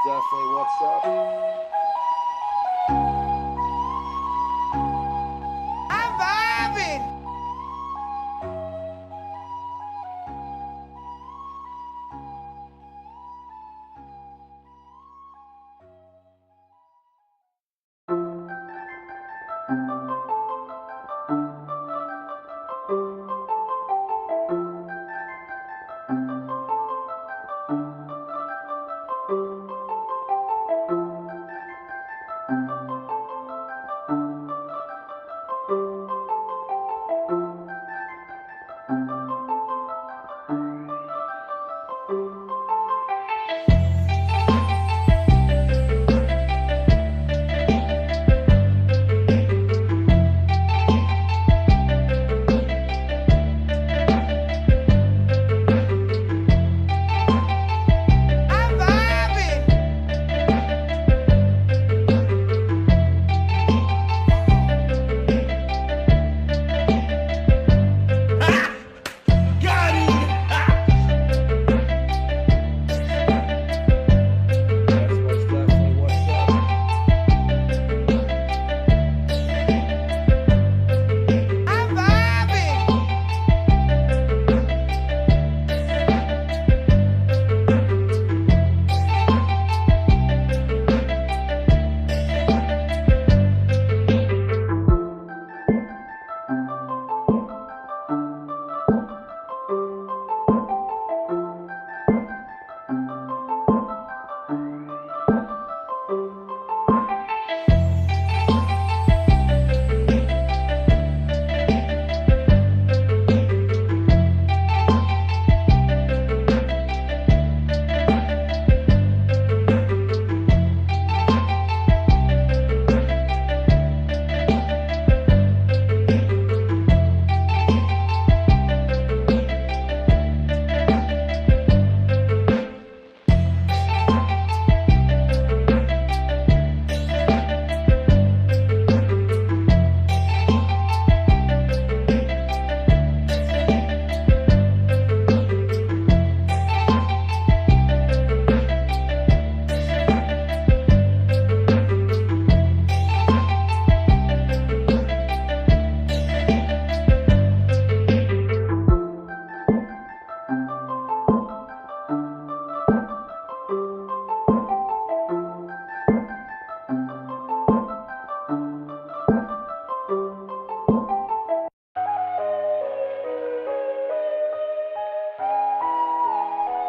definitely what's up. I'm vibing.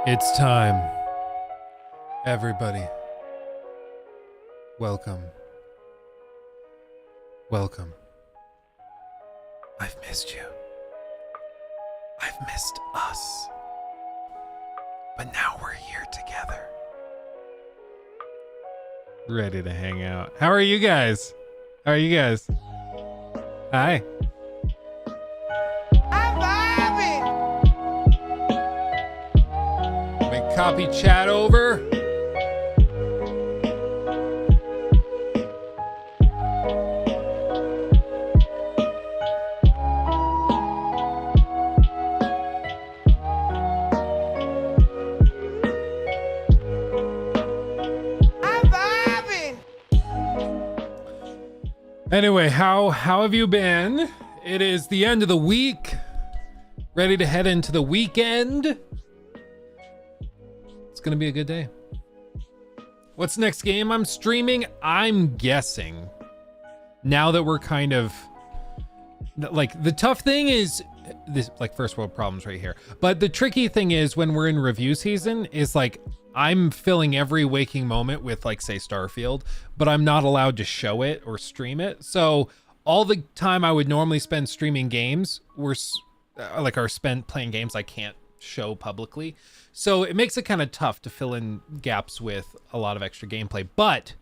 It's time. Everybody. Welcome. Welcome. I've missed you. I've missed us. But now we're here together. Ready to hang out. How are you guys? How are you guys? Hi. I'm vibing. Let me copy chat over. I'm vibing. Anyway, how have you been? It is the end of the week. Ready to head into the weekend. It's gonna be a good day. What's the next game I'm streaming? I'm guessing. Now that we're kind of like, the tough thing is this, like, first world problems right here. But the tricky thing is when we're in review season is like, I'm filling every waking moment with, like, say Starfield, but I'm not allowed to show it or stream it. So all the time I would normally spend streaming games are spent playing games I can't show publicly. So it makes it kind of tough to fill in gaps with a lot of extra gameplay, but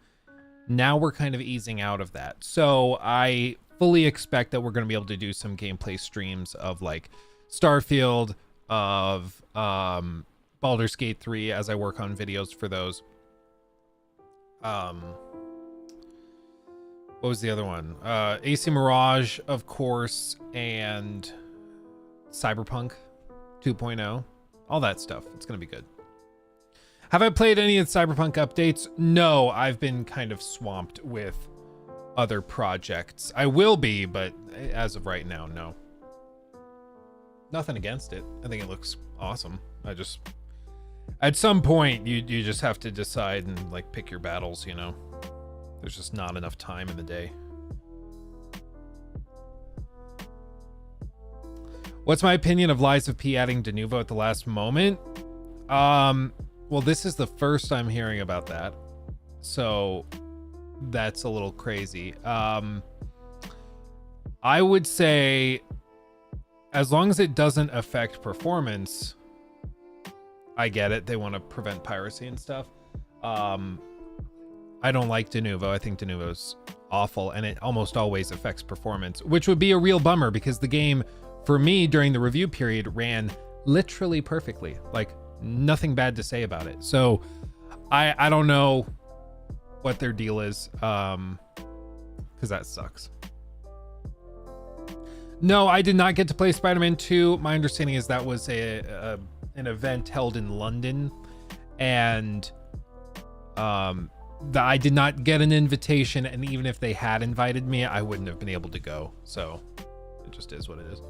now we're kind of easing out of that. So I fully expect that we're going to be able to do some gameplay streams of, like, Starfield, of Baldur's Gate 3 as I work on videos for those. What was the other one? AC Mirage, of course, and Cyberpunk 2.0. All that stuff. It's going to be good. Have I played any of the Cyberpunk updates? No, I've been kind of swamped with other projects. I will be, but as of right now, no. Nothing against it. I think it looks awesome. At some point, you just have to decide and, like, pick your battles, you know? There's just not enough time in the day. What's my opinion of Lies of P adding Denuvo at the last moment? Well, this is the first I'm hearing about that. So that's a little crazy. I would say as long as it doesn't affect performance, I get it. They want to prevent piracy and stuff. I don't like Denuvo. I think Denuvo's awful, and it almost always affects performance, which would be a real bummer because the game, for me, during the review period, ran literally perfectly. Like, nothing bad to say about it. So I don't know what their deal is, because that sucks. No, I did not get to play Spider-Man 2. My understanding is that was an event held in London, and I did not get an invitation, and even if they had invited me, I wouldn't have been able to go. So it just is what it is.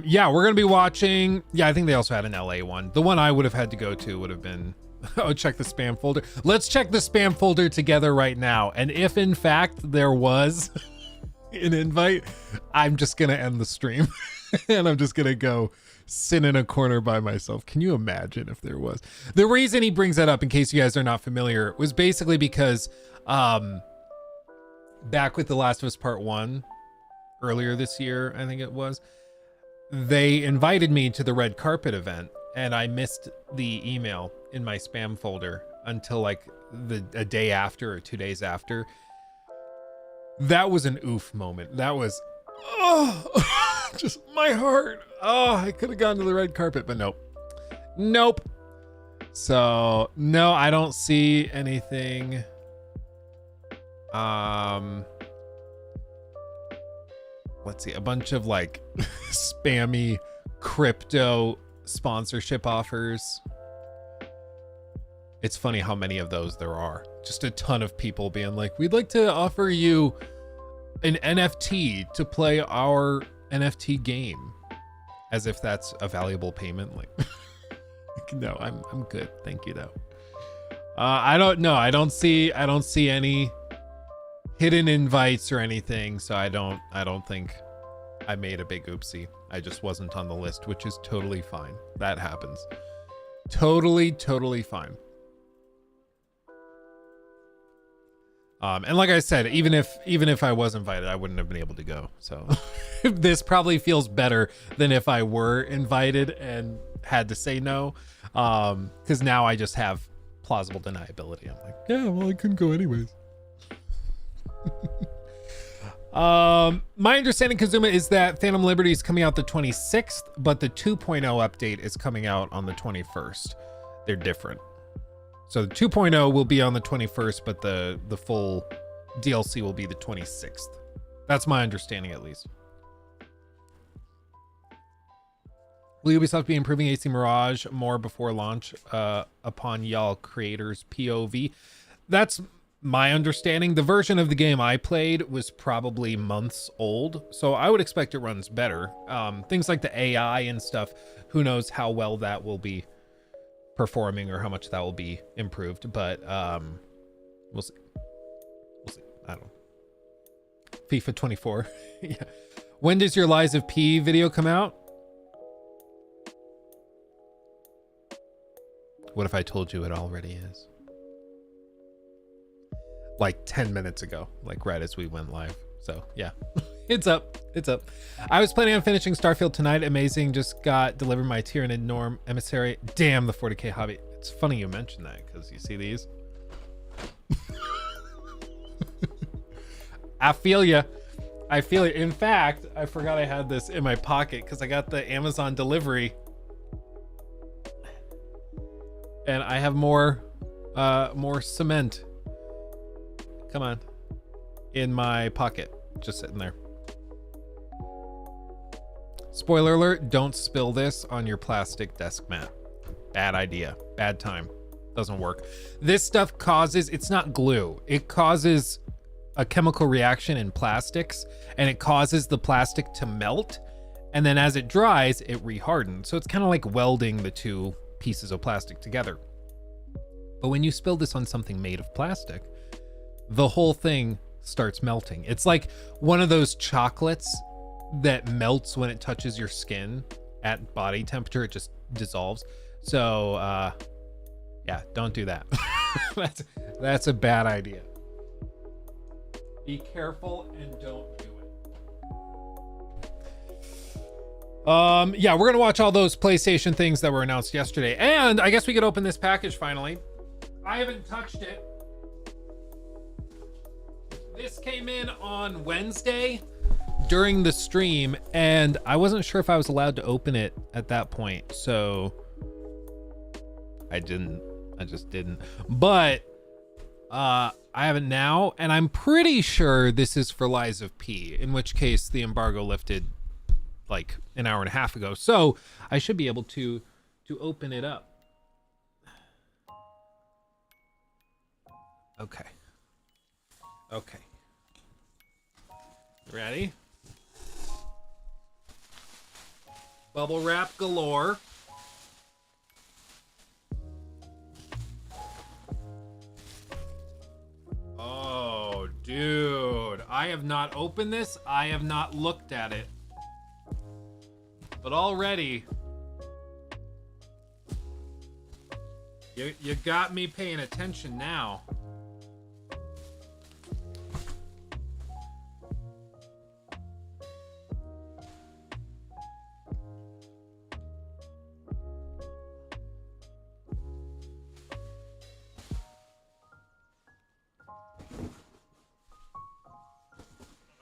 Yeah, we're gonna be watching. Yeah, I think they also had an LA one. The one I would have had to go to would have been, oh, check the spam folder. Let's check the spam folder together right now. And if in fact there was an invite, I'm just gonna end the stream and I'm just gonna go sit in a corner by myself. Can you imagine if there was? The reason he brings that up, in case you guys are not familiar, was basically because back with The Last of Us Part 1 earlier this year, I think it was, they invited me to the red carpet event, and I missed the email in my spam folder until like a day after or 2 days after. That was an oof moment. That was, oh, just my heart. Oh, I could have gone to the red carpet, but nope. So no, I don't see anything. Let's see, a bunch of like spammy crypto sponsorship offers. It's funny how many of those there are. Just a ton of people being like, we'd like to offer you an NFT to play our NFT game, as if that's a valuable payment. Like, no, I'm good, thank you though. I don't know. I don't see any hidden invites or anything, so I don't think I made a big oopsie. I just wasn't on the list, which is totally fine. That happens. Totally fine. And like I said, even if I was invited, I wouldn't have been able to go. So this probably feels better than if I were invited and had to say no. Because now I just have plausible deniability. I'm like, yeah, well, I couldn't go anyways. My understanding, Kazuma, is that Phantom Liberty is coming out the 26th, but the 2.0 update is coming out on the 21st. They're different. So the 2.0 will be on the 21st, but the full DLC will be the 26th. That's my understanding, at least. Will Ubisoft be improving AC Mirage more before launch upon y'all creators' POV? That's my understanding. The version of the game I played was probably months old, so I would expect it runs better. Things like the AI and stuff, who knows how well that will be performing or how much that will be improved, but we'll see. I don't know. FIFA 24. Yeah. When does your Lies of P video come out? What if I told you it already is? Like 10 minutes ago, like right as we went live. So yeah, it's up. I was planning on finishing Starfield tonight. Amazing. Just got delivered my Tyranid Norm Emissary. Damn, the 40k hobby. It's funny you mentioned that, because you see these. I feel you. In fact, I forgot I had this in my pocket because I got the Amazon delivery. And I have more cement. Come on. In my pocket. Just sitting there. Spoiler alert, don't spill this on your plastic desk mat. Bad idea. Bad time. Doesn't work. This stuff causes, it's not glue. It causes a chemical reaction in plastics, and it causes the plastic to melt. And then as it dries, it rehardens. So it's kind of like welding the two pieces of plastic together. But when you spill this on something made of plastic, the whole thing starts melting. It's like one of those chocolates that melts when it touches your skin at body temperature. It just dissolves. So yeah, don't do that. that's a bad idea. Be careful and don't do it. Yeah, we're gonna watch all those PlayStation things that were announced yesterday, and I guess we could open this package finally. I haven't touched it. This came in on Wednesday during the stream, and I wasn't sure if I was allowed to open it at that point, so I just didn't. But I have it now, and I'm pretty sure this is for Lies of P, in which case the embargo lifted like an hour and a half ago, so I should be able to open it up. Okay. Ready? Bubble wrap galore. Oh, dude. I have not opened this. I have not looked at it. But already, you got me paying attention now.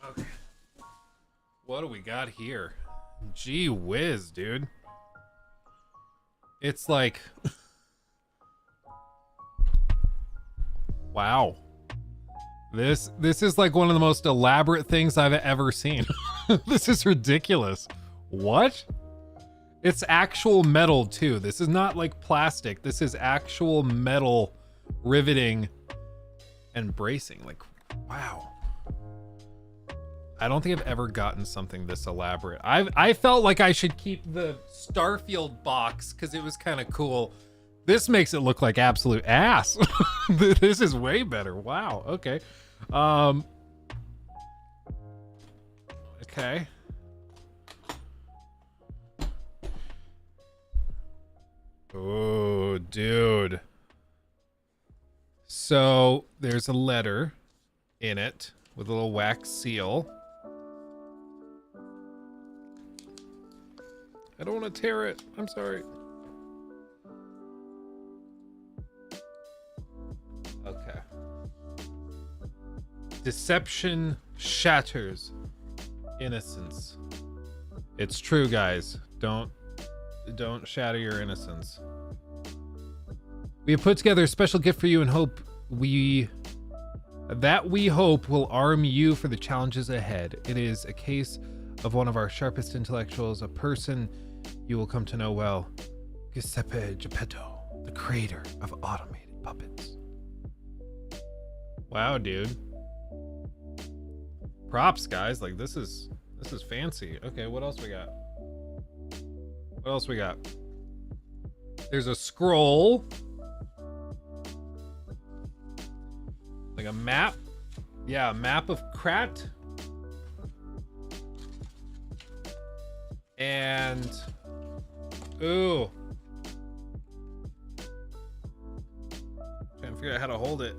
Okay. What do we got here? Gee whiz, dude. It's like... Wow. This is like one of the most elaborate things I've ever seen. This is ridiculous. What? It's actual metal too. This is not like plastic. This is actual metal riveting and bracing. Like, wow. I don't think I've ever gotten something this elaborate. I felt like I should keep the Starfield box because it was kind of cool. This makes it look like absolute ass. This is way better. Wow. Okay. Okay. Oh, dude. So there's a letter in it with a little wax seal. I don't want to tear it. I'm sorry. Okay. Deception shatters innocence. It's true, guys. Don't shatter your innocence. We have put together a special gift for you and hope we hope will arm you for the challenges ahead. It is a case of one of our sharpest intellectuals, a person you will come to know well, Giuseppe Geppetto, the creator of automated puppets. Wow, dude. Props, guys. Like, this is fancy. Okay, what else we got? What else we got? There's a scroll. Like a map. Yeah, a map of Krat. And ooh. Trying to figure out how to hold it.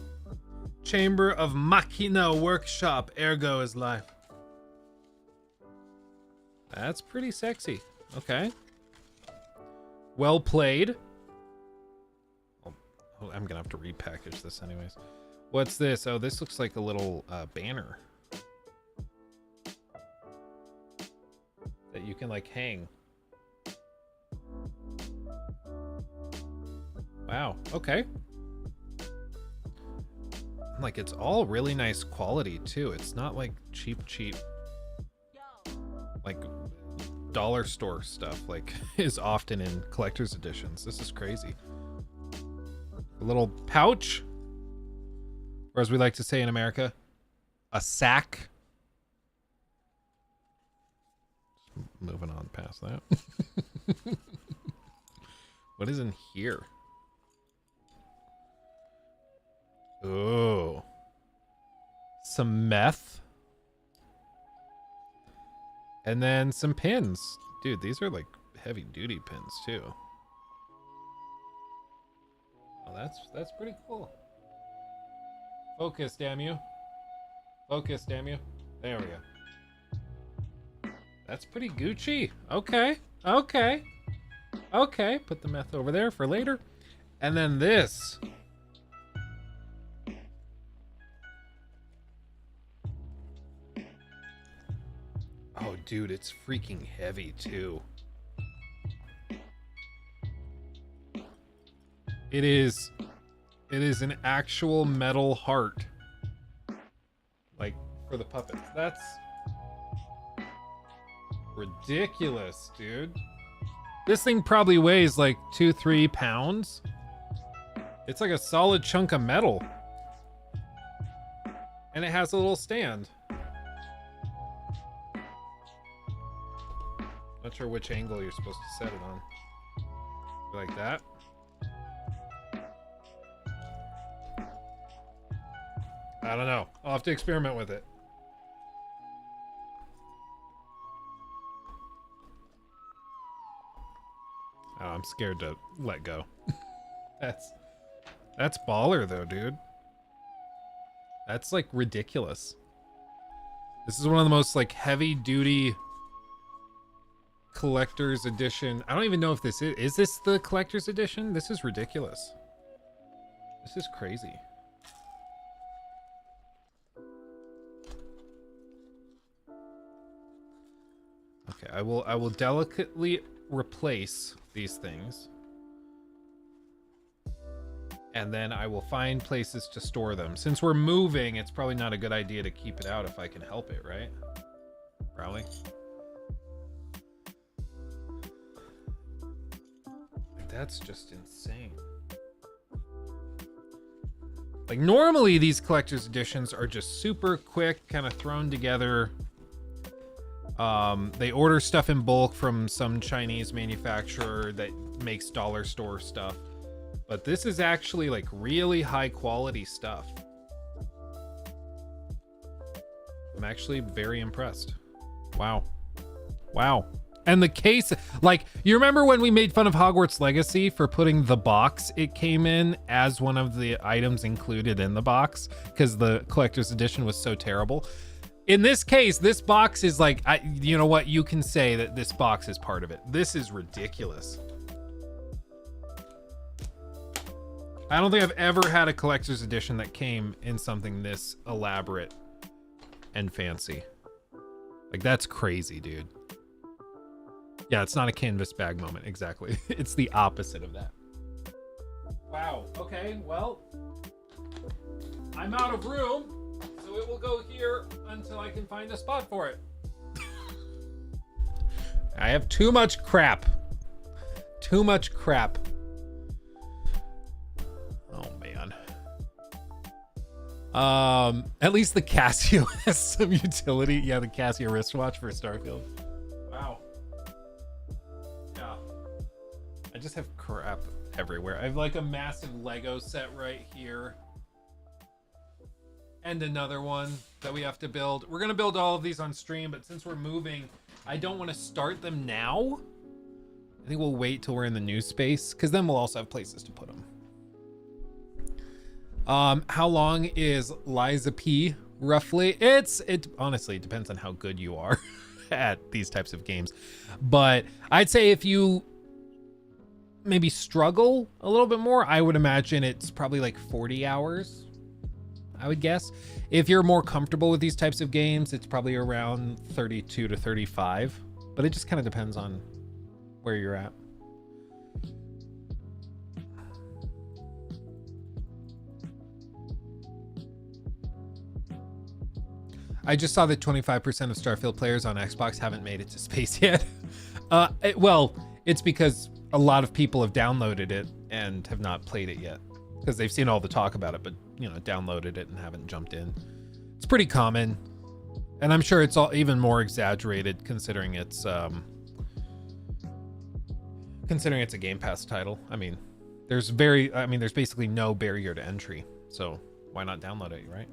Chamber of Machina Workshop. Ergo is life. That's pretty sexy. Okay. Well played. Oh, I'm gonna have to repackage this anyways. What's this? Oh, this looks like a little banner that you can like hang. Wow. Okay. Like, it's all really nice quality too. It's not like cheap like dollar store stuff like is often in collector's editions. This is crazy. A little pouch, or as we like to say in America, a sack. Just moving on past that. What is in here? Oh, some meth. And then some pins. Dude, these are like heavy duty pins too. Oh, that's pretty cool. Focus, damn you. Focus, damn you. There we go. That's pretty Gucci. Okay. Okay. Okay. Put the meth over there for later. And then this. Oh, dude, it's freaking heavy too. It is an actual metal heart. Like, for the puppets. That's ridiculous, dude. This thing probably weighs like 2-3 pounds. It's like a solid chunk of metal. And it has a little stand. Not sure which angle you're supposed to set it on. Like that. I don't know. I'll have to experiment with it. Oh, I'm scared to let go. That's baller though, dude. That's like ridiculous. This is one of the most like heavy duty collector's edition. I don't even know if this is this the collector's edition? This is ridiculous. This is crazy. Okay, I will delicately replace these things. And then I will find places to store them. Since we're moving, it's probably not a good idea to keep it out if I can help it, right? Probably. That's just insane. Like, normally these collector's editions are just super quick, kind of thrown together. They order stuff in bulk from some Chinese manufacturer that makes dollar store stuff. But this is actually like really high quality stuff. I'm actually very impressed. Wow. Wow. And the case, like, you remember when we made fun of Hogwarts Legacy for putting the box it came in as one of the items included in the box because the collector's edition was so terrible? In this case, this box is like, you know what? You can say that this box is part of it. This is ridiculous. I don't think I've ever had a collector's edition that came in something this elaborate and fancy. Like, that's crazy, dude. Yeah, it's not a canvas bag moment. Exactly. It's the opposite of that. Wow. Okay, well, I'm out of room, so it will go here until I can find a spot for it. I have too much crap. Too much crap. Oh, man. At least the Casio has some utility. Yeah, the Casio wristwatch for Starfield. Wow. Yeah. I just have crap everywhere. I have like a massive Lego set right here. And another one that we have to build. We're gonna build all of these on stream, but since we're moving, I don't want to start them now. I think we'll wait till we're in the new space, because then we'll also have places to put them. How long is Liza P roughly? It honestly depends on how good you are at these types of games. But I'd say if you maybe struggle a little bit more, I would imagine it's probably like 40 hours, I would guess. If you're more comfortable with these types of games, it's probably around 32 to 35, but it just kind of depends on where you're at. I just saw that 25% of Starfield players on Xbox haven't made it to space yet. Well, it's because a lot of people have downloaded it and have not played it yet, because they've seen all the talk about it, but, you know, downloaded it and haven't jumped in. It's pretty common, and I'm sure it's all even more exaggerated considering it's a Game Pass title. I mean, there's basically no barrier to entry, so why not download it, right?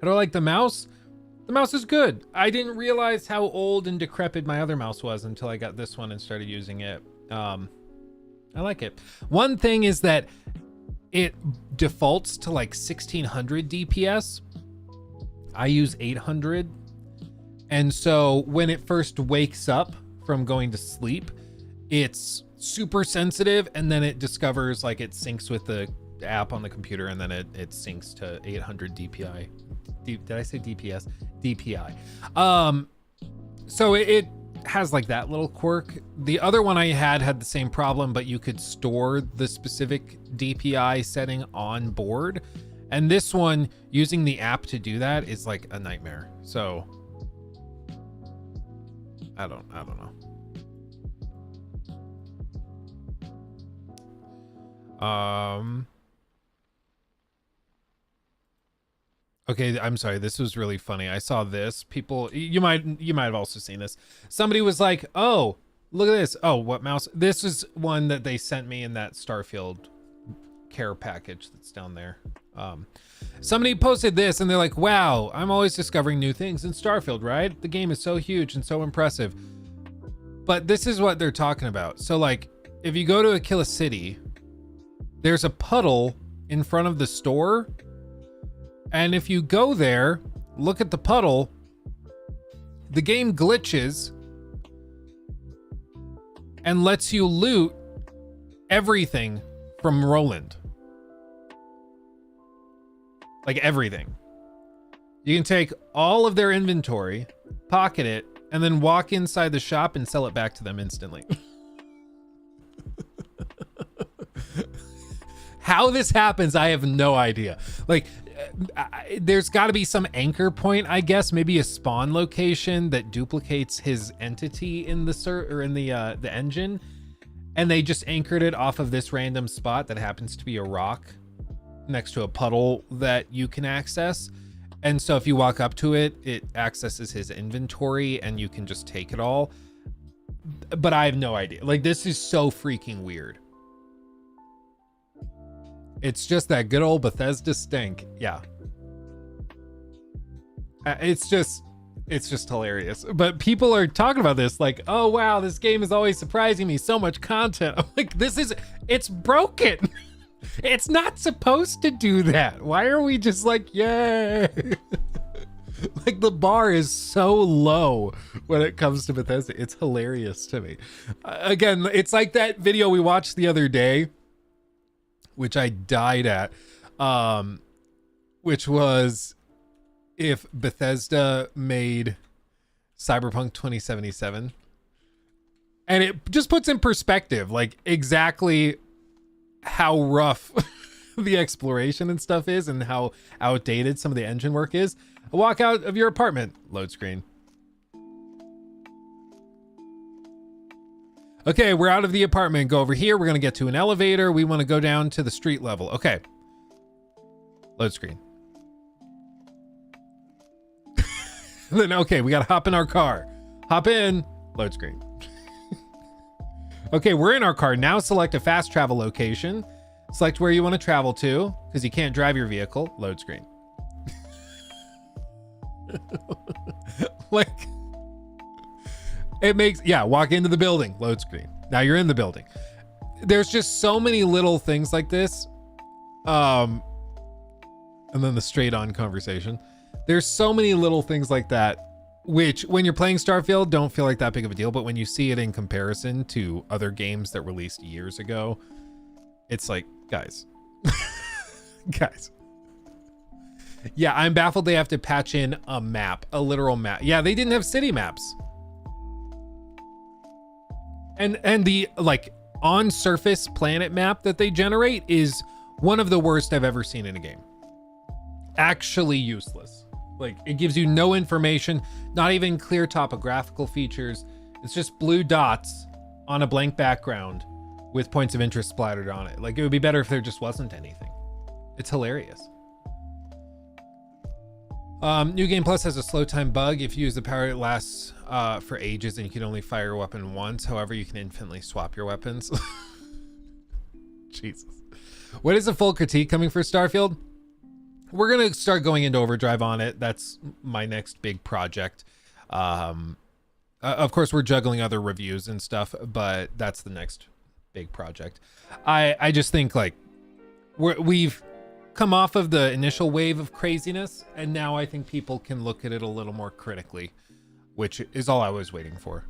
How do I like the mouse? The mouse is good. I didn't realize how old and decrepit my other mouse was until I got this one and started using it. I like it. One thing is that it defaults to like 1600 DPS. I use 800. And so when it first wakes up from going to sleep, it's super sensitive, and then it discovers, like, it syncs with the app on the computer, and then it syncs to 800 DPI. Did I say DPS? DPI. So it has like that little quirk. The other one I had the same problem, but you could store the specific DPI setting on board. And this one, using the app to do that is like a nightmare. So I don't know. Okay, I'm sorry. This was really funny. I saw this. People, you might have also seen this. Somebody was like, "Oh, look at this. Oh, what mouse?" This is one that they sent me in that Starfield care package that's down there. Somebody posted this and they're like, "Wow, I'm always discovering new things in Starfield, right? The game is so huge and so impressive." But this is what they're talking about. So, like, if you go to Aquila City, there's a puddle in front of the store. And if you go there, look at the puddle, the game glitches and lets you loot everything from Roland. Like, everything. You can take all of their inventory, pocket it, and then walk inside the shop and sell it back to them instantly. How this happens, I have no idea. Like, there's got to be some anchor point, I guess, maybe a spawn location that duplicates his entity in the engine, and they just anchored it off of this random spot that happens to be a rock next to a puddle that you can access. And so if you walk up to it, it accesses his inventory and you can just take it all. But I have no idea. Like, this is so freaking weird. It's just that good old Bethesda stink. Yeah. It's just It's just hilarious. But people are talking about this like, oh wow, this game is always surprising me. So much content. I'm like, it's broken. It's not supposed to do that. Why are we just like, yay? Like the bar is so low when it comes to Bethesda. It's hilarious to me. Again, it's like that video we watched the other day, which I died at, which was if Bethesda made Cyberpunk 2077. And it just puts in perspective, like exactly how rough the exploration and stuff is and how outdated some of the engine work is. Walk out of your apartment, load screen. Okay, we're out of the apartment. Go over here. We're going to get to an elevator. We want to go down to the street level. Okay. Load screen. Then, okay, we got to hop in our car. Hop in. Load screen. Okay, we're in our car. Now select a fast travel location. Select where you want to travel to because you can't drive your vehicle. Load screen. Like, it makes, yeah, walk into the building. Load screen. Now you're in the building. There's just so many little things like this. And then the straight on conversation. There's so many little things like that, which when you're playing Starfield, don't feel like that big of a deal. But when you see it in comparison to other games that released years ago, it's like, guys, guys. Yeah, I'm baffled they have to patch in a map, a literal map. Yeah, they didn't have city maps. And the like on surface planet map that they generate is one of the worst I've ever seen in a game. Actually useless. Like it gives you no information, not even clear topographical features. It's just blue dots on a blank background with points of interest splattered on it. Like it would be better if there just wasn't anything. It's hilarious. New Game Plus has a slow time bug. If you use the power, it lasts for ages and you can only fire a weapon once. However, you can infinitely swap your weapons. Jesus. What is the full critique coming for Starfield? We're going to start going into overdrive on it. That's my next big project. Of course, we're juggling other reviews and stuff, but that's the next big project. I just think like we've come off of the initial wave of craziness, and now I think people can look at it a little more critically, which is all I was waiting for.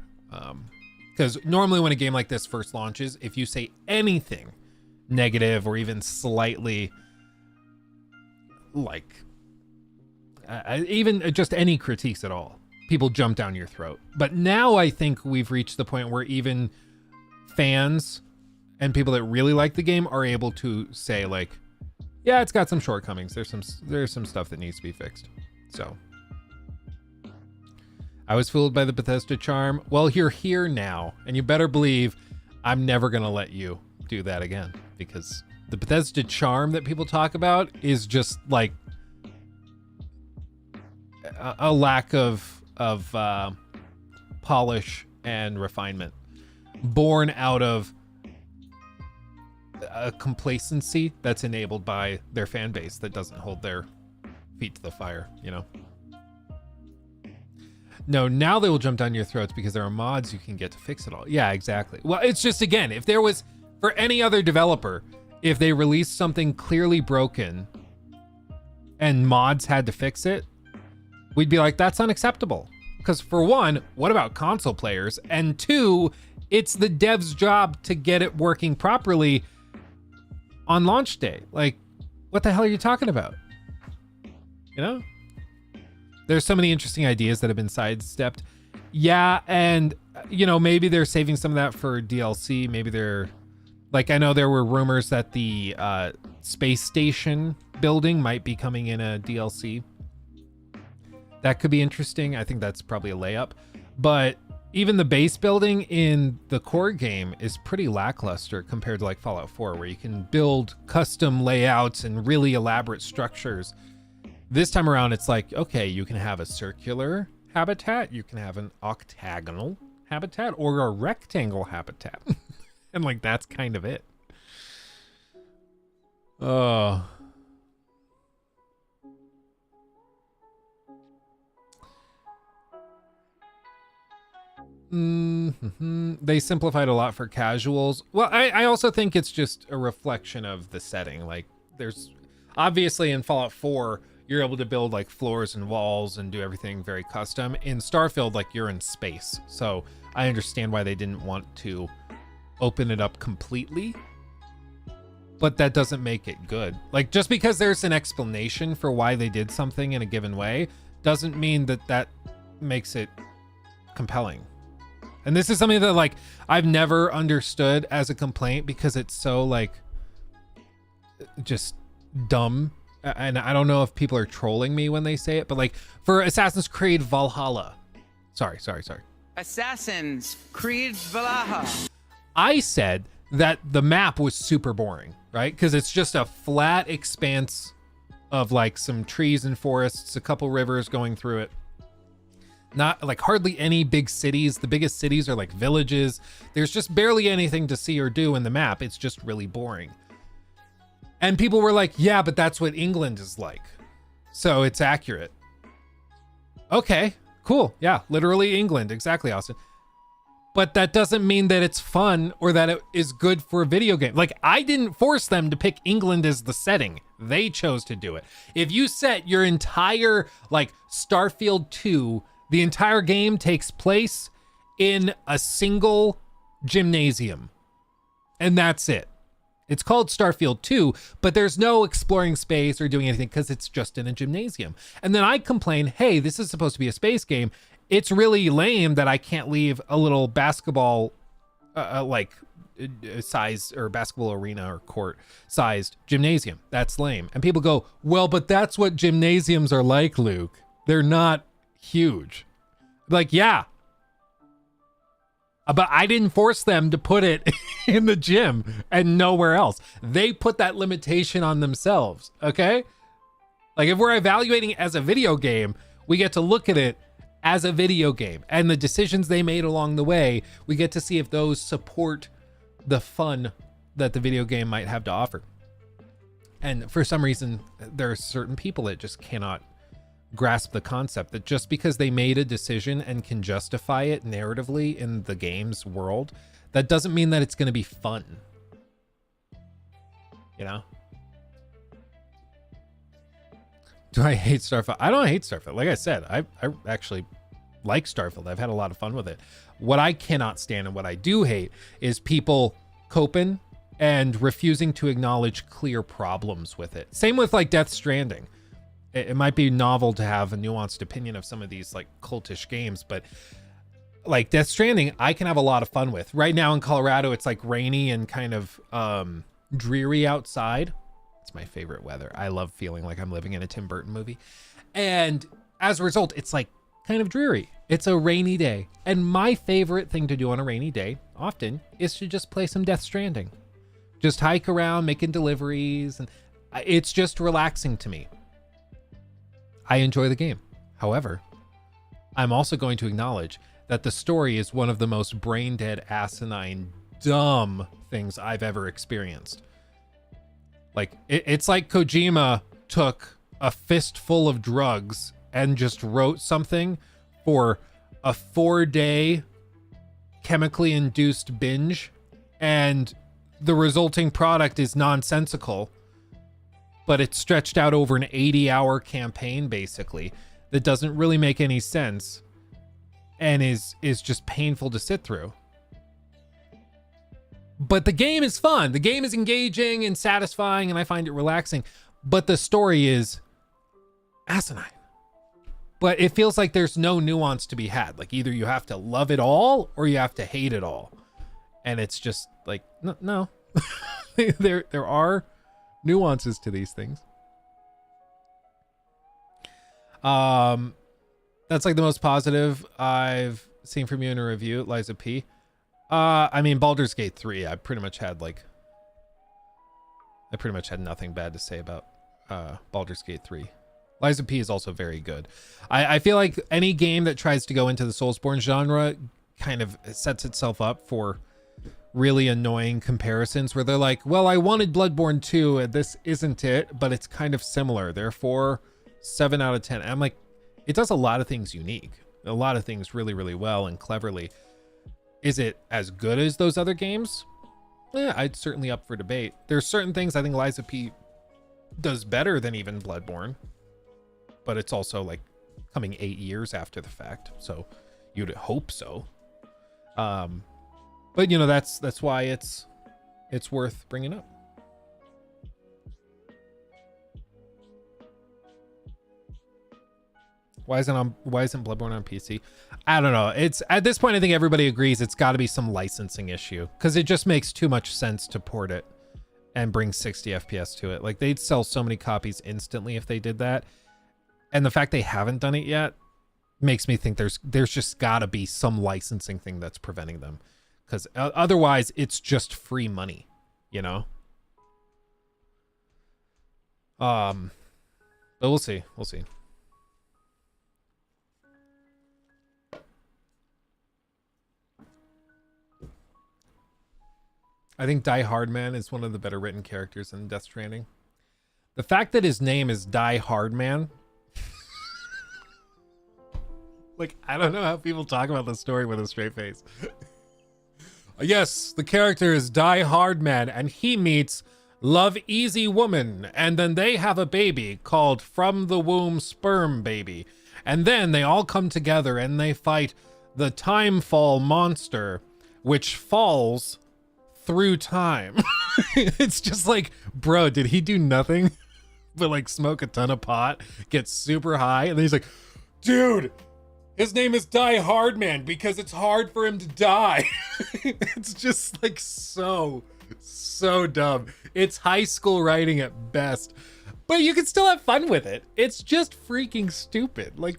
Because normally when a game like this first launches, if you say anything negative or even slightly like even just any critiques at all, people jump down your throat. But now I think we've reached the point where even fans and people that really like the game are able to say like, yeah, it's got some shortcomings. There's some stuff that needs to be fixed. So I was fooled by the Bethesda charm. Well, you're here now, and you better believe I'm never going to let you do that again, because the Bethesda charm that people talk about is just like a lack of polish and refinement born out of a complacency that's enabled by their fan base that doesn't hold their feet to the fire, you know? No, now they will jump down your throats because there are mods you can get to fix it all. Yeah, exactly. Well, it's just, again, if there was, for any other developer, if they released something clearly broken and mods had to fix it, we'd be like, that's unacceptable. Because for one, what about console players? And two, it's the dev's job to get it working properly on launch day. Like, what the hell are you talking about? You know? There's so many interesting ideas that have been sidestepped. Yeah, and, you know, maybe they're saving some of that for DLC. Maybe they're, like, I know there were rumors that the space station building might be coming in a DLC. That could be interesting. I think that's probably a layup. But even the base building in the core game is pretty lackluster compared to like Fallout 4, where you can build custom layouts and really elaborate structures. This time around, it's like, okay, you can have a circular habitat, you can have an octagonal habitat, or a rectangle habitat. And like, that's kind of it. Oh. They simplified a lot for casuals. Well, I also think it's just a reflection of the setting. Like, there's obviously in Fallout 4, you're able to build like floors and walls and do everything very custom. In Starfield, like, you're in space. So I understand why they didn't want to open it up completely, but that doesn't make it good. Like, just because there's an explanation for why they did something in a given way doesn't mean that that makes it compelling. And this is something that, like, I've never understood as a complaint because it's so, like, just dumb. And I don't know if people are trolling me when they say it, but, like, for Assassin's Creed Valhalla. Sorry. Assassin's Creed Valhalla. I said that the map was super boring, right? Because it's just a flat expanse of, like, some trees and forests, a couple rivers going through it. Not like hardly any big cities. The biggest cities are like villages. There's just barely anything to see or do in the map. It's just really boring. And people were like, yeah, but that's what England is like, so it's accurate. Okay, cool. Yeah, literally England. Exactly, Austin. But that doesn't mean that it's fun or that it is good for a video game. Like, I didn't force them to pick England as the setting. They chose to do it. If you set your entire, like, Starfield 2, the entire game takes place in a single gymnasium, and that's it. It's called Starfield 2, but there's no exploring space or doing anything because it's just in a gymnasium. And then I complain, hey, this is supposed to be a space game. It's really lame that I can't leave a little basketball size or basketball arena or court sized gymnasium. That's lame. And people go, well, but that's what gymnasiums are like, Luke. They're not huge. Like, yeah. But I didn't force them to put it in the gym and nowhere else. They put that limitation on themselves, okay? Like, if we're evaluating it as a video game, we get to look at it as a video game. And the decisions they made along the way, we get to see if those support the fun that the video game might have to offer. And for some reason, there are certain people that just cannot grasp the concept that just because they made a decision and can justify it narratively in the game's world, that doesn't mean that it's going to be fun. You know? Do I hate Starfield? I don't hate Starfield. Like I said, I actually like Starfield. I've had a lot of fun with it. What I cannot stand and what I do hate is people coping and refusing to acknowledge clear problems with it. Same with, like, Death Stranding. It might be novel to have a nuanced opinion of some of these, like, cultish games, but, like, Death Stranding, I can have a lot of fun with. Right now in Colorado, it's, like, rainy and kind of dreary outside. It's my favorite weather. I love feeling like I'm living in a Tim Burton movie. And as a result, it's, like, kind of dreary. It's a rainy day. And my favorite thing to do on a rainy day, often, is to just play some Death Stranding. Just hike around making deliveries, and it's just relaxing to me. I enjoy the game. However, I'm also going to acknowledge that the story is one of the most brain dead, asinine, dumb things I've ever experienced. Like, it's like Kojima took a fistful of drugs and just wrote something for a 4-day chemically induced binge, and the resulting product is nonsensical, but it's stretched out over an 80-hour campaign, basically, that doesn't really make any sense and is just painful to sit through. But the game is fun. The game is engaging and satisfying, and I find it relaxing. But the story is asinine. But it feels like there's no nuance to be had. Like, either you have to love it all or you have to hate it all. And it's just like, no. there are nuances to these things. That's like the most positive I've seen from you in a review, Liza P. I mean, Baldur's Gate 3, I pretty much had nothing bad to say about Baldur's Gate 3. Liza P is also very good. I feel like any game that tries to go into the Soulsborne genre kind of sets itself up for really annoying comparisons where they're like, well, I wanted Bloodborne 2 and this isn't it, but it's kind of similar, therefore 7 out of 10. I'm like, it does a lot of things unique, a lot of things really, really well and cleverly, Is it as good as those other games? Yeah, I'd certainly up for debate. There's certain things I think Liza P does better than even Bloodborne, but it's also like coming 8 years after the fact, so you'd hope so. But you know, that's why it's worth bringing up. Why isn't Bloodborne on PC? I don't know. It's at this point I think everybody agrees it's got to be some licensing issue, because it just makes too much sense to port it and bring 60 FPS to it. Like, they'd sell so many copies instantly if they did that. And the fact they haven't done it yet makes me think there's just got to be some licensing thing that's preventing them, because otherwise it's just free money, you know. But we'll see. I think Die Hard Man is one of the better written characters in Death Stranding. The fact that his name is Die Hard Man, like, I don't know how people talk about the story with a straight face. Yes, the character is Die Hard Man, and he meets Love Easy Woman, and then they have a baby called From the Womb Sperm Baby. And then they all come together and they fight the Timefall monster, which falls through time. It's just like, bro, did he do nothing but like smoke a ton of pot, get super high, and then he's like, dude, his name is Die Hard Man because it's hard for him to die. It's just like so dumb. It's high school writing at best, but you can still have fun with it. It's just freaking stupid. Like,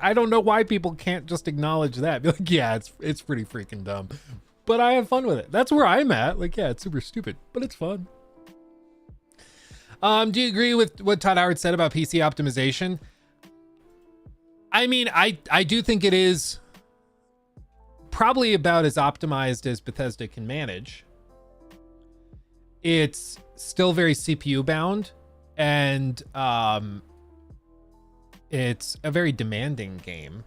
I don't know why people can't just acknowledge that. Be like, yeah, it's pretty freaking dumb, but I have fun with it. That's where I'm at. Like, yeah, it's super stupid, but it's fun. Do you agree with what Todd Howard said about PC optimization? I mean, I do think it is probably about as optimized as Bethesda can manage. It's still very CPU bound, and it's a very demanding game.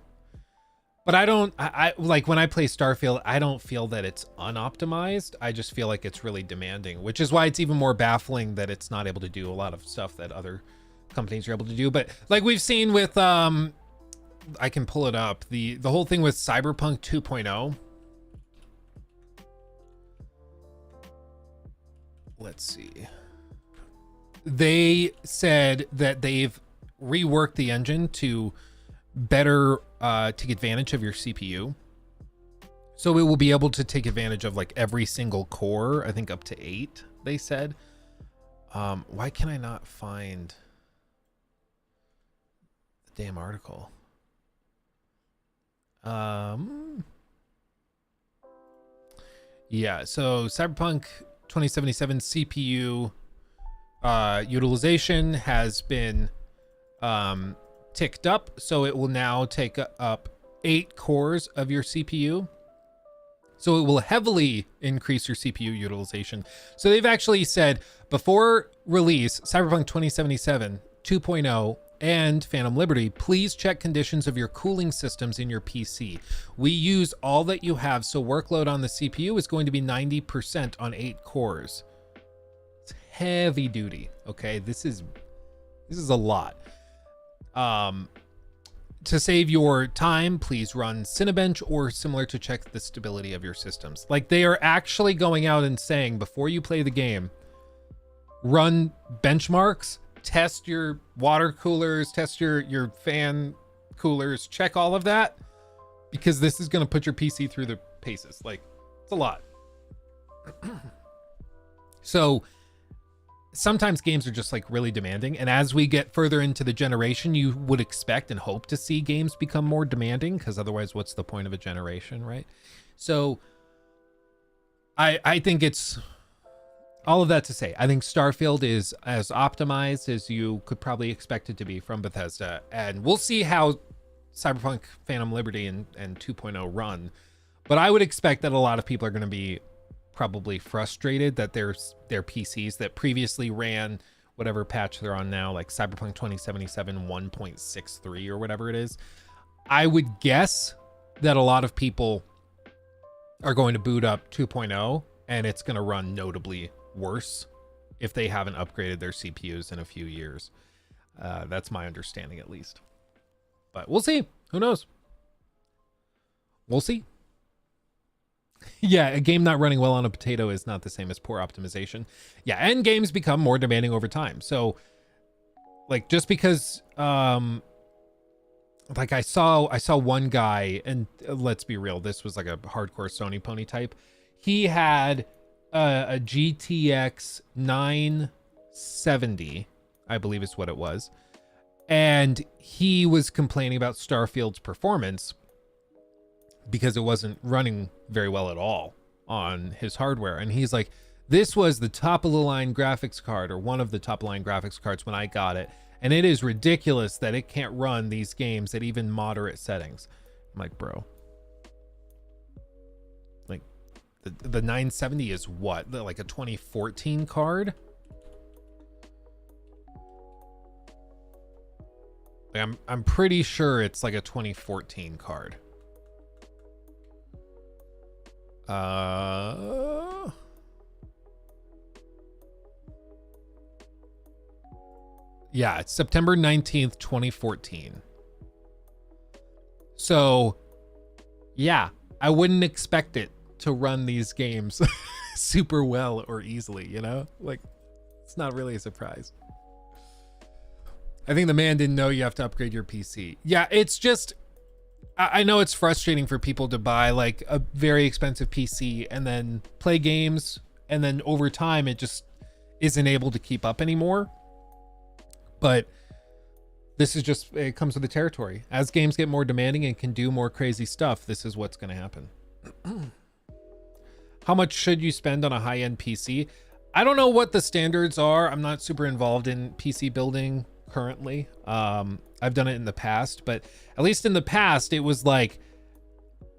But I like, when I play Starfield, I don't feel that it's unoptimized. I just feel like it's really demanding, which is why it's even more baffling that it's not able to do a lot of stuff that other companies are able to do. But like we've seen with I can pull it up, the whole thing with Cyberpunk 2.0. Let's see. They said that they've reworked the engine to better take advantage of your CPU. So it will be able to take advantage of like every single core, I think up to 8, they said. Why can I not find the damn article? Yeah, so Cyberpunk 2077 CPU utilization has been ticked up, so it will now take up 8 cores of your CPU. So it will heavily increase your CPU utilization. So they've actually said before release, Cyberpunk 2077 2.0 and Phantom Liberty, please check conditions of your cooling systems in your PC. We use all that you have, so workload on the CPU is going to be 90% on 8 cores. It's heavy duty, okay? This is a lot. To save your time, please run Cinebench or similar to check the stability of your systems. Like, they are actually going out and saying, before you play the game, run benchmarks, test your water coolers, test your fan coolers, check all of that, because this is going to put your PC through the paces. Like, it's a lot. So sometimes games are just like really demanding, and as we get further into the generation, you would expect and hope to see games become more demanding, because otherwise what's the point of a generation, right? So I think it's all of that to say, I think Starfield is as optimized as you could probably expect it to be from Bethesda, and we'll see how Cyberpunk Phantom Liberty and 2.0 run, but I would expect that a lot of people are going to be probably frustrated that their PCs that previously ran whatever patch they're on now, like Cyberpunk 2077 1.63 or whatever it is. I would guess that a lot of people are going to boot up 2.0 and it's going to run notably worse if they haven't upgraded their CPUs in a few years. That's my understanding, at least. But we'll see. Who knows? We'll see. Yeah, a game not running well on a potato is not the same as poor optimization. Yeah, and games become more demanding over time. So, like, just because, like, I saw one guy, and let's be real, this was like a hardcore Sony pony type. He had a GTX 970, I believe is what it was. And he was complaining about Starfield's performance because it wasn't running very well at all on his hardware. And he's like, this was the top of the line graphics card, or one of the top line graphics cards when I got it. And it is ridiculous that it can't run these games at even moderate settings. I'm like, bro, like the 970 is what? Like a 2014 card? Like I'm pretty sure it's like a 2014 card. Yeah, it's September 19th, 2014. So, yeah, I wouldn't expect it to run these games super well or easily, you know? Like, it's not really a surprise. I think the man didn't know you have to upgrade your PC. Yeah, it's just, I know it's frustrating for people to buy like a very expensive PC and then play games, and then over time it just isn't able to keep up anymore. But this is just, it comes with the territory. As games get more demanding and can do more crazy stuff, this is what's going to happen. How much should you spend on a high-end PC? I don't know what the standards are. I'm not super involved in PC building currently. I've done it in the past, but at least in the past, it was like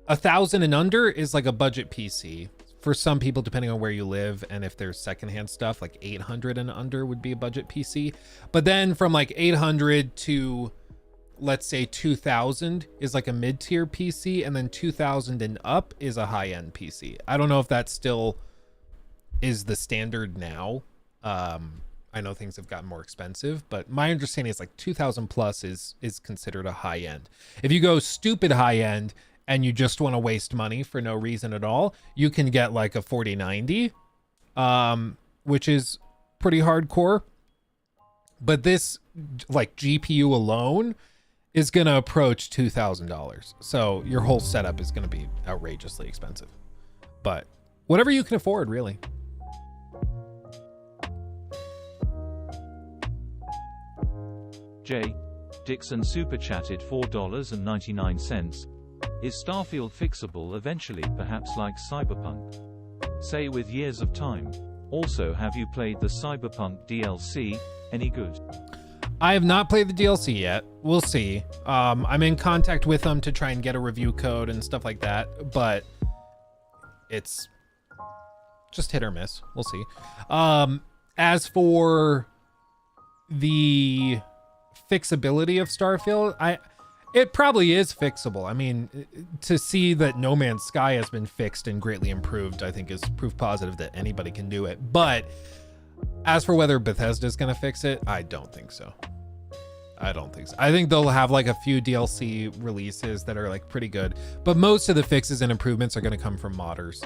1,000 and under is like a budget PC. For some people, depending on where you live and if there's secondhand stuff, like 800 and under would be a budget PC. But then from like 800 to, let's say 2,000 is like a mid-tier PC, and then 2,000 and up is a high-end PC. I don't know if that still is the standard now. I know things have gotten more expensive, but my understanding is like 2,000 plus is considered a high-end. If you go stupid high-end and you just want to waste money for no reason at all, you can get like a 4090, which is pretty hardcore. But this, like, GPU alone is going to approach $2,000. So your whole setup is going to be outrageously expensive. But whatever you can afford, really. J. Dixon super chatted $4.99. Is Starfield fixable eventually, perhaps like Cyberpunk? Say with years of time. Also, have you played the Cyberpunk DLC? Any good? I have not played the DLC yet. We'll see. I'm in contact with them to try and get a review code and stuff like that, but it's just hit or miss. We'll see. As for the fixability of Starfield, it probably is fixable. I mean, to see that No Man's Sky has been fixed and greatly improved, I think is proof positive that anybody can do it. But as for whether Bethesda's going to fix it, I don't think so. I don't think so. I think they'll have like a few DLC releases that are like pretty good, but most of the fixes and improvements are going to come from modders.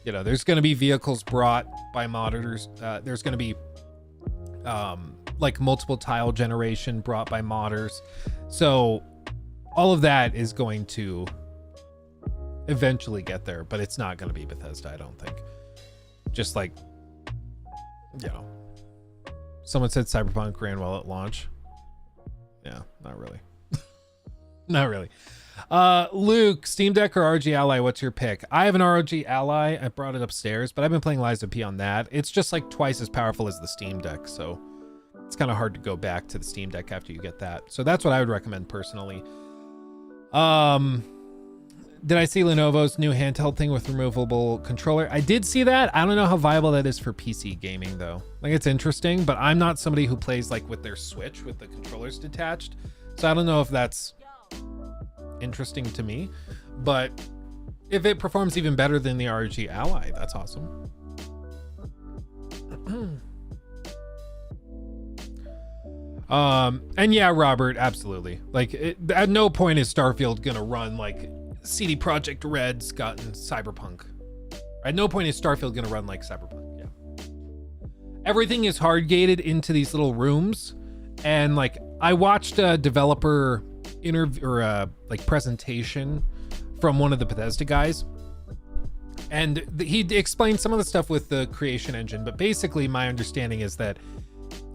You know, there's going to be vehicles brought by modders. There's going to be like multiple tile generation brought by modders. So all of that is going to eventually get there, but it's not going to be Bethesda, I don't think. Just like, you know, someone said Cyberpunk ran well at launch. Yeah, not really. Not really. Luke, Steam Deck or ROG Ally, what's your pick? I have an ROG Ally. I brought it upstairs, but I've been playing Lies of P on that. It's just like twice as powerful as the Steam Deck, so it's kind of hard to go back to the Steam Deck after you get that. So that's what I would recommend personally. Did I see Lenovo's new handheld thing with removable controller? I did see that. I don't know how viable that is for PC gaming though. Like, it's interesting, but I'm not somebody who plays like with their Switch with the controllers detached. So I don't know if that's interesting to me, but If it performs even better than the RG Ally, that's awesome. And yeah, Robert, absolutely. Like, at no point is Starfield gonna run like CD Projekt Red's gotten Cyberpunk. At no point is Starfield gonna run like Cyberpunk. Yeah. Everything is hard gated into these little rooms, and like I watched a developer interview or like presentation from one of the Bethesda guys, and he explained some of the stuff with the creation engine, but basically my understanding is that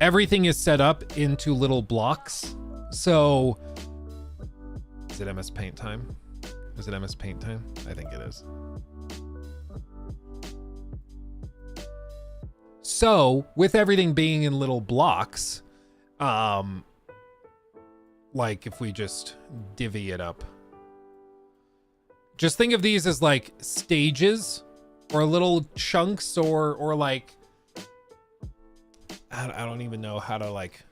everything is set up into little blocks. So is it MS Paint time? Is it MS Paint time? I think it is. So with everything being in little blocks, like if we just divvy it up, just think of these as like stages or little chunks or like, I don't even know how to like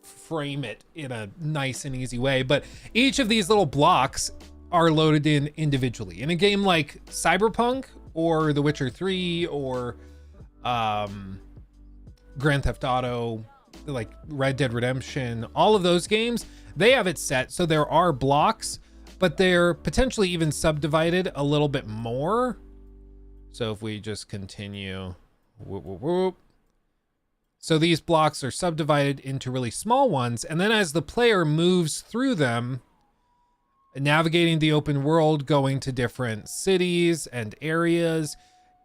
frame it in a nice and easy way, but each of these little blocks are loaded in individually. In a game like Cyberpunk or The Witcher 3 or Grand Theft Auto, like Red Dead Redemption, all of those games, they have it set so there are blocks, but they're potentially even subdivided a little bit more. So if we just continue, whoop, whoop, whoop. So these blocks are subdivided into really small ones, and then as the player moves through them, navigating the open world, going to different cities and areas,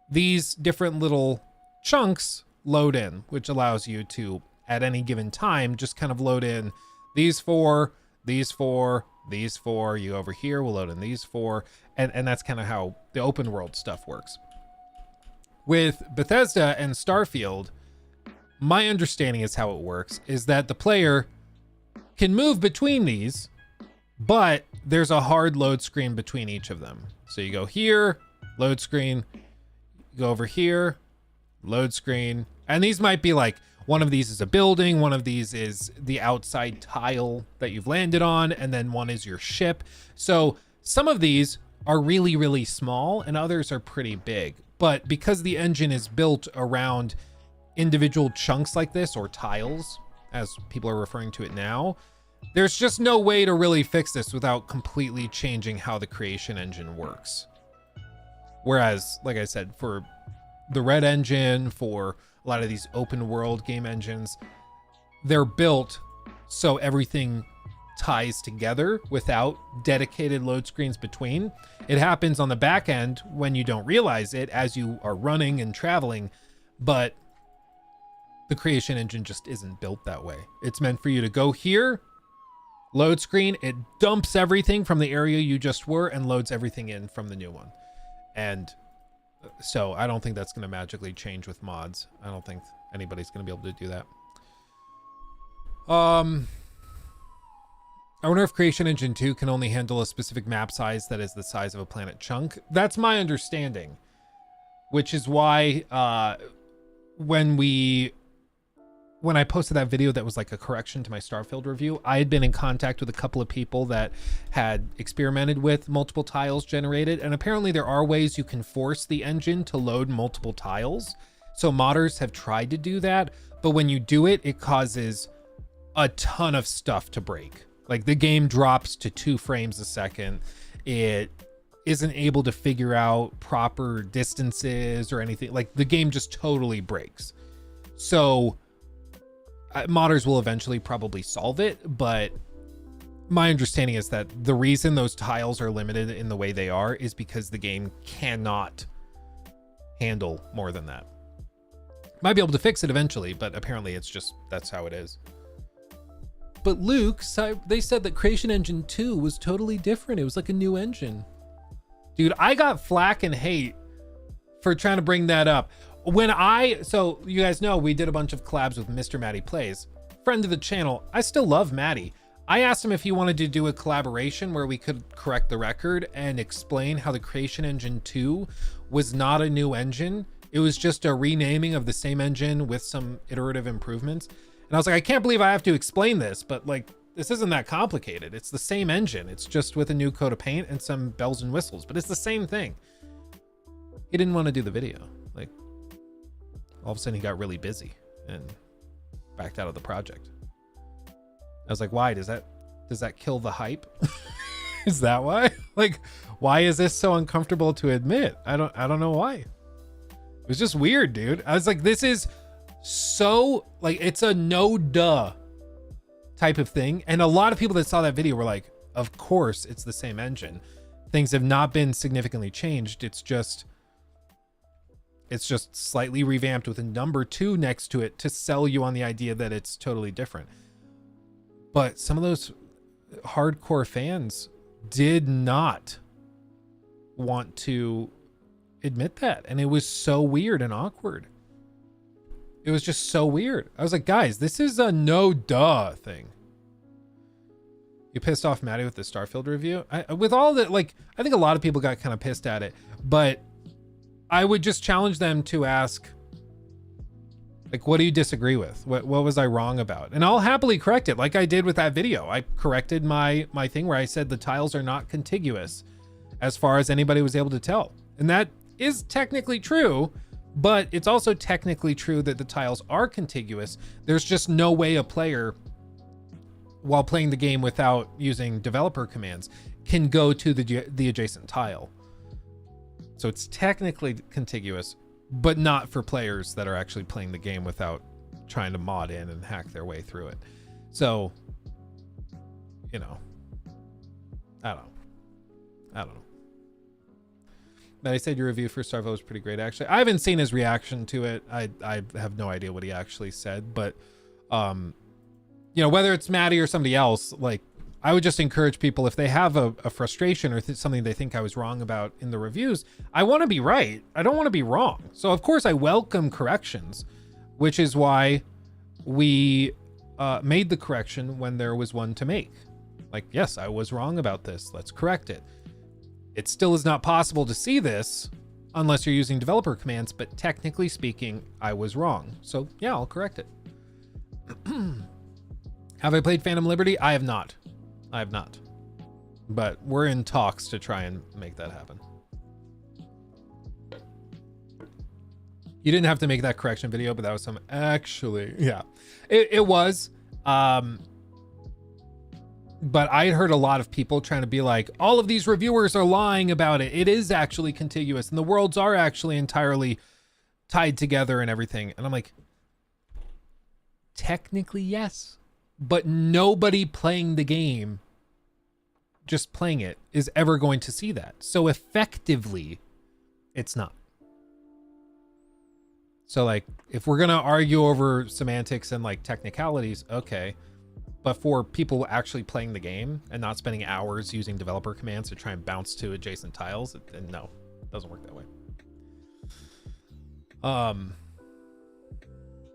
these different little chunks load in, which allows you to, at any given time, just kind of load in these four, these four, these four. You over here, we'll load in these four, and that's kind of how the open world stuff works. With Bethesda and Starfield, my understanding is how it works is that the player can move between these, but there's a hard load screen between each of them. So you go here, load screen, you go over here, load screen. And these might be like, one of these is a building, one of these is the outside tile that you've landed on, and then one is your ship. So some of these are really, really small and others are pretty big. But because the engine is built around individual chunks like this, or tiles, as people are referring to it now, there's just no way to really fix this without completely changing how the creation engine works. Whereas, like I said, for the Red engine, for a lot of these open world game engines, they're built so everything ties together without dedicated load screens between. It happens on the back end when you don't realize it as you are running and traveling, but the creation engine just isn't built that way. It's meant for you to go here, load screen, it dumps everything from the area you just were and loads everything in from the new one. And so I don't think that's going to magically change with mods. I don't think anybody's going to be able to do that. I wonder if Creation Engine 2 can only handle a specific map size that is the size of a planet chunk. That's my understanding, which is why when I posted that video that was like a correction to my Starfield review, I had been in contact with a couple of people that had experimented with multiple tiles generated, and apparently there are ways you can force the engine to load multiple tiles. So modders have tried to do that, but when you do it, it causes a ton of stuff to break. Like the game drops to 2 frames a second. It isn't able to figure out proper distances or anything. Like the game just totally breaks. So modders will eventually probably solve it, but my understanding is that the reason those tiles are limited in the way they are is because the game cannot handle more than that. Might be able to fix it eventually, but apparently it's just, that's how it is. But Luke, they said that Creation Engine 2 was totally different. It was like a new engine. Dude, I got flack and hate for trying to bring that up. So you guys know we did a bunch of collabs with Mr. Matty Plays, friend of the channel. I still love Matty. I asked him if he wanted to do a collaboration where we could correct the record and explain how the Creation Engine 2 was not a new engine. It was just a renaming of the same engine with some iterative improvements. And I was like, I can't believe I have to explain this, but like, this isn't that complicated. It's the same engine. It's just with a new coat of paint and some bells and whistles, but it's the same thing. He didn't want to do the video. Like, all of a sudden he got really busy and backed out of the project. I was like, why? Does that kill the hype? Is that why? Like, why is this so uncomfortable to admit? I don't know why. It was just weird, dude. I was like, this is so, like, it's a no duh type of thing. And a lot of people that saw that video were like, of course it's the same engine. Things have not been significantly changed. It's just slightly revamped with a number 2 next to it to sell you on the idea that it's totally different. But some of those hardcore fans did not want to admit that. And it was so weird and awkward. It was just so weird. I was like, guys, this is a no duh thing. You pissed off Maddie with the Starfield review? With all that, like, I think a lot of people got kind of pissed at it, but I would just challenge them to ask, like, what do you disagree with? What was I wrong about? And I'll happily correct it, like I did with that video. I corrected my thing where I said the tiles are not contiguous as far as anybody was able to tell. And that is technically true, but it's also technically true that the tiles are contiguous. There's just no way a player, while playing the game without using developer commands, can go to the adjacent tile. So it's technically contiguous, but not for players that are actually playing the game without trying to mod in and hack their way through it. So, you know, I don't know. But I said your review for Starfield was pretty great, actually. I haven't seen his reaction to it. I have no idea what he actually said, but you know, whether it's Maddie or somebody else, like, I would just encourage people, if they have a frustration or something they think I was wrong about in the reviews, I want to be right. I don't want to be wrong. So of course I welcome corrections, which is why we made the correction when there was one to make. Like, yes, I was wrong about this. Let's correct it. It still is not possible to see this unless you're using developer commands, but technically speaking, I was wrong. So yeah, I'll correct it. Have I played Phantom Liberty? I have not. But we're in talks to try and make that happen. You didn't have to make that correction video, but that was some, actually, yeah, it was. But I heard a lot of people trying to be like, all of these reviewers are lying about it. It is actually contiguous and the worlds are actually entirely tied together and everything. And I'm like, technically, yes, but nobody playing the game, just playing it, is ever going to see that. So effectively, it's not. So like, if we're going to argue over semantics and like technicalities, okay. But for people actually playing the game and not spending hours using developer commands to try and bounce to adjacent tiles, no, it doesn't work that way.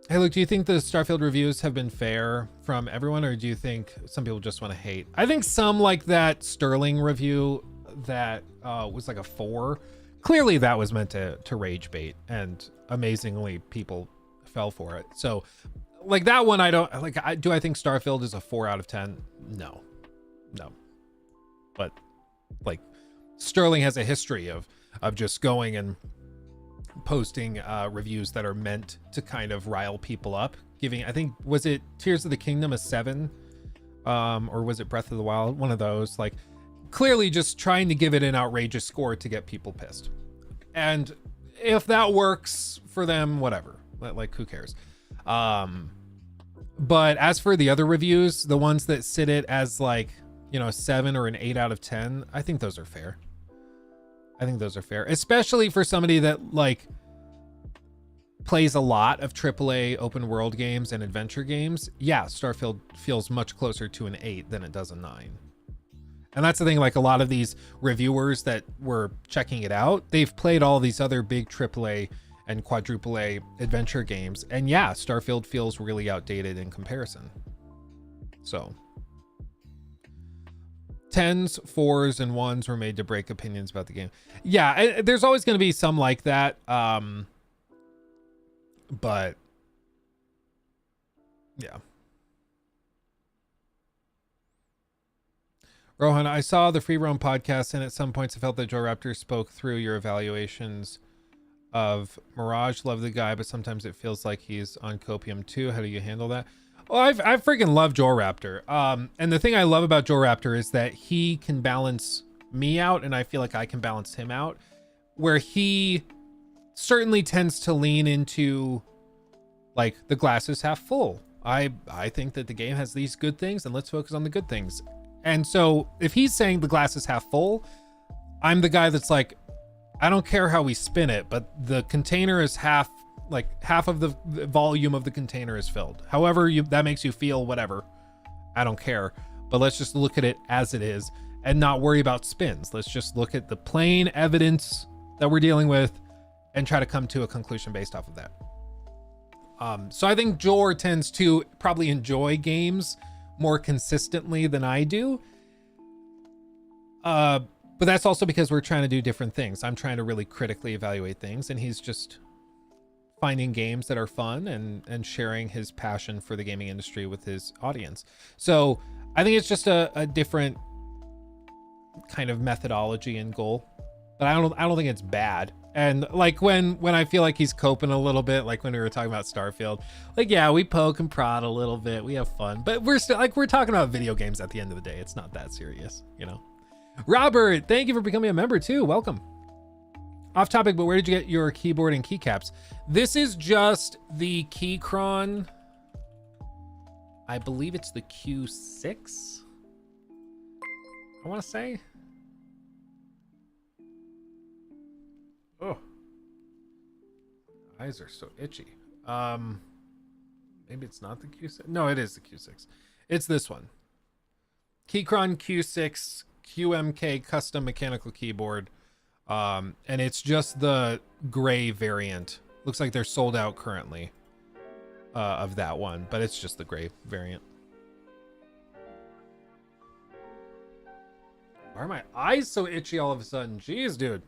Hey, look, do you think the Starfield reviews have been fair from everyone, or do you think some people just want to hate? I think some, like that Sterling review that was like a 4. Clearly that was meant to rage bait, and amazingly people fell for it. So like that one, I don't like. Do I think Starfield is a 4 out of 10? No. But like Sterling has a history of just going and posting reviews that are meant to kind of rile people up, giving, I think, was it Tears of the Kingdom a 7, or was it Breath of the Wild, one of those, like clearly just trying to give it an outrageous score to get people pissed. And if that works for them, whatever, like who cares. But as for the other reviews, the ones that sit it as like, you know, 7 or an 8 out of 10, I think those are fair. Especially for somebody that like plays a lot of AAA open world games and adventure games. Yeah, Starfield feels much closer to an 8 than it does a 9. And that's the thing, like a lot of these reviewers that were checking it out, they've played all these other big AAA and quadruple A adventure games. And yeah, Starfield feels really outdated in comparison. So 10s, 4s, and 1s were made to break opinions about the game. Yeah, there's always going to be some like that. But yeah. Rohan, I saw the Free Roam podcast, and at some points I felt that Joe Raptor spoke through your evaluations of Mirage. Love the guy, but sometimes it feels like he's on copium too. How do you handle that? Well, I freaking love Joe Raptor. And the thing I love about Joe Raptor is that he can balance me out, and I feel like I can balance him out, where he certainly tends to lean into like the glass is half full. I think that the game has these good things, and let's focus on the good things. And so if he's saying the glass is half full, I'm the guy that's like, I don't care how we spin it, but the container is half of the volume of the container is filled. However that makes you feel, whatever. I don't care. But let's just look at it as it is and not worry about spins. Let's just look at the plain evidence that we're dealing with and try to come to a conclusion based off of that. So I think Jor tends to probably enjoy games more consistently than I do. But that's also because we're trying to do different things. I'm trying to really critically evaluate things, and he's just finding games that are fun and sharing his passion for the gaming industry with his audience. So I think it's just a different kind of methodology and goal, but I don't think it's bad. And like when I feel like he's coping a little bit, like when we were talking about Starfield, like, yeah, we poke and prod a little bit, we have fun, but we're still like, we're talking about video games at the end of the day. It's not that serious, you know. Robert, thank you for becoming a member too. Welcome. Off topic, but where did you get your keyboard and keycaps? This is just the Keychron. I believe it's the Q6. I want to say. Oh, eyes are so itchy. Maybe it's not the Q6. No, it is the Q6. It's this one. Keychron Q6 QMK custom mechanical keyboard. And it's just the gray variant. Looks like they're sold out currently of that one, but it's just the gray variant. Why are my eyes so itchy all of a sudden? Jeez, dude.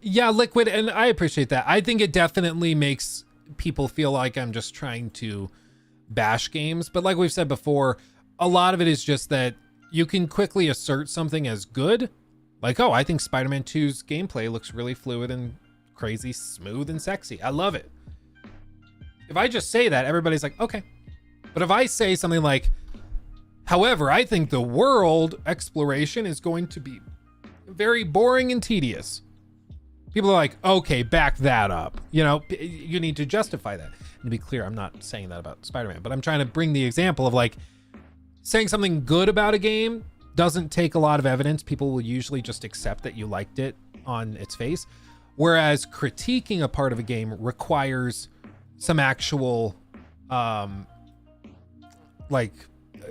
Yeah, Liquid, and I appreciate that. I think it definitely makes people feel like I'm just trying to bash games, but like we've said before, a lot of it is just that you can quickly assert something as good. Like, oh, I think Spider-Man 2's gameplay looks really fluid and crazy smooth and sexy. I love it. If I just say that, everybody's like, okay. But if I say something like, however, I think the world exploration is going to be very boring and tedious, people are like, okay, back that up. You know, you need to justify that. And to be clear, I'm not saying that about Spider-Man, but I'm trying to bring the example of like, saying something good about a game doesn't take a lot of evidence. People will usually just accept that you liked it on its face. Whereas critiquing a part of a game requires some actual like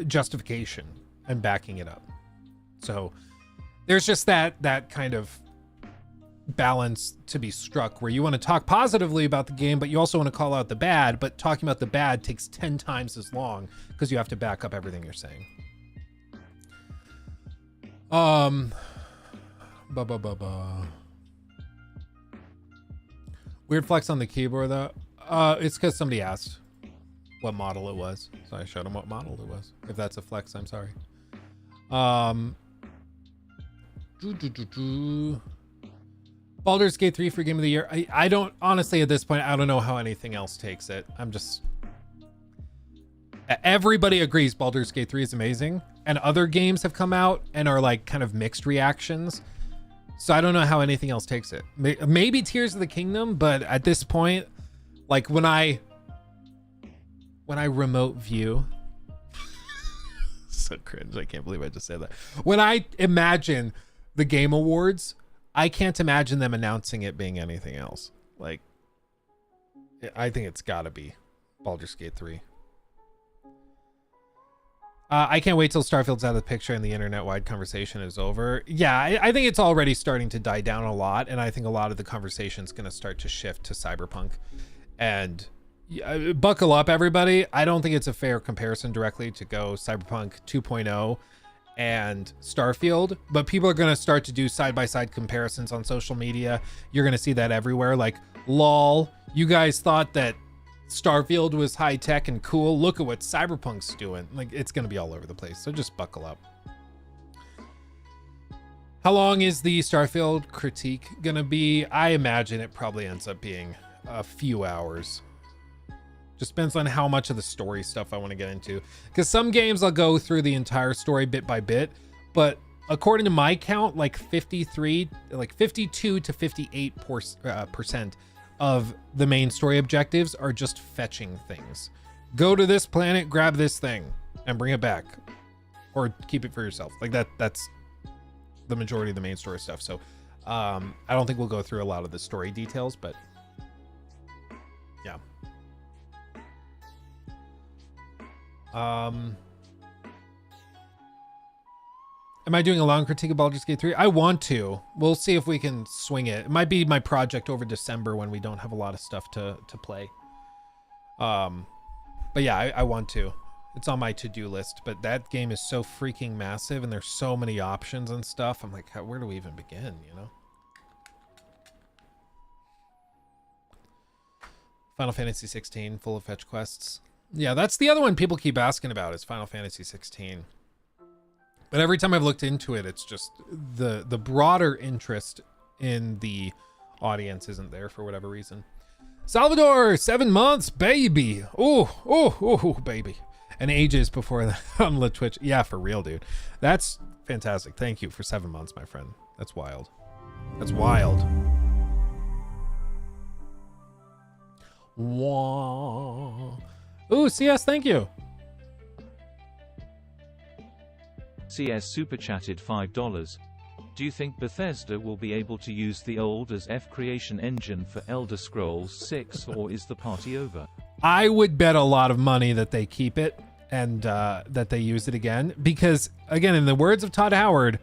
justification and backing it up. So there's just that kind of balance to be struck where you want to talk positively about the game, but you also want to call out the bad, but talking about the bad takes 10 times as long because you have to back up everything you're saying. Weird flex on the keyboard though. It's because somebody asked what model it was, so I showed them what model it was. If that's a flex, I'm sorry. Baldur's Gate 3 for Game of the Year. I don't, honestly, at this point, I don't know how anything else takes it. I'm just... Everybody agrees Baldur's Gate 3 is amazing. And other games have come out and are like kind of mixed reactions. So I don't know how anything else takes it. Maybe Tears of the Kingdom, but at this point, like when I remote view... So cringe. I can't believe I just said that. When I imagine the Game Awards... I can't imagine them announcing it being anything else. Like, I think it's got to be Baldur's Gate 3. I can't wait till Starfield's out of the picture and the internet-wide conversation is over. Yeah, I think it's already starting to die down a lot, and I think a lot of the conversation's going to start to shift to Cyberpunk. And buckle up, everybody. I don't think it's a fair comparison directly to go Cyberpunk 2.0 and Starfield, but people are going to start to do side-by-side comparisons on social media. You're going to see that everywhere. Like, lol, you guys thought that Starfield was high tech and cool. Look at what Cyberpunk's doing. Like, it's going to be all over the place. So just buckle up. How long is the Starfield critique going to be? I imagine it probably ends up being a few hours. Just depends on how much of the story stuff I want to get into. Because some games I'll go through the entire story bit by bit. But according to my count, like 52 to 58% of the main story objectives are just fetching things. Go to this planet, grab this thing, and bring it back. Or keep it for yourself. Like that's the majority of the main story stuff. So I don't think we'll go through a lot of the story details, but yeah. Am I doing a long critique of Baldur's Gate 3? I want to. We'll see if we can swing it. It might be my project over December when we don't have a lot of stuff to play. But yeah, I want to. It's on my to-do list, but that game is so freaking massive and there's so many options and stuff. I'm like, where do we even begin, you know? Final Fantasy 16, full of fetch quests. Yeah, that's the other one people keep asking about is Final Fantasy 16. But every time I've looked into it, it's just the broader interest in the audience isn't there for whatever reason. Salvador, 7 months, baby. Oh, baby. And ages before that on the Twitch. Yeah, for real, dude. That's fantastic. Thank you for 7 months, my friend. That's wild. That's wild. Wah. Ooh, CS, thank you. CS super chatted $5. Do you think Bethesda will be able to use the old as F creation engine for Elder Scrolls 6 or is the party over? I would bet a lot of money that they keep it and that they use it again because, again, in the words of Todd Howard,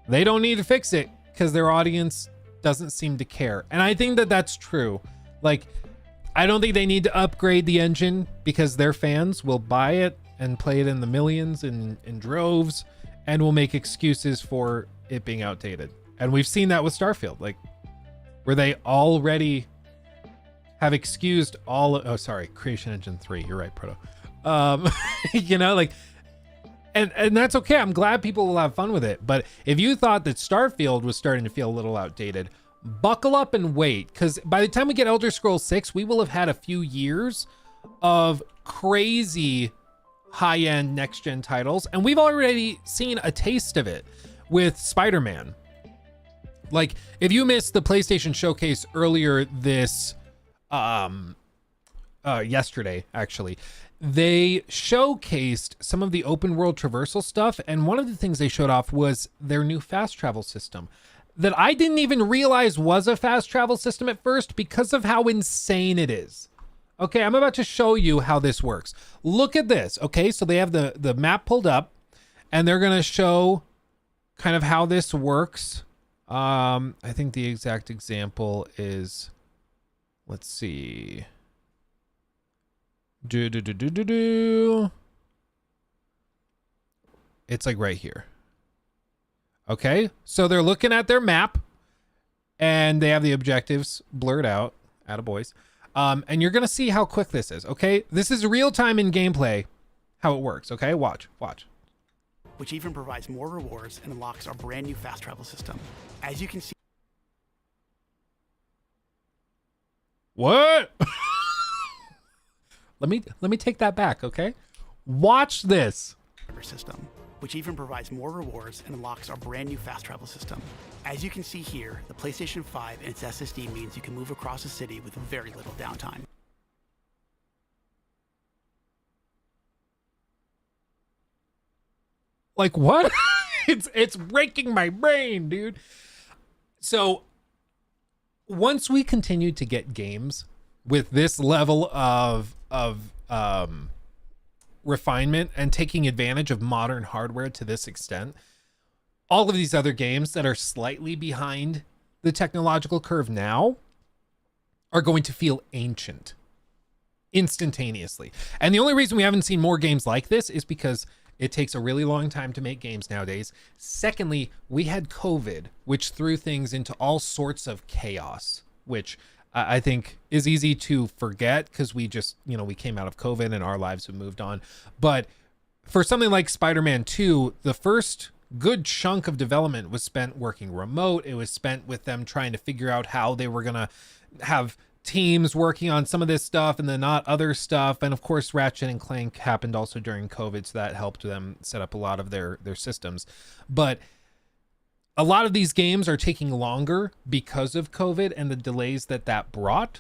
they don't need to fix it because their audience doesn't seem to care. And I think that that's true. Like, I don't think they need to upgrade the engine because their fans will buy it and play it in the millions in droves and will make excuses for it being outdated. And we've seen that with Starfield, like where they already have excused Creation Engine 3. You're right, Proto. You know, like, and that's okay. I'm glad people will have fun with it. But if you thought that Starfield was starting to feel a little outdated, buckle up and wait, because by the time we get Elder Scrolls 6, we will have had a few years of crazy high-end next-gen titles, and we've already seen a taste of it with Spider-Man. Like, if you missed the PlayStation Showcase earlier this yesterday, actually, they showcased some of the open world traversal stuff, and one of the things they showed off was their new fast travel system that I didn't even realize was a fast travel system at first because of how insane it is. Okay, I'm about to show you how this works. Look at this. Okay, so they have the map pulled up and they're going to show kind of how this works. I think the exact example is, let's see. It's like right here. Okay, so they're looking at their map and they have the objectives blurred out. Attaboys. And you're going to see how quick this is. Okay, this is real time in gameplay how it works. Okay, watch. Which even provides more rewards and unlocks our brand new fast travel system. As you can see. What? let me take that back. Okay, watch this. System, which even provides more rewards and unlocks our brand new fast travel system. As you can see here, the PlayStation 5 and its SSD means you can move across the city with very little downtime. Like what? it's breaking my brain, dude. So once we continue to get games with this level of refinement and taking advantage of modern hardware to this extent, all of these other games that are slightly behind the technological curve now are going to feel ancient instantaneously. And the only reason we haven't seen more games like this is because it takes a really long time to make games nowadays. Secondly, we had COVID, which threw things into all sorts of chaos, which I think is easy to forget because we just, we came out of COVID and our lives have moved on. But for something like Spider-Man 2, the first good chunk of development was spent working remote. It was spent with them trying to figure out how they were going to have teams working on some of this stuff and then not other stuff. And of course, Ratchet and Clank happened also during COVID, so that helped them set up a lot of their systems. But a lot of these games are taking longer because of COVID and the delays that brought.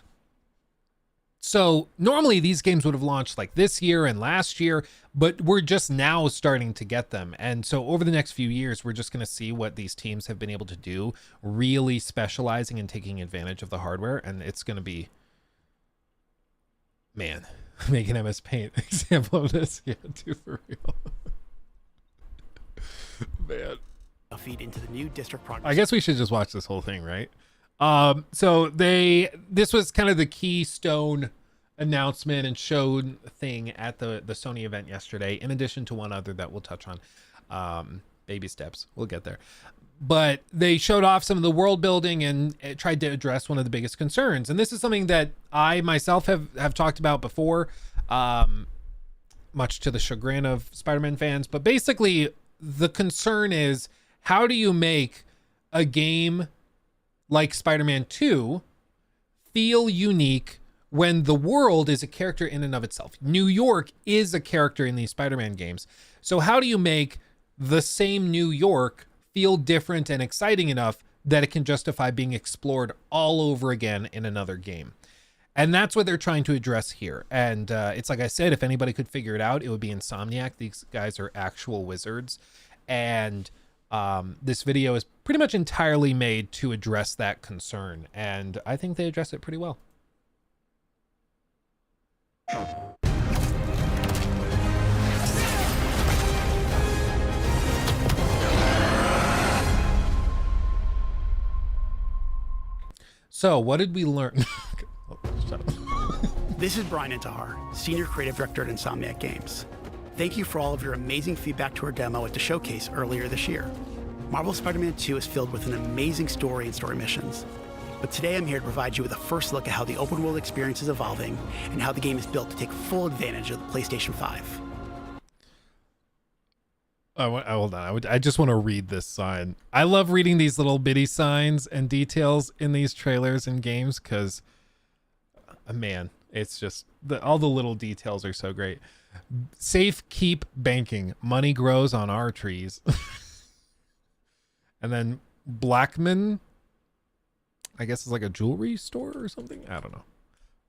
So normally these games would have launched like this year and last year, but we're just now starting to get them. And so over the next few years, we're just going to see what these teams have been able to do, really specializing and taking advantage of the hardware. And it's going to be, man, making MS Paint example of this. Yeah, too, for real. Man. Feed into the new district progress. I guess we should just watch this whole thing, right? So this was kind of the keystone announcement and showed thing at the Sony event yesterday, in addition to one other that we'll touch on. Baby steps, we'll get there. But they showed off some of the world building and it tried to address one of the biggest concerns. And this is something that I myself have talked about before, much to the chagrin of Spider-Man fans. But basically the concern is, how do you make a game like Spider-Man 2 feel unique when the world is a character in and of itself? New York is a character in these Spider-Man games. So how do you make the same New York feel different and exciting enough that it can justify being explored all over again in another game? And that's what they're trying to address here. And it's like I said, if anybody could figure it out, it would be Insomniac. These guys are actual wizards. And this video is pretty much entirely made to address that concern, and I think they address it pretty well. So what did we learn? Oh, shut up. This is Brian Intihar, Senior Creative Director at Insomniac Games. Thank you for all of your amazing feedback to our demo at the showcase earlier this year. Marvel's Spider-Man 2 is filled with an amazing story and story missions. But today I'm here to provide you with a first look at how the open world experience is evolving and how the game is built to take full advantage of the PlayStation 5. Hold on. I just want to read this sign. I love reading these little bitty signs and details in these trailers and games because, man, it's just all the little details are so great. Safe keep banking. Money grows on our trees. And then Blackman, I guess it's like a jewelry store or something. I don't know.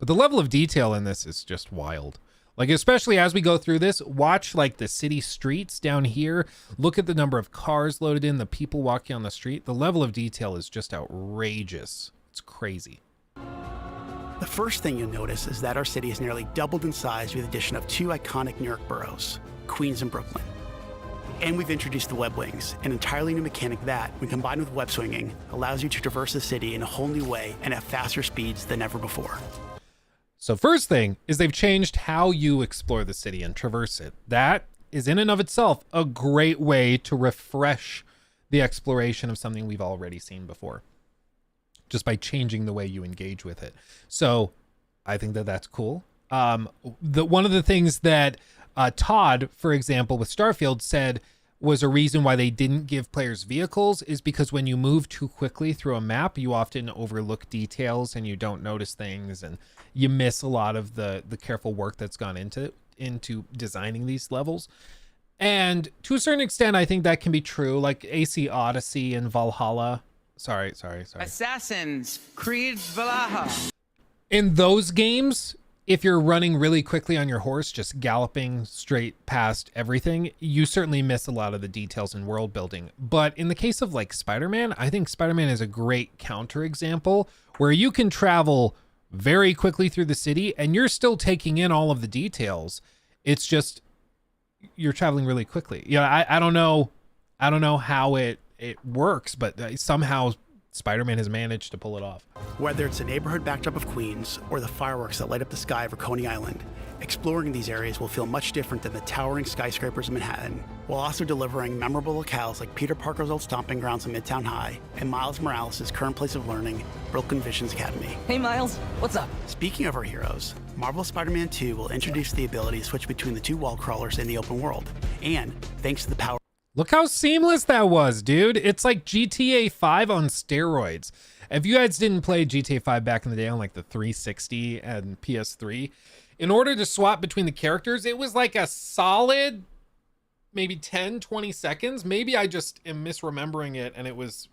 But the level of detail in this is just wild. Like, especially as we go through this, watch like the city streets down here. Look at the number of cars loaded in, the people walking on the street. The level of detail is just outrageous. It's crazy. The first thing you'll notice is that our city has nearly doubled in size with the addition of two iconic New York boroughs, Queens and Brooklyn. And we've introduced the web wings, an entirely new mechanic that, when combined with web swinging, allows you to traverse the city in a whole new way and at faster speeds than ever before. So first thing is they've changed how you explore the city and traverse it. That is in and of itself a great way to refresh the exploration of something we've already seen before, just by changing the way you engage with it. So I think that's cool. One of the things that Todd, for example, with Starfield said was a reason why they didn't give players vehicles is because when you move too quickly through a map, you often overlook details and you don't notice things and you miss a lot of the careful work that's gone into designing these levels. And to a certain extent, I think that can be true. Like AC Odyssey and Valhalla. Sorry. Assassin's Creed Valhalla. In those games, if you're running really quickly on your horse, just galloping straight past everything, you certainly miss a lot of the details in world building. But in the case of like Spider-Man, I think Spider-Man is a great counterexample where you can travel very quickly through the city and you're still taking in all of the details. It's just you're traveling really quickly. Yeah, I don't know how it works, but somehow Spider-Man has managed to pull it off. Whether it's the neighborhood backdrop of Queens or the fireworks that light up the sky over Coney Island, exploring these areas will feel much different than the towering skyscrapers of Manhattan, while also delivering memorable locales like Peter Parker's old stomping grounds in Midtown High and Miles Morales' current place of learning, Brooklyn Visions Academy. Hey Miles, what's up? Speaking of our heroes, Marvel Spider-Man 2 will introduce the ability to switch between the two wall crawlers in the open world, and thanks to the power Look how seamless that was, dude. It's like GTA 5 on steroids. If you guys didn't play GTA 5 back in the day on like the 360 and PS3, in order to swap between the characters, it was like a solid maybe 10, 20 seconds. Maybe I just am misremembering it and it was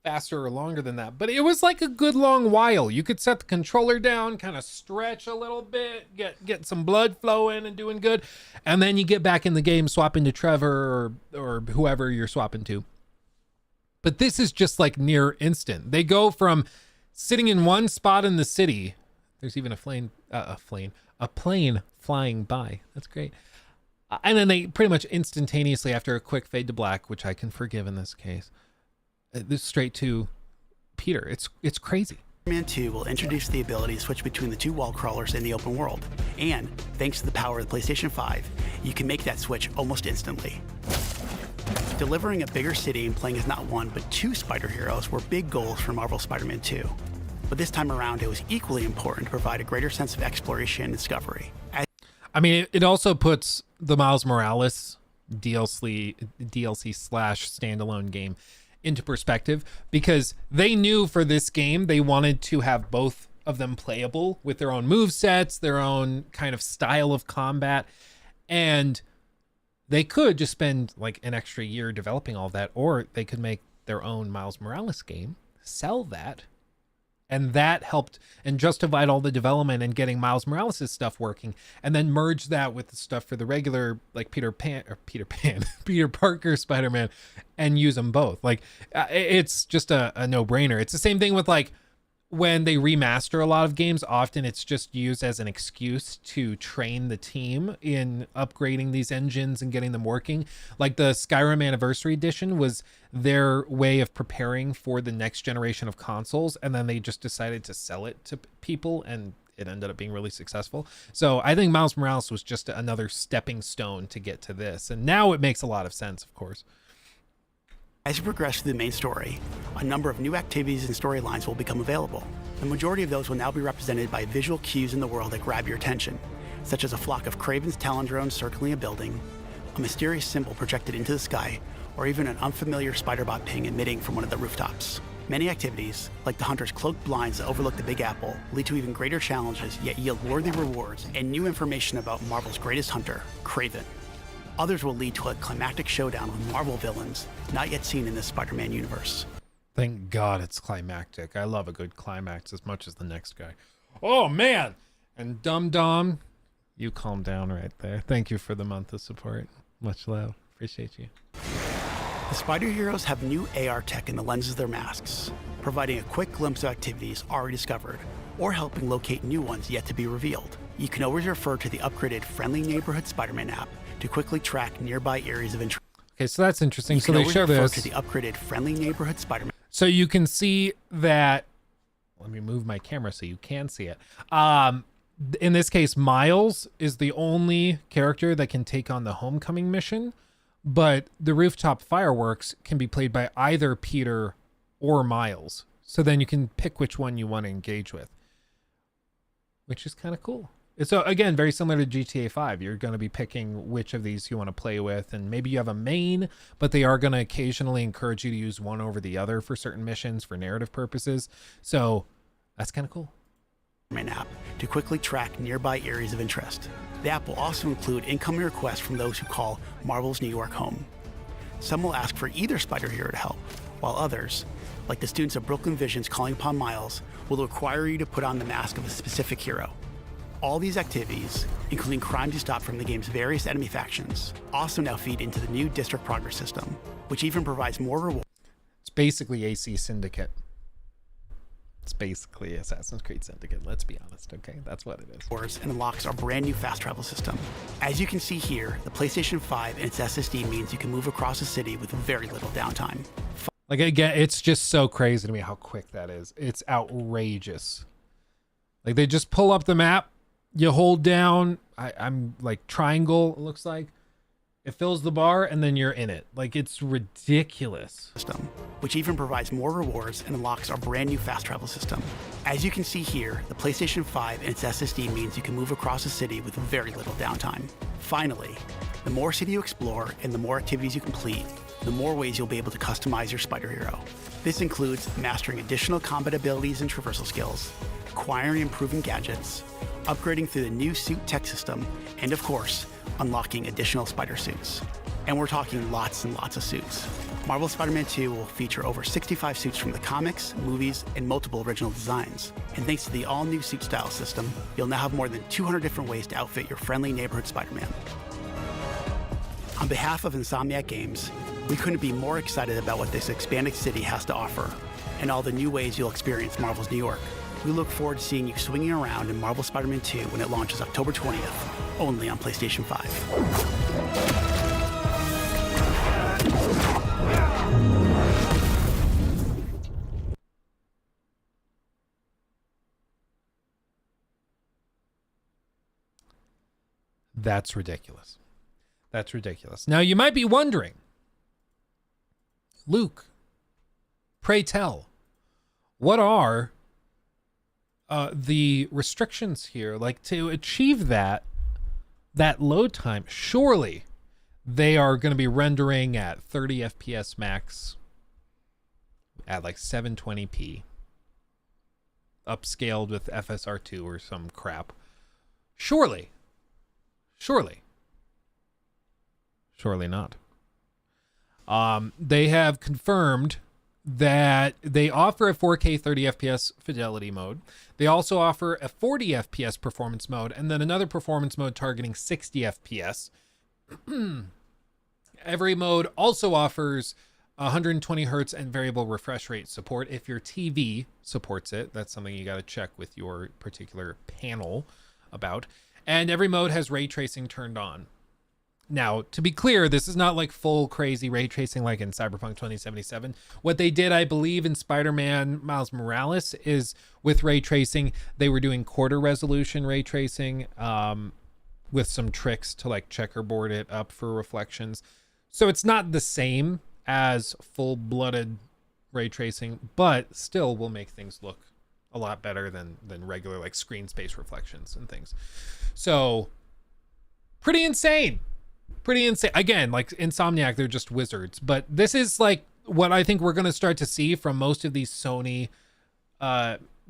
faster or longer than that, but it was like a good long while. You could set the controller down, kind of stretch a little bit, get some blood flowing and doing good, and then you get back in the game, swapping to Trevor or whoever you're swapping to. But this is just like near instant. They go from sitting in one spot in the city. There's even a plane flying by. That's great. And then they pretty much instantaneously, after a quick fade to black, which I can forgive in this case, this straight to Peter. It's crazy. Spider-Man 2 will introduce the ability to switch between the two wall crawlers in the open world, and thanks to the power of the PlayStation 5, you can make that switch almost instantly. Delivering a bigger city and playing as not one but two spider heroes were big goals for Marvel Spider-Man 2. But this time around, it was equally important to provide a greater sense of exploration and discovery. I mean, it also puts the Miles Morales DLC slash standalone game into perspective, because they knew for this game they wanted to have both of them playable with their own move sets, their own kind of style of combat, and they could just spend like an extra year developing all that, or they could make their own Miles Morales game, sell that, and that helped and justified all the development and getting Miles Morales' stuff working, and then merge that with the stuff for the regular like Peter Parker Spider-Man, and use them both. Like it's just a no-brainer. It's the same thing with like when they remaster a lot of games, often it's just used as an excuse to train the team in upgrading these engines and getting them working. Like the Skyrim Anniversary Edition was their way of preparing for the next generation of consoles, and then they just decided to sell it to people, and it ended up being really successful. So I think Miles Morales was just another stepping stone to get to this, and now it makes a lot of sense, of course. As you progress through the main story, a number of new activities and storylines will become available. The majority of those will now be represented by visual cues in the world that grab your attention, such as a flock of Kraven's Talon drones circling a building, a mysterious symbol projected into the sky, or even an unfamiliar spider-bot ping emitting from one of the rooftops. Many activities, like the hunter's cloaked blinds that overlook the Big Apple, lead to even greater challenges yet yield worthy rewards and new information about Marvel's greatest hunter, Kraven. Others will lead to a climactic showdown with Marvel villains not yet seen in this Spider-Man universe. Thank God it's climactic. I love a good climax as much as the next guy. Oh, man. And Dum Dum, you calm down right there. Thank you for the month of support. Much love. Appreciate you. The Spider Heroes have new AR tech in the lenses of their masks, providing a quick glimpse of activities already discovered, or helping locate new ones yet to be revealed. You can always refer to the upgraded Friendly Neighborhood Spider-Man app to quickly track nearby areas of interest. Okay, so that's interesting. You So can they always show refer this. to the upgraded Friendly Neighborhood Spider-Man. So you can see that. Let me move my camera so you can see it. In this case, Miles is the only character that can take on the Homecoming mission, but the rooftop fireworks can be played by either Peter or Miles. So then you can pick which one you want to engage with, which is kind of cool. So again, very similar to GTA 5. You're going to be picking which of these you want to play with, and maybe you have a main, but they are going to occasionally encourage you to use one over the other for certain missions for narrative purposes. So that's kind of cool. App to quickly track nearby areas of interest. The app will also include incoming requests from those who call Marvel's New York home. Some will ask for either spider hero to help, while others, like the students of Brooklyn Visions calling upon Miles, will require you to put on the mask of a specific hero. All these activities, including crimes you stop from the game's various enemy factions, also now feed into the new district progress system, which even provides more rewards. It's basically AC Syndicate. It's basically Assassin's Creed Syndicate, let's be honest, okay? That's what it is. And unlocks our brand new fast travel system. As you can see here, the PlayStation 5 and its SSD means you can move across the city with very little downtime. Like, again, it's just so crazy to me how quick that is. It's outrageous. Like, they just pull up the map, you hold down, I'm like triangle, it looks like. It fills the bar, and then you're in it. Like, it's ridiculous. System, which even provides more rewards and unlocks our brand new fast travel system. As you can see here, the PlayStation 5 and its SSD means you can move across the city with very little downtime. Finally, the more city you explore and the more activities you complete, the more ways you'll be able to customize your Spider Hero. This includes mastering additional combat abilities and traversal skills, acquiring and improving gadgets, upgrading through the new suit tech system, and of course, unlocking additional spider suits. And we're talking lots and lots of suits. Marvel Spider-Man 2 will feature over 65 suits from the comics, movies, and multiple original designs. And thanks to the all-new suit style system, you'll now have more than 200 different ways to outfit your friendly neighborhood Spider-Man. On behalf of Insomniac Games, we couldn't be more excited about what this expanded city has to offer, and all the new ways you'll experience Marvel's New York. We look forward to seeing you swinging around in Marvel Spider-Man 2 when it launches October 20th, only on PlayStation 5. That's ridiculous. That's ridiculous. Now, you might be wondering, Luke, pray tell, what are the restrictions here? Like, to achieve that load time, surely they are going to be rendering at 30 FPS max at like 720p, upscaled with FSR2 or some crap. Surely not. They have confirmed that they offer a 4K 30 FPS fidelity mode. They also offer a 40 FPS performance mode, and then another performance mode targeting 60 FPS. Every mode also offers 120 hertz and variable refresh rate support if your TV supports it. That's something you got to check with your particular panel about. And every mode has ray tracing turned on. Now, to be clear, this is not like full crazy ray tracing like in Cyberpunk 2077. What they did, I believe, in Spider-Man Miles Morales is with ray tracing, they were doing quarter resolution ray tracing with some tricks to like checkerboard it up for reflections. So it's not the same as full-blooded ray tracing, but still will make things look a lot better than regular like screen space reflections and things. So pretty insane. Again, like Insomniac, they're just wizards. But this is like what I think we're going to start to see from most of these Sony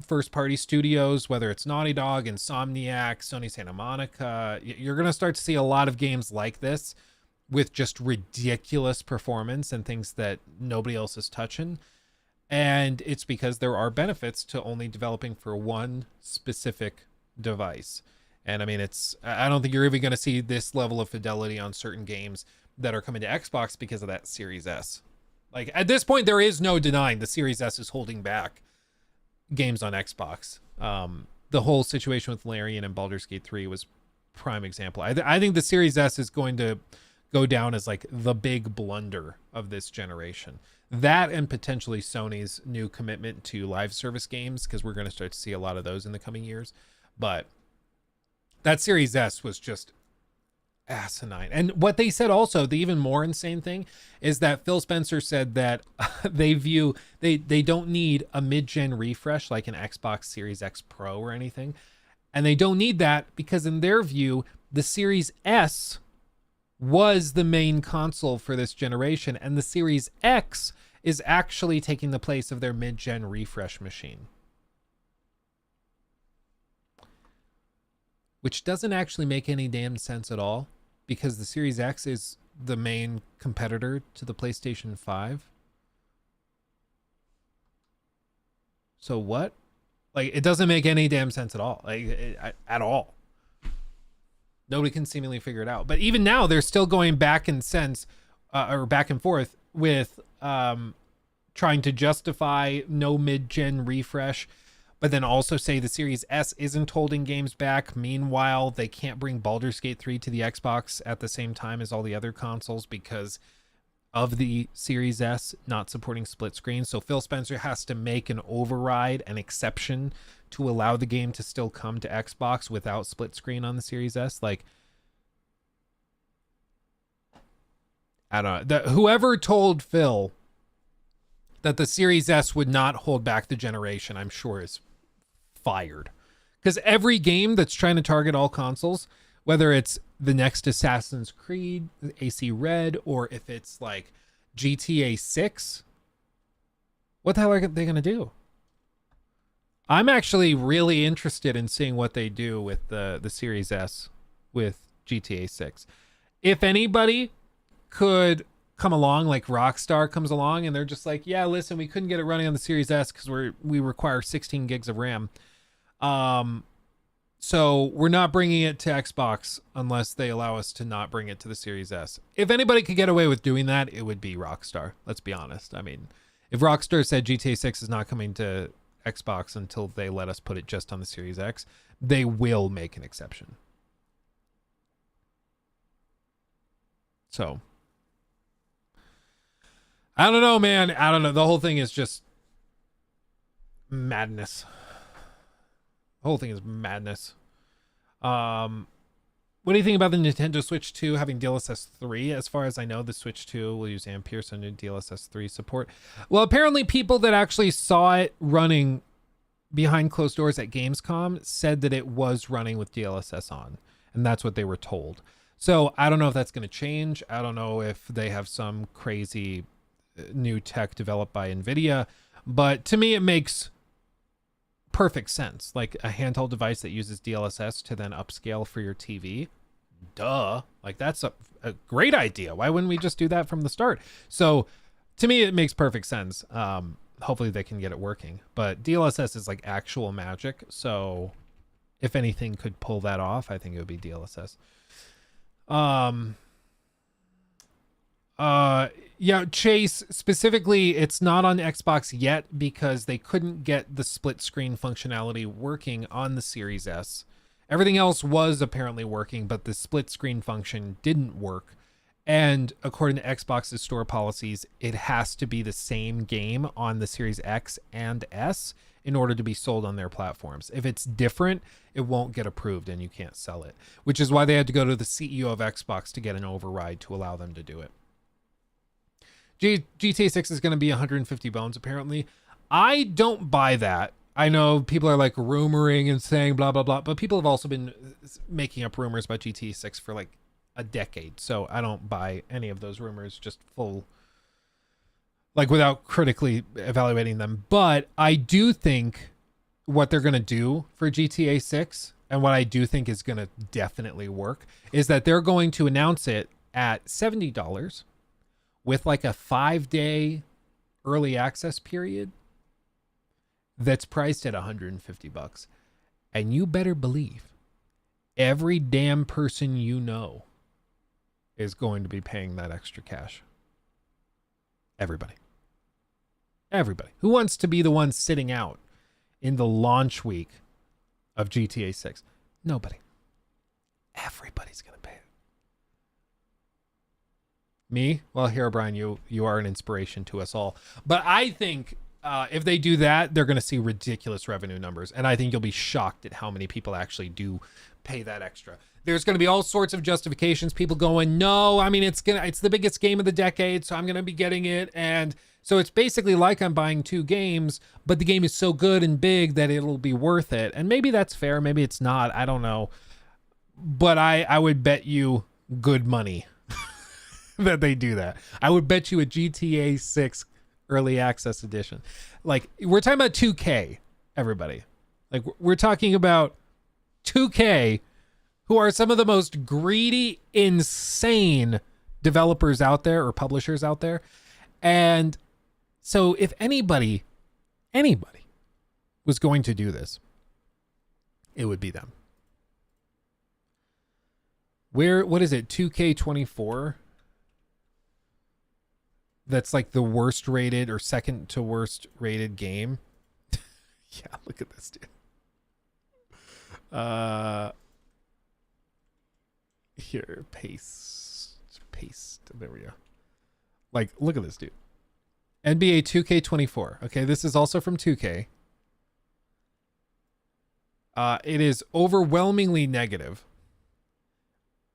first-party studios, whether it's Naughty Dog, Insomniac, Sony Santa Monica. You're going to start to see a lot of games like this with just ridiculous performance and things that nobody else is touching. And it's because there are benefits to only developing for one specific device. And I mean, I don't think you're even going to see this level of fidelity on certain games that are coming to Xbox because of that Series S. Like, at this point, there is no denying the Series S is holding back games on Xbox. The whole situation with Larian and Baldur's Gate 3 was prime example. I think the Series S is going to go down as like the big blunder of this generation. That and potentially Sony's new commitment to live service games, because we're going to start to see a lot of those in the coming years. But that Series S was just asinine. And what they said also, the even more insane thing, is that Phil Spencer said that they don't need a mid-gen refresh like an Xbox Series X Pro or anything. And they don't need that because in their view, the Series S was the main console for this generation, and the Series X is actually taking the place of their mid-gen refresh machine. Which doesn't actually make any damn sense at all, because the Series X is the main competitor to the PlayStation 5. So what? Like, it doesn't make any damn sense at all. Like, at all. Nobody can seemingly figure it out. But even now, they're still going back and forth with trying to justify no mid-gen refresh, but then also say the Series S isn't holding games back. Meanwhile, they can't bring Baldur's Gate 3 to the Xbox at the same time as all the other consoles because of the Series S not supporting split screen. So Phil Spencer has to make an override, an exception to allow the game to still come to Xbox without split screen on the Series S. Like, I don't know. Whoever told Phil that the Series S would not hold back the generation, I'm sure is fired. Because every game that's trying to target all consoles, whether it's the next Assassin's Creed, AC Red, or if it's like GTA 6, what the hell are they going to do? I'm actually really interested in seeing what they do with the Series S with GTA 6. If anybody could come along, like Rockstar comes along and they're just like, yeah, listen, we couldn't get it running on the Series S because we require 16 gigs of RAM. So we're not bringing it to Xbox unless they allow us to not bring it to the Series S. If anybody could get away with doing that, it would be Rockstar. Let's be honest. I mean, if Rockstar said GTA 6 is not coming to Xbox until they let us put it just on the Series X, they will make an exception. So, I don't know, man. I don't know. The whole thing is just madness. The whole thing is madness. What do you think about the Nintendo Switch 2 having DLSS 3? As far as I know, the Switch 2 will use Ampere, so new DLSS 3 support. Well, apparently people that actually saw it running behind closed doors at Gamescom said that it was running with DLSS on, and that's what they were told. So I don't know if that's going to change. I don't know if they have some crazy new tech developed by NVIDIA, but to me it makes perfect sense. Like a handheld device that uses DLSS to then upscale for your TV. Duh. Like that's a great idea. Why wouldn't we just do that from the start? So to me, it makes perfect sense. Hopefully they can get it working, but DLSS is like actual magic. So if anything could pull that off, I think it would be DLSS. Yeah, Chase, specifically, it's not on Xbox yet because they couldn't get the split screen functionality working on the Series S. Everything else was apparently working, but the split screen function didn't work. And according to Xbox's store policies, it has to be the same game on the Series X and S in order to be sold on their platforms. If it's different, it won't get approved and you can't sell it, which is why they had to go to the CEO of Xbox to get an override to allow them to do it. GTA 6 is going to be 150 bones, apparently. I don't buy that. I know people are like rumoring and saying blah, blah, blah, but people have also been making up rumors about GTA 6 for like a decade. So I don't buy any of those rumors just full, like without critically evaluating them. But I do think what they're going to do for GTA 6 and what I do think is going to definitely work is that they're going to announce it at $70 with like a 5-day early access period that's priced at $150. And you better believe every damn person you know is going to be paying that extra cash. Everybody. Everybody. Who wants to be the one sitting out in the launch week of GTA 6? Nobody. Everybody's going to pay it. Me? Well, here, Brian, you are an inspiration to us all. But I think if they do that, they're going to see ridiculous revenue numbers. And I think you'll be shocked at how many people actually do pay that extra. There's going to be all sorts of justifications. People going, no, I mean, it's the biggest game of the decade, so I'm going to be getting it. And so it's basically like I'm buying 2 games, but the game is so good and big that it'll be worth it. And maybe that's fair. Maybe it's not. I don't know. But I would bet you good money that they do that. I would bet you a GTA 6 early access edition. Like, we're talking about 2K, everybody. Like, we're talking about 2K, who are some of the most greedy, insane developers out there or publishers out there. And so if anybody was going to do this, it would be them. What is it? 2K24? That's like the worst rated or second to worst rated game. Yeah, look at this, dude. Here, paste. There we go. Like, look at this dude. NBA 2K24. Okay, this is also from 2K. It is overwhelmingly negative.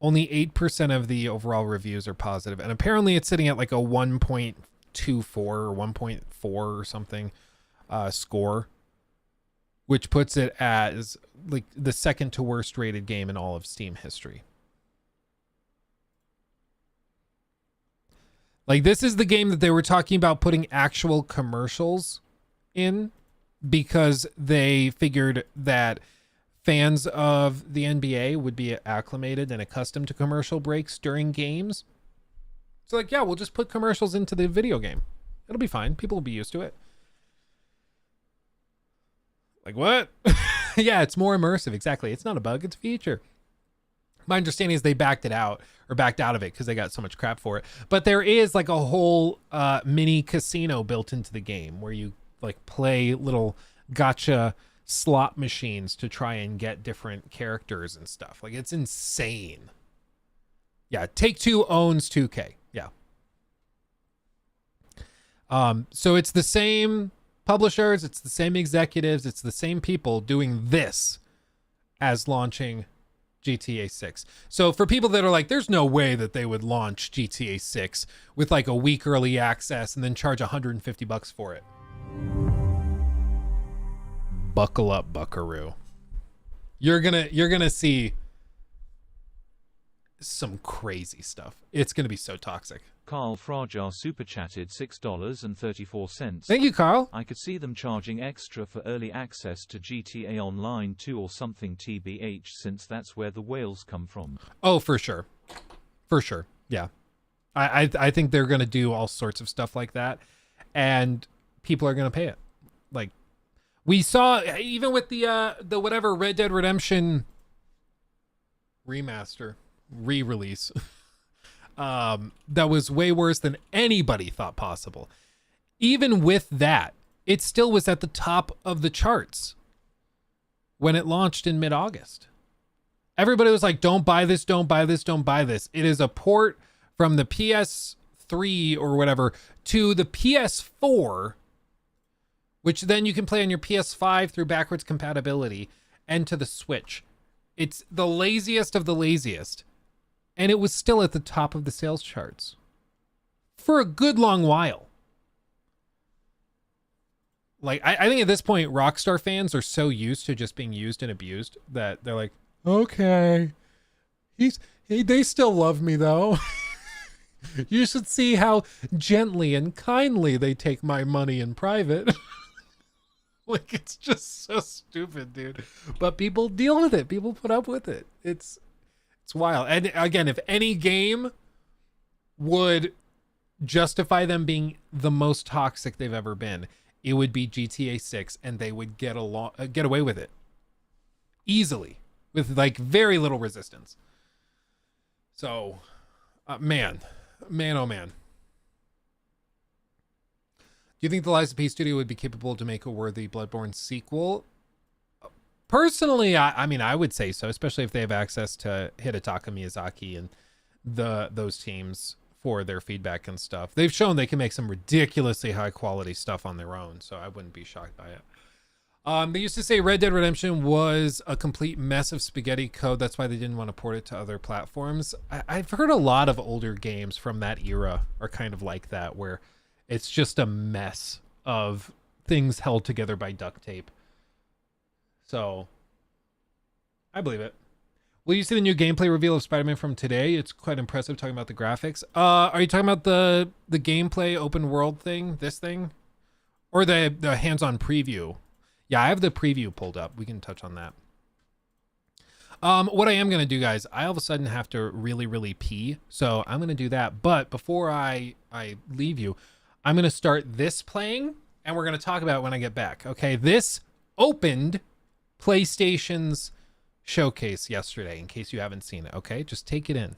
Only 8% of the overall reviews are positive, and apparently it's sitting at like a 1.24 or 1.4 or something score, which puts it as like the second to worst rated game in all of Steam history. Like, this is the game that they were talking about putting actual commercials in because they figured that fans of the NBA would be acclimated and accustomed to commercial breaks during games. So like, yeah, we'll just put commercials into the video game. It'll be fine. People will be used to it. Like, what? Yeah, it's more immersive. Exactly. It's not a bug. It's a feature. My understanding is they backed out of it because they got so much crap for it. But there is like a whole mini casino built into the game where you like play little gotcha slot machines to try and get different characters and stuff. Like, it's insane. Yeah, Take-Two owns 2K. Yeah. So it's the same publishers, it's the same executives, it's the same people doing this as launching GTA 6. So for people that are like, there's no way that they would launch GTA 6 with like a week early access and then charge $150 for it. Buckle up, buckaroo. You're gonna see some crazy stuff. It's gonna be so toxic. Carl Frajar super chatted $6.34. Thank you, Carl. I could see them charging extra for early access to GTA Online 2 or something TBH, since that's where the whales come from. Oh, for sure. For sure. Yeah. I think they're gonna do all sorts of stuff like that, and people are gonna pay it. Like, we saw even with the whatever Red Dead Redemption remaster re-release that was way worse than anybody thought possible. Even with that, it still was at the top of the charts when it launched in mid-August. Everybody was like, don't buy this, don't buy this, don't buy this. It is a port from the PS3 or whatever to the PS4, which then you can play on your PS5 through backwards compatibility, and to the Switch. It's the laziest of the laziest. And it was still at the top of the sales charts for a good long while. Like, I think at this point, Rockstar fans are so used to just being used and abused that they're like, okay, they still love me though. You should see how gently and kindly they take my money in private. Like, it's just so stupid, dude. But people deal with it. People put up with it. It's wild. And again, if any game would justify them being the most toxic they've ever been, it would be GTA 6, and they would get away with it easily with like very little resistance. So, man, oh man. Do you think the Lies of P studio would be capable to make a worthy Bloodborne sequel? Personally, I mean, I would say so, especially if they have access to Hidetaka Miyazaki and those teams for their feedback and stuff. They've shown they can make some ridiculously high quality stuff on their own, so I wouldn't be shocked by it. They used to say Red Dead Redemption was a complete mess of spaghetti code. That's why they didn't want to port it to other platforms. I've heard a lot of older games from that era are kind of like that, where it's just a mess of things held together by duct tape. So, I believe it. Will you see the new gameplay reveal of Spider-Man from today? It's quite impressive, talking about the graphics. Are you talking about the gameplay open world thing? This thing? Or the hands-on preview? Yeah, I have the preview pulled up. We can touch on that. What I am going to do, guys, I all of a sudden have to really, really pee. So I'm going to do that. But before I leave you, I'm going to start this playing, and we're going to talk about it when I get back. Okay, this opened PlayStation's showcase yesterday, in case you haven't seen it. Okay, just take it in.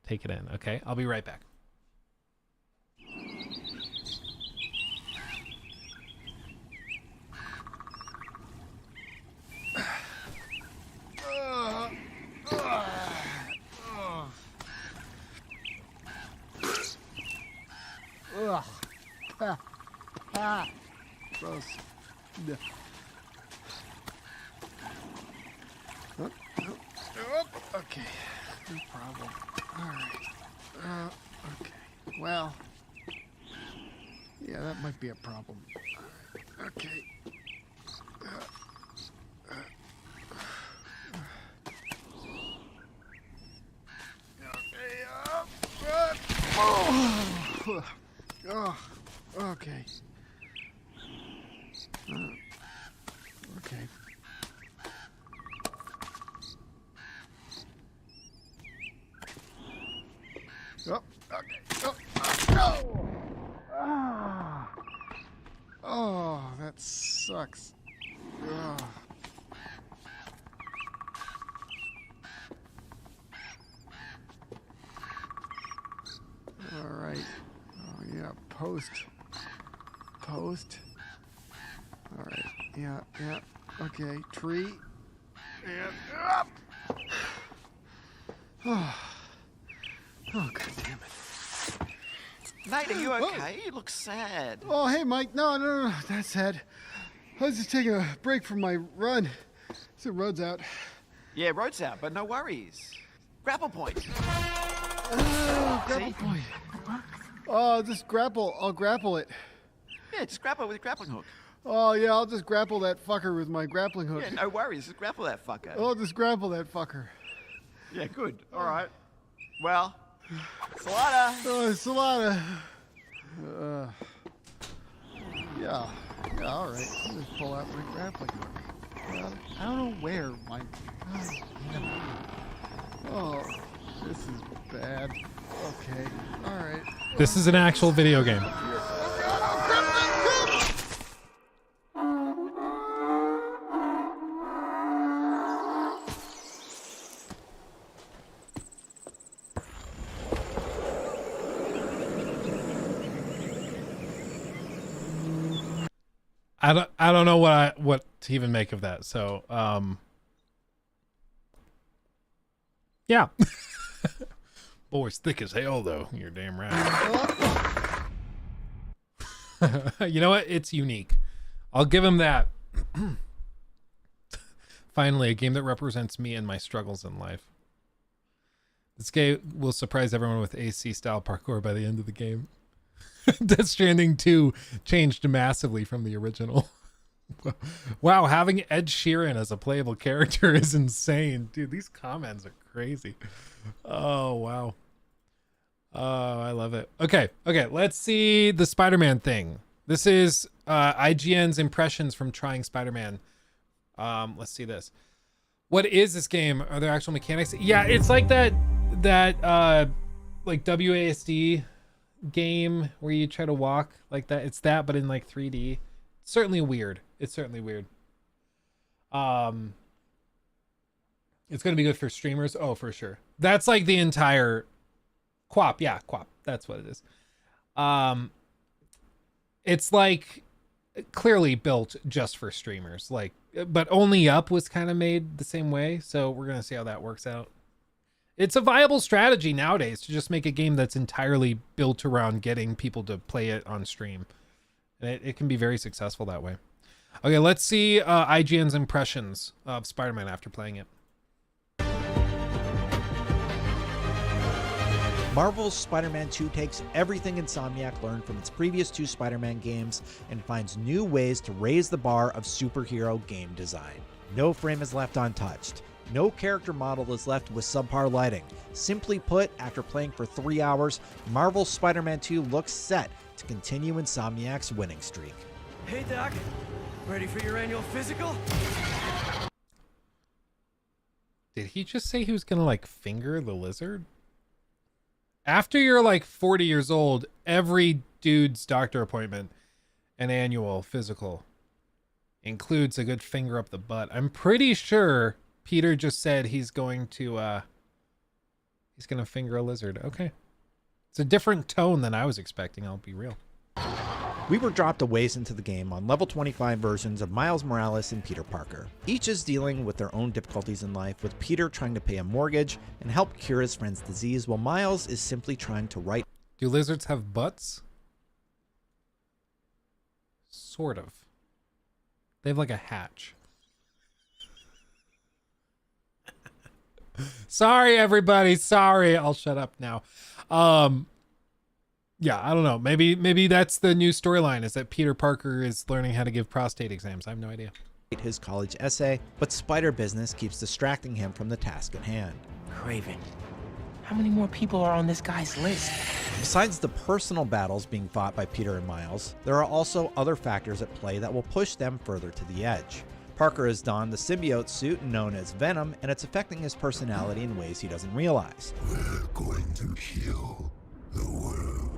Take it in. Okay, I'll be right back. Gross. Yeah. Okay, no problem. All right. Okay. Well, yeah, that might be a problem. All right. Okay. Oh, okay. Okay. Oh, okay. Oh, ah. Oh, that sucks. Ugh. All right. Oh, yeah. Post. All right. Yeah. Okay. Tree. And up. Oh, God damn it. Nate, are you okay? You look sad. Oh, hey, Mike. No. That's sad. I was just taking a break from my run. So road's out. Yeah, road's out, but no worries. Grapple point. Grapple point. Oh, just grapple. I'll grapple it. Yeah, just grapple with your grappling hook. Oh, yeah, I'll just grapple that fucker with my grappling hook. Yeah, no worries. Just grapple that fucker. I'll just grapple that fucker. Yeah, good. All right. Well, Salada. Oh, Salada. Yeah, all right. I'll just pull out my grappling hook. I don't know where my... Oh, this is bad. Okay, all right. This is an actual video game. I don't know what to even make of that. So yeah. Boy's thick as hell though. You're damn right. You know what? It's unique. I'll give him that. Finally, a game that represents me and my struggles in life. This game will surprise everyone with AC style parkour by the end of the game. Death Stranding 2 changed massively from the original. Wow, having Ed Sheeran as a playable character is insane. Dude, these comments are crazy. Oh, wow. Oh, I love it. Okay, let's see the Spider-Man thing. This is IGN's impressions from trying Spider-Man. Let's see this. What is this game? Are there actual mechanics? Yeah, it's like that like WASD game where you try to walk like that. It's that, but in like 3D. It's certainly weird. It's going to be good for streamers. Oh, for sure. That's like the entire QWOP. Yeah, QWOP. That's what it is. It's like clearly built just for streamers, like, but Only Up was kind of made the same way. So we're going to see how that works out. It's a viable strategy nowadays to just make a game that's entirely built around getting people to play it on stream. And it can be very successful that way. Okay, let's see IGN's impressions of Spider-Man after playing it. Marvel's Spider-Man 2 takes everything Insomniac learned from its previous two Spider-Man games and finds new ways to raise the bar of superhero game design. No frame is left untouched. No character model is left with subpar lighting. Simply put, after playing for 3 hours, Marvel's Spider-Man 2 looks set to continue Insomniac's winning streak. Hey Doc, ready for your annual physical? Did he just say he was gonna like finger the lizard? After you're like 40 years old, every dude's doctor appointment and annual physical includes a good finger up the butt. I'm pretty sure Peter just said he's going to finger a lizard. Okay. It's a different tone than I was expecting, I'll be real. We were dropped a ways into the game on level 25 versions of Miles Morales and Peter Parker. Each is dealing with their own difficulties in life, with Peter trying to pay a mortgage and help cure his friend's disease, while Miles is simply trying to write. Do lizards have butts? Sort of. They have like a hatch. Sorry, everybody. Sorry. I'll shut up now. Yeah, I don't know. Maybe that's the new storyline, is that Peter Parker is learning how to give prostate exams. I have no idea. His college essay, but spider business keeps distracting him from the task at hand. Craven, how many more people are on this guy's list? Besides the personal battles being fought by Peter and Miles, there are also other factors at play that will push them further to the edge. Parker has donned the symbiote suit known as Venom, and it's affecting his personality in ways he doesn't realize. We're going to kill the world.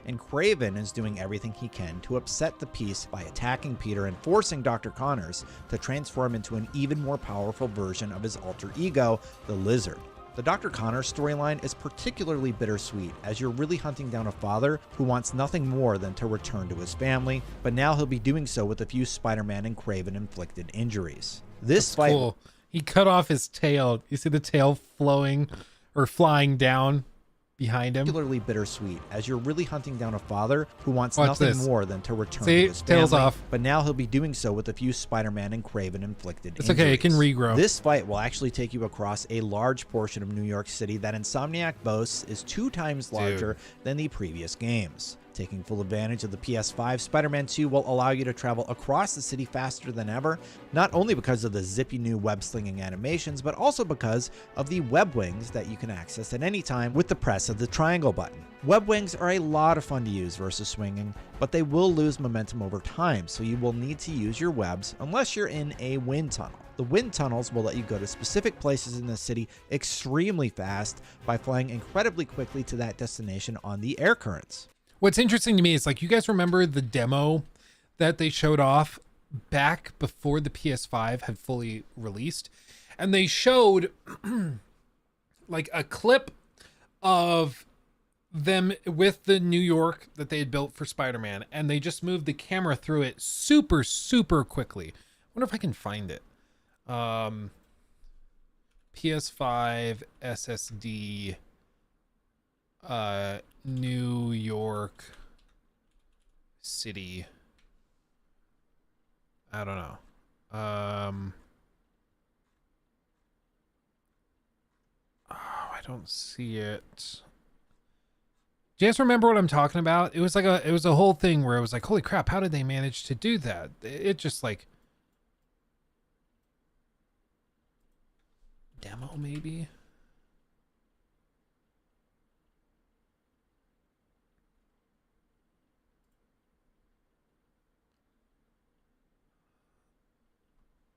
And Craven is doing everything he can to upset the peace by attacking Peter and forcing Dr. Connors to transform into an even more powerful version of his alter ego, the Lizard. The Dr. Connors storyline is particularly bittersweet, as you're really hunting down a father who wants nothing more than to return to his family, but now he'll be doing so with a few Spider-Man and Craven inflicted injuries. This fight, cool. He cut off his tail. You see the tail flowing or flying down behind him. Particularly bittersweet, as you're really hunting down a father who wants Watch nothing this. more than to return See? to his Tail's family, off. but now he'll be doing so with a few Spider-Man and Craven inflicted It's injuries. okay, it can regrow. This fight will actually take you across a large portion of New York City that Insomniac boasts is 2 times larger than the previous games. Taking full advantage of the PS5, Spider-Man 2 will allow you to travel across the city faster than ever, not only because of the zippy new web-slinging animations, but also because of the web wings that you can access at any time with the press of the triangle button. Web wings are a lot of fun to use versus swinging, but they will lose momentum over time, so you will need to use your webs unless you're in a wind tunnel. The wind tunnels will let you go to specific places in the city extremely fast by flying incredibly quickly to that destination on the air currents. What's interesting to me is, like, you guys remember the demo that they showed off back before the PS5 had fully released? And they showed like a clip of them with the New York that they had built for Spider-Man, and they just moved the camera through it super, super quickly. I wonder if I can find it. PS5 SSD New York City. I don't know. I don't see it. Do you guys remember what I'm talking about? It was like it was a whole thing where it was like, holy crap, how did they manage to do that? It just like demo maybe.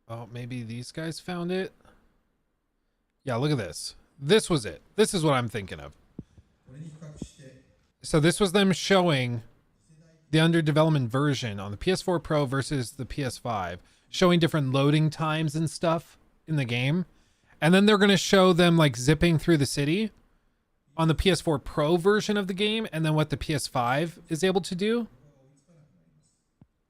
Oh, maybe these guys found it. Yeah, look at this. This was it. This is what I'm thinking of. So this was them showing the under development version on the PS4 Pro versus the PS5, showing different loading times and stuff in the game. And then they're going to show them like zipping through the city on the PS4 Pro version of the game, and then what the PS5 is able to do.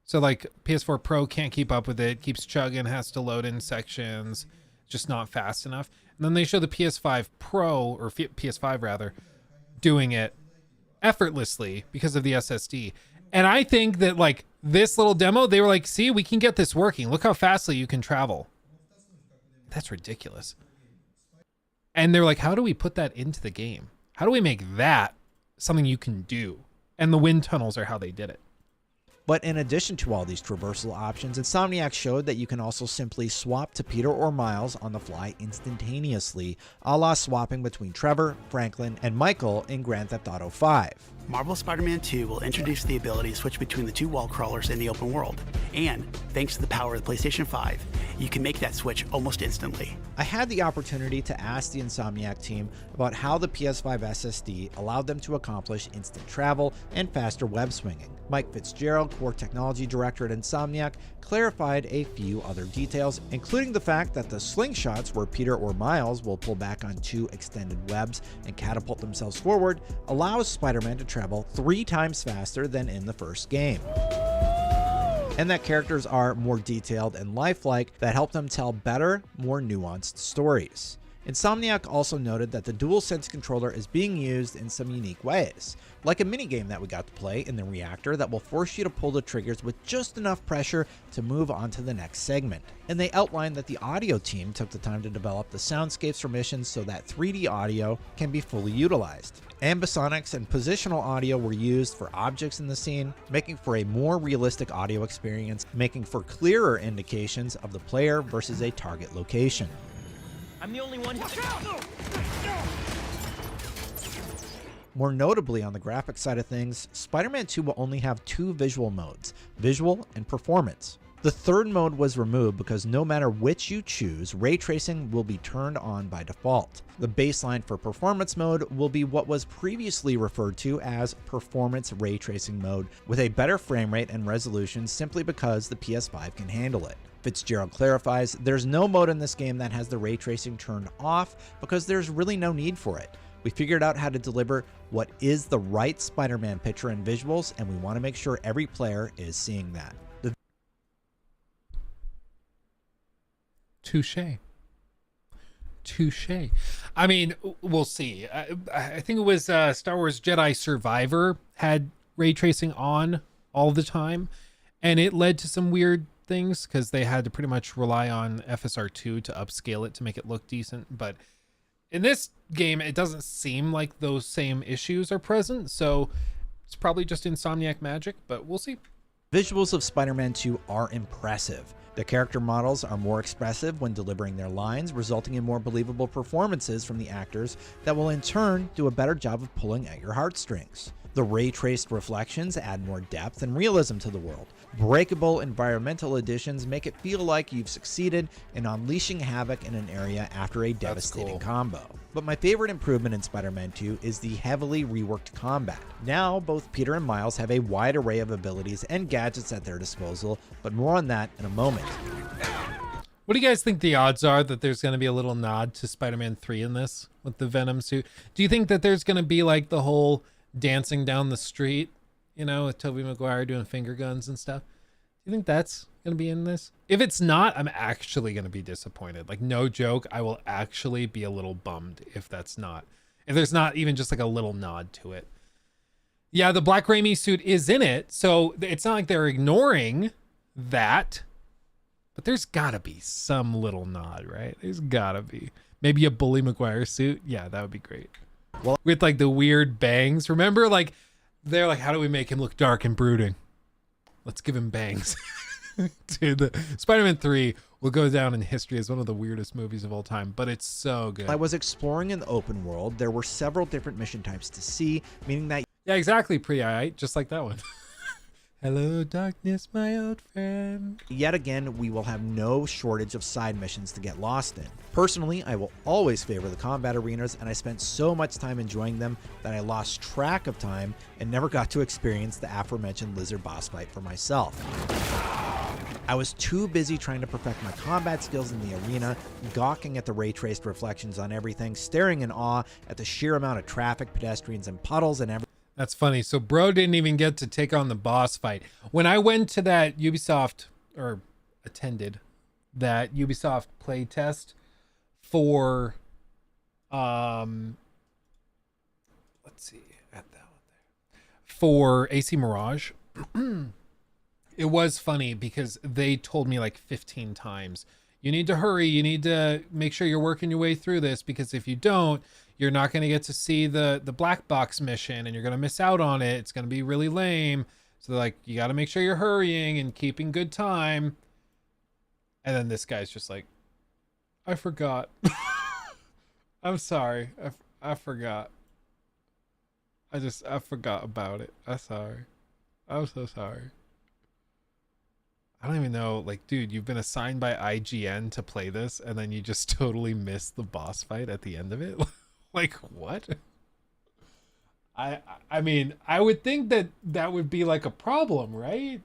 So like PS4 Pro can't keep up with it, keeps chugging, has to load in sections, just not fast enough. And then they show the PS5 Pro, or PS5 rather, doing it effortlessly because of the SSD. And I think that like this little demo, they were like, see, we can get this working. Look how fastly you can travel. That's ridiculous. And they're like, how do we put that into the game? How do we make that something you can do? And the wind tunnels are how they did it. But in addition to all these traversal options, Insomniac showed that you can also simply swap to Peter or Miles on the fly instantaneously, a la swapping between Trevor, Franklin, and Michael in Grand Theft Auto 5. Marvel's Spider-Man 2 will introduce the ability to switch between the 2 wall crawlers in the open world. And, thanks to the power of the PlayStation 5, you can make that switch almost instantly. I had the opportunity to ask the Insomniac team about how the PS5 SSD allowed them to accomplish instant travel and faster web swinging. Mike Fitzgerald, Core Technology Director at Insomniac, clarified a few other details, including the fact that the slingshots where Peter or Miles will pull back on 2 extended webs and catapult themselves forward allows Spider-Man to travel 3 times faster than in the first game. And that characters are more detailed and lifelike that help them tell better, more nuanced stories. Insomniac also noted that the DualSense controller is being used in some unique ways, like a minigame that we got to play in the reactor that will force you to pull the triggers with just enough pressure to move on to the next segment. And they outlined that the audio team took the time to develop the soundscapes for missions so that 3D audio can be fully utilized. Ambisonics and positional audio were used for objects in the scene, making for a more realistic audio experience, making for clearer indications of the player versus a target location. I'm the only one. More notably on the graphics side of things, Spider-Man 2 will only have two visual modes, visual and performance. The third mode was removed because no matter which you choose, ray tracing will be turned on by default. The baseline for performance mode will be what was previously referred to as performance ray tracing mode, with a better frame rate and resolution simply because the PS5 can handle it. Fitzgerald clarifies, there's no mode in this game that has the ray tracing turned off because there's really no need for it. We figured out how to deliver what is the right Spider-Man picture and visuals, and we want to make sure every player is seeing that. Touche. I mean, we'll see. I think it was Star Wars Jedi Survivor had ray tracing on all the time, and it led to some weird things because they had to pretty much rely on FSR2 to upscale it to make it look decent. But in this game, it doesn't seem like those same issues are present, so it's probably just Insomniac magic, but we'll see. Visuals of Spider-Man 2 are impressive. The character models are more expressive when delivering their lines, resulting in more believable performances from the actors that will in turn do a better job of pulling at your heartstrings. The ray-traced reflections add more depth and realism to the world. Breakable environmental additions make it feel like you've succeeded in unleashing havoc in an area after a devastating combo. But my favorite improvement in Spider-Man 2 is the heavily reworked combat. Now, both Peter and Miles have a wide array of abilities and gadgets at their disposal, but more on that in a moment. What do you guys think the odds are that there's going to be a little nod to Spider-Man 3 in this with the Venom suit? Do you think that there's going to be like the whole dancing down the street, you know, with Tobey Maguire doing finger guns and stuff? Do you think that's going to be in this? If it's not, I'm actually going to be disappointed. Like, no joke, I will actually be a little bummed if that's not. If there's not even just like a little nod to it. Yeah, the Black Raimi suit is in it, so it's not like they're ignoring that. But there's gotta be some little nod, right? There's gotta be. Maybe a Bully Maguire suit. Yeah, that would be great. Well, with like the weird bangs. Remember, like, they're like, how do we make him look dark and brooding? Let's give him bangs. Dude, the Spider-Man 3 will go down in history as one of the weirdest movies of all time, but it's so good. I was exploring in the open world. There were several different mission types to see, meaning that... Yeah, exactly, Pre-I, just like that one. Hello, darkness, my old friend. Yet again, we will have no shortage of side missions to get lost in. Personally, I will always favor the combat arenas, and I spent so much time enjoying them that I lost track of time and never got to experience the aforementioned lizard boss fight for myself. I was too busy trying to perfect my combat skills in the arena, gawking at the ray-traced reflections on everything, staring in awe at the sheer amount of traffic, pedestrians, and puddles and everything. That's funny. So bro didn't even get to take on the boss fight. When I went to that Ubisoft, or attended that Ubisoft play test for, let's see, at that one there, for AC Mirage, it was funny because they told me like 15 times, you need to hurry, you need to make sure you're working your way through this, because if you don't, you're not going to get to see the black box mission and you're going to miss out on it. It's going to be really lame. So like, you got to make sure you're hurrying and keeping good time. And then this guy's just like, I forgot. I'm sorry. I forgot. I forgot about it. I'm sorry. I'm so sorry. I don't even know, like, dude, you've been assigned by IGN to play this and then you just totally miss the boss fight at the end of it. Like, what? I mean, I would think that that would be like a problem, right?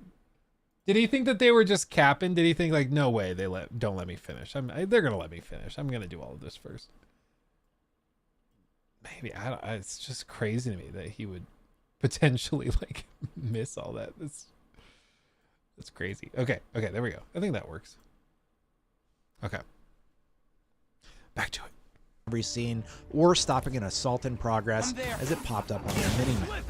Did he think that they were just capping? Did he think like, no way, don't let me finish? They're gonna let me finish. I'm gonna do all of this first. Maybe it's just crazy to me that he would potentially like miss all that. That's crazy. Okay, there we go. I think that works. Okay, back to it. every scene, or stopping an assault in progress as it popped up on their minimap.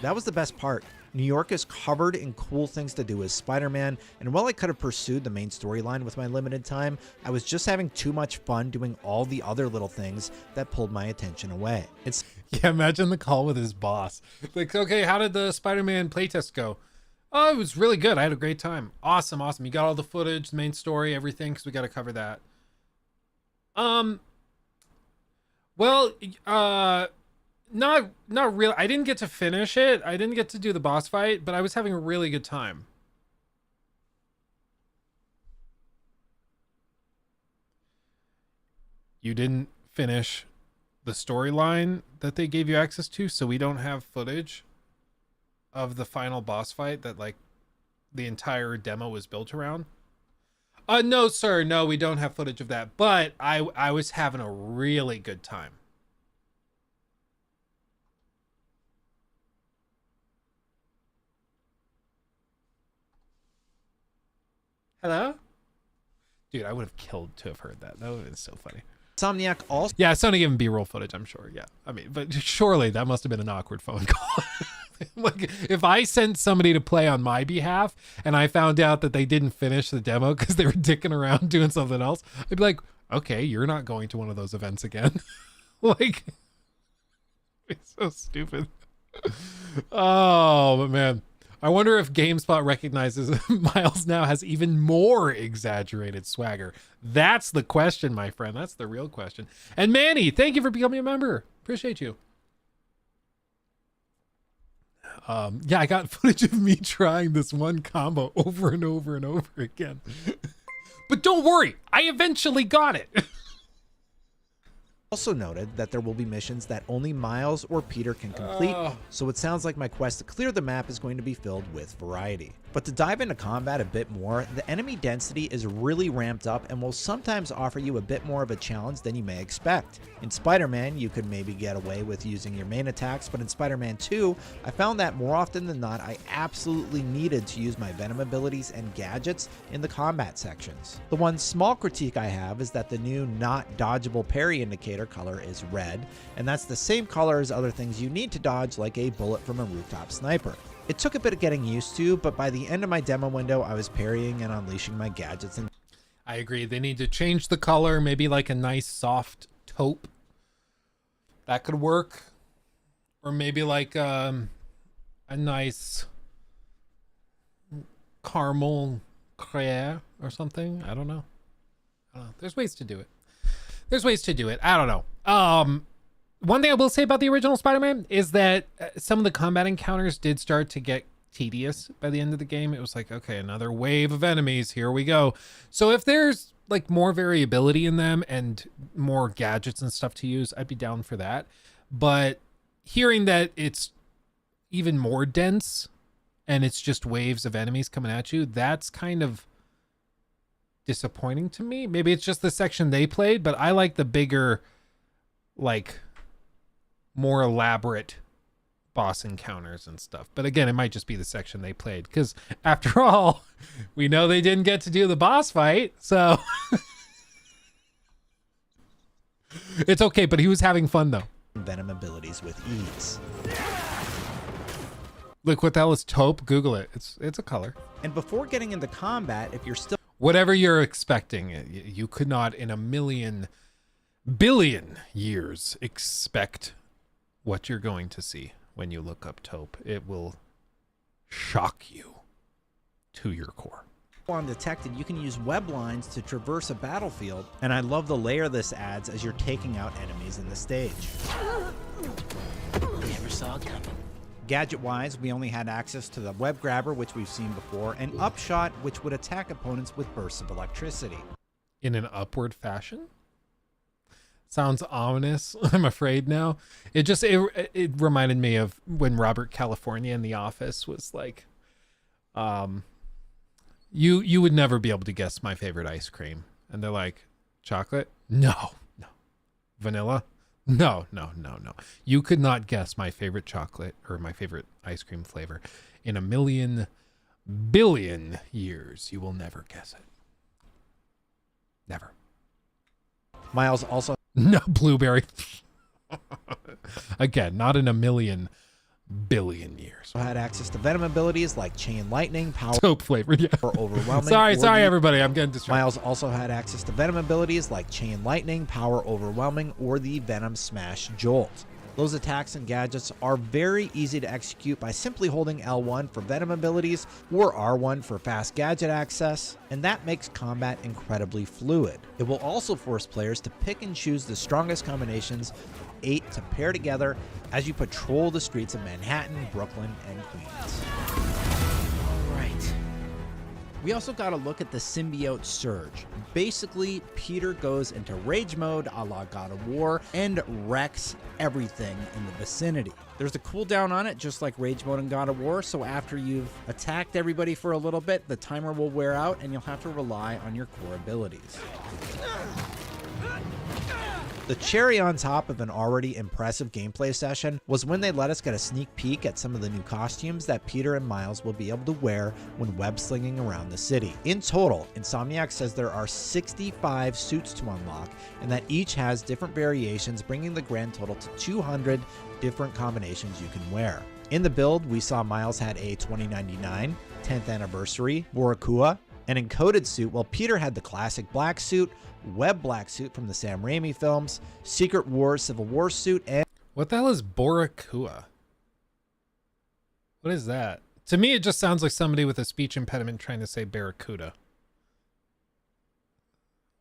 That was the best part. New York is covered in cool things to do as Spider-Man, and while I could have pursued the main storyline with my limited time, I was just having too much fun doing all the other little things that pulled my attention away. Yeah, imagine the call with his boss. Like, okay, how did the Spider-Man playtest go? Oh, it was really good. I had a great time. Awesome. You got all the footage, the main story, everything, because we got to cover that. Not real. I didn't get to finish it. I didn't get to do the boss fight, but I was having a really good time. You didn't finish the storyline that they gave you access to, so we don't have footage of the final boss fight that like the entire demo was built around. No, sir. No, we don't have footage of that, but I was having a really good time. Hello? Dude, I would have killed to have heard that. That would have been so funny. Insomniac also... Yeah, Sony gave him B-roll footage, I'm sure. Yeah. I mean, but surely that must have been an awkward phone call. Like, if I sent somebody to play on my behalf and I found out that they didn't finish the demo because they were dicking around doing something else, I'd be like, okay, you're not going to one of those events again. Like, it's so stupid. Oh, but man. I wonder if GameSpot recognizes Miles now has even more exaggerated swagger. That's the question, my friend. That's the real question. And Manny, thank you for becoming a member. Appreciate you. Yeah, I got footage of me trying this one combo over and over and over again. But don't worry, I eventually got it. Also noted that there will be missions that only Miles or Peter can complete, so it sounds like my quest to clear the map is going to be filled with variety. But to dive into combat a bit more, the enemy density is really ramped up and will sometimes offer you a bit more of a challenge than you may expect. In Spider-Man, you could maybe get away with using your main attacks, but in Spider-Man 2, I found that more often than not, I absolutely needed to use my Venom abilities and gadgets in the combat sections. The one small critique I have is that the new not dodgeable parry indicator color is red, and that's the same color as other things you need to dodge, like a bullet from a rooftop sniper. It took a bit of getting used to, but by the end of my demo window, I was parrying and unleashing my gadgets. And I agree. They need to change the color, maybe like a nice soft taupe. That could work. Or maybe like a nice caramel crème or something. I don't know. There's ways to do it. I don't know. One thing I will say about the original Spider-Man is that some of the combat encounters did start to get tedious by the end of the game. It was like, okay, another wave of enemies. Here we go. So if there's like more variability in them and more gadgets and stuff to use, I'd be down for that. But hearing that it's even more dense and it's just waves of enemies coming at you, that's kind of disappointing to me. Maybe it's just the section they played, but I like the bigger, like, more elaborate boss encounters and stuff. But again, it might just be the section they played, because after all, we know they didn't get to do the boss fight, so it's okay. But he was having fun though. Venom abilities with ease. Look, what the hell is taupe? Google it. It's a color. And before getting into combat, if you're still whatever you're expecting, you could not in a billion years expect what you're going to see when you look up taupe. It will shock you to your core. Undetected, you can use web lines to traverse a battlefield, and I love the layer this adds as you're taking out enemies in the stage. Never saw it coming. Gadget-wise, we only had access to the web grabber, which we've seen before, and upshot, which would attack opponents with bursts of electricity. In an upward fashion? Sounds ominous. I'm afraid now. It reminded me of when Robert California in The Office was like, you would never be able to guess my favorite ice cream. And they're like, chocolate? No. Vanilla? No. You could not guess my favorite chocolate or my favorite ice cream flavor. In a billion years, you will never guess it. Never. Miles also No blueberry. Again, not in a million billion years. had access to Venom abilities like Chain Lightning, Power Taupe flavored, yeah. or Overwhelming. Sorry, everybody. I'm getting distracted. Miles also had access to Venom abilities like Chain Lightning, Power Overwhelming, or the Venom Smash Jolt. Those attacks and gadgets are very easy to execute by simply holding L1 for Venom abilities or R1 for fast gadget access, and that makes combat incredibly fluid. It will also force players to pick and choose the strongest combinations of 8 to pair together as you patrol the streets of Manhattan, Brooklyn, and Queens. Right. We also got a look at the symbiote surge. Basically, Peter goes into rage mode a la God of War and wrecks everything in the vicinity. There's a cooldown on it, just like rage mode in God of War, so after you've attacked everybody for a little bit, the timer will wear out and you'll have to rely on your core abilities. The cherry on top of an already impressive gameplay session was when they let us get a sneak peek at some of the new costumes that Peter and Miles will be able to wear when web slinging around the city. In total, Insomniac says there are 65 suits to unlock, and that each has different variations, bringing the grand total to 200 different combinations you can wear. In the build, we saw Miles had a 2099 10th anniversary Borakua, an encoded suit, while Peter had the classic black suit, web black suit from the Sam Raimi films, Secret Wars Civil War suit, and... What the hell is Borakua? What is that? To me, it just sounds like somebody with a speech impediment trying to say Barracuda.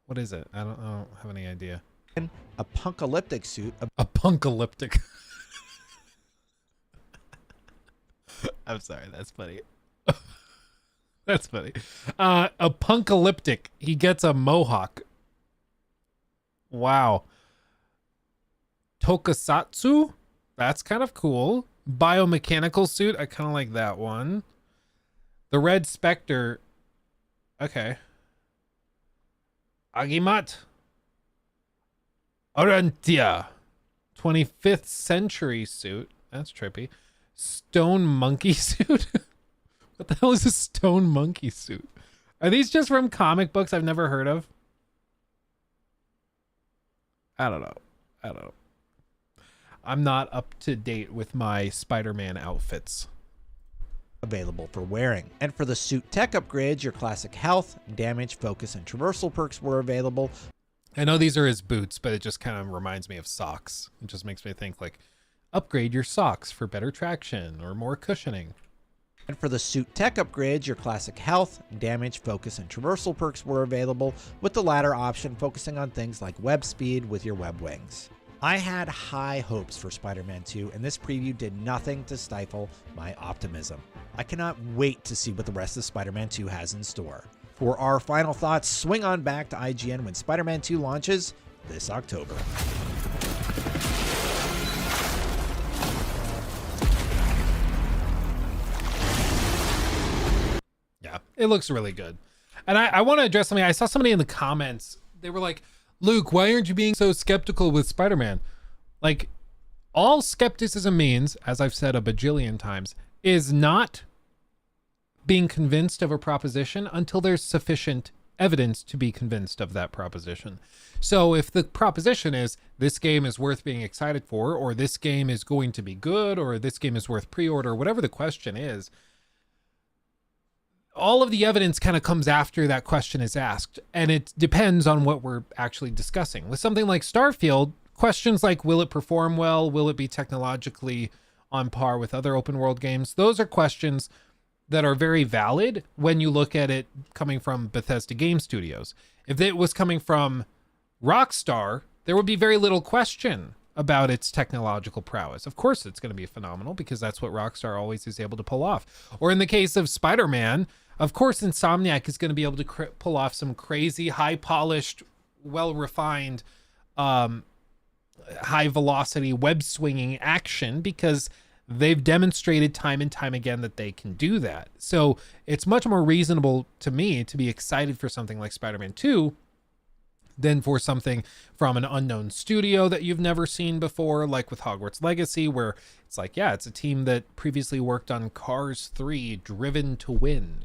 What is it? I don't have any idea. A punkalyptic suit. A punkalyptic. I'm sorry, that's funny. That's funny. A punkalyptic. He gets a mohawk. Wow. Tokusatsu? That's kind of cool. Biomechanical suit. I kind of like that one. The Red Spectre. Okay. Agimat. Orantia. 25th century suit. That's trippy. Stone monkey suit. What the hell is a stone monkey suit? Are these just from comic books I've never heard of? I don't know. I'm not up to date with my Spider-Man outfits. Available for wearing. And for the suit tech upgrades, your classic health, damage, focus, and traversal perks were available. I know these are his boots, but it just kind of reminds me of socks. It just makes me think like, upgrade your socks for better traction or more cushioning. And for the suit tech upgrades, your classic health, damage, focus, and traversal perks were available, with the latter option focusing on things like web speed with your web wings. I had high hopes for Spider-Man 2, and this preview did nothing to stifle my optimism. I cannot wait to see what the rest of Spider-Man 2 has in store. For our final thoughts, swing on back to IGN when Spider-Man 2 launches this October. Yeah, it looks really good. And I want to address something. I saw somebody in the comments. They were like, Luke, why aren't you being so skeptical with Spider-Man? Like, all skepticism means, as I've said a bajillion times, is not being convinced of a proposition until there's sufficient evidence to be convinced of that proposition. So if the proposition is this game is worth being excited for, or this game is going to be good, or this game is worth pre-order, whatever the question is, all of the evidence kind of comes after that question is asked, and it depends on what we're actually discussing. With something like Starfield, questions like, will it perform well? Will it be technologically on par with other open world games? Those are questions that are very valid when you look at it coming from Bethesda Game Studios. If it was coming from Rockstar, there would be very little question about its technological prowess. Of course it's going to be phenomenal because that's what Rockstar always is able to pull off. Or in the case of Spider-Man, of course Insomniac is going to be able to pull off some crazy, high-polished, well-refined, high-velocity, web-swinging action because they've demonstrated time and time again that they can do that. So it's much more reasonable to me to be excited for something like Spider-Man 2 than for something from an unknown studio that you've never seen before, like with Hogwarts Legacy, where it's like, yeah, it's a team that previously worked on Cars 3, Driven to Win.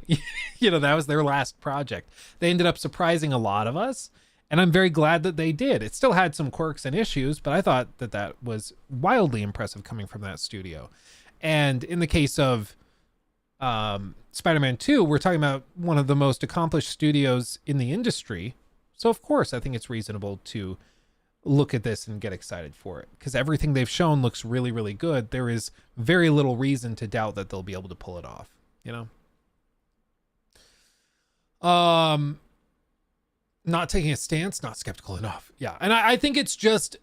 You know, that was their last project. They ended up surprising a lot of us, And I'm very glad that they did. It still had some quirks and issues, but I thought that that was wildly impressive coming from that studio. And in the case of Spider-Man 2, we're talking about one of the most accomplished studios in the industry. So of course, I think it's reasonable to look at this and get excited for it, because everything they've shown looks really, really good. There is very little reason to doubt that they'll be able to pull it off, you know? Not taking a stance, not skeptical enough. Yeah. And I think it's just,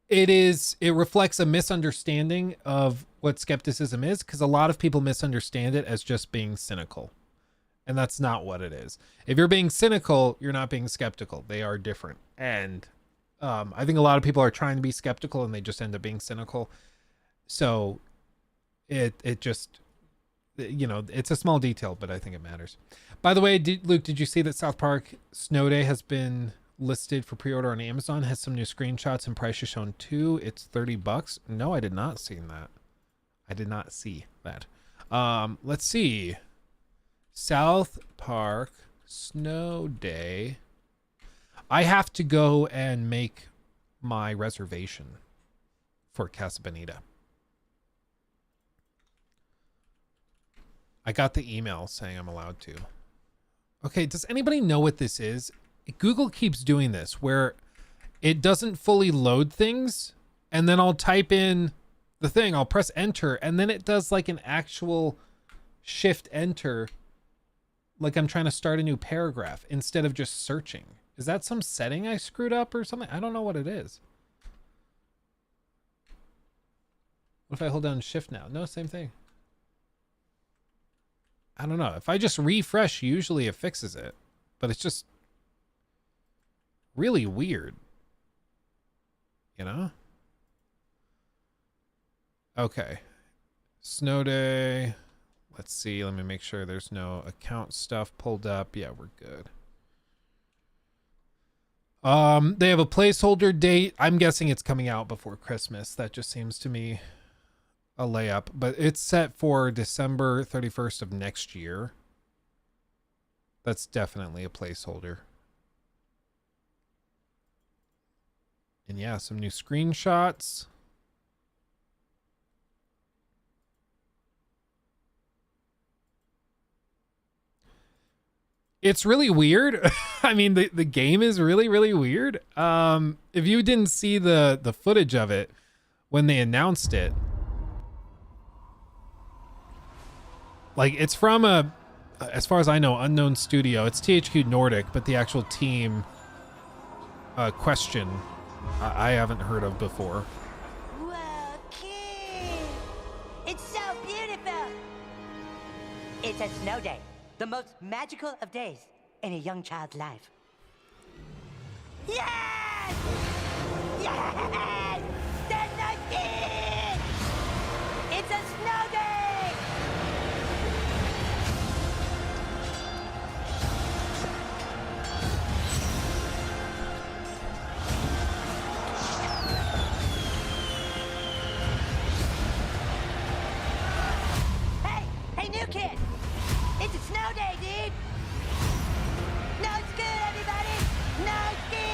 it reflects a misunderstanding of what skepticism is, because a lot of people misunderstand it as just being cynical. And that's not what it is. If you're being cynical, you're not being skeptical. They are different. And I think a lot of people are trying to be skeptical and they just end up being cynical. So it just, you know, it's a small detail, but I think it matters. By the way, Luke, did you see that South Park Snow Day has been listed for pre-order on Amazon? Has some new screenshots and prices shown too. It's $30. No, I did not see that. I did not see that. Let's see. South Park Snow Day. I have to go and make my reservation for Casa Bonita. I got the email saying I'm allowed to. Okay, does anybody know what this is? Google keeps doing this where it doesn't fully load things, and then I'll type in the thing, I'll press enter, and then it does like an actual shift enter, like I'm trying to start a new paragraph instead of just searching. Is that some setting I screwed up or something? I don't know what it is. What if I hold down shift now? No, same thing. I don't know. If I just refresh, usually it fixes it, but it's just really weird, you know? Okay. Snow Day. Let's see. Let me make sure there's no account stuff pulled up. Yeah, we're good. They have a placeholder date. I'm guessing it's coming out before Christmas. That just seems to me a layup, but it's set for December 31st of next year. That's definitely a placeholder. And yeah, some new screenshots. It's really weird. I mean, the game is really, really weird. If you didn't see the footage of it when they announced it, like, it's from a, as far as I know, unknown studio. It's THQ Nordic, but the actual team, Question, I haven't heard of before. Whoa, kid! It's so beautiful! It's a snow day, the most magical of days in a young child's life. Yes! Yes! There's no kid! It's a snow day! Hey, new kid! It's a snow day, dude! No ski, everybody! No ski!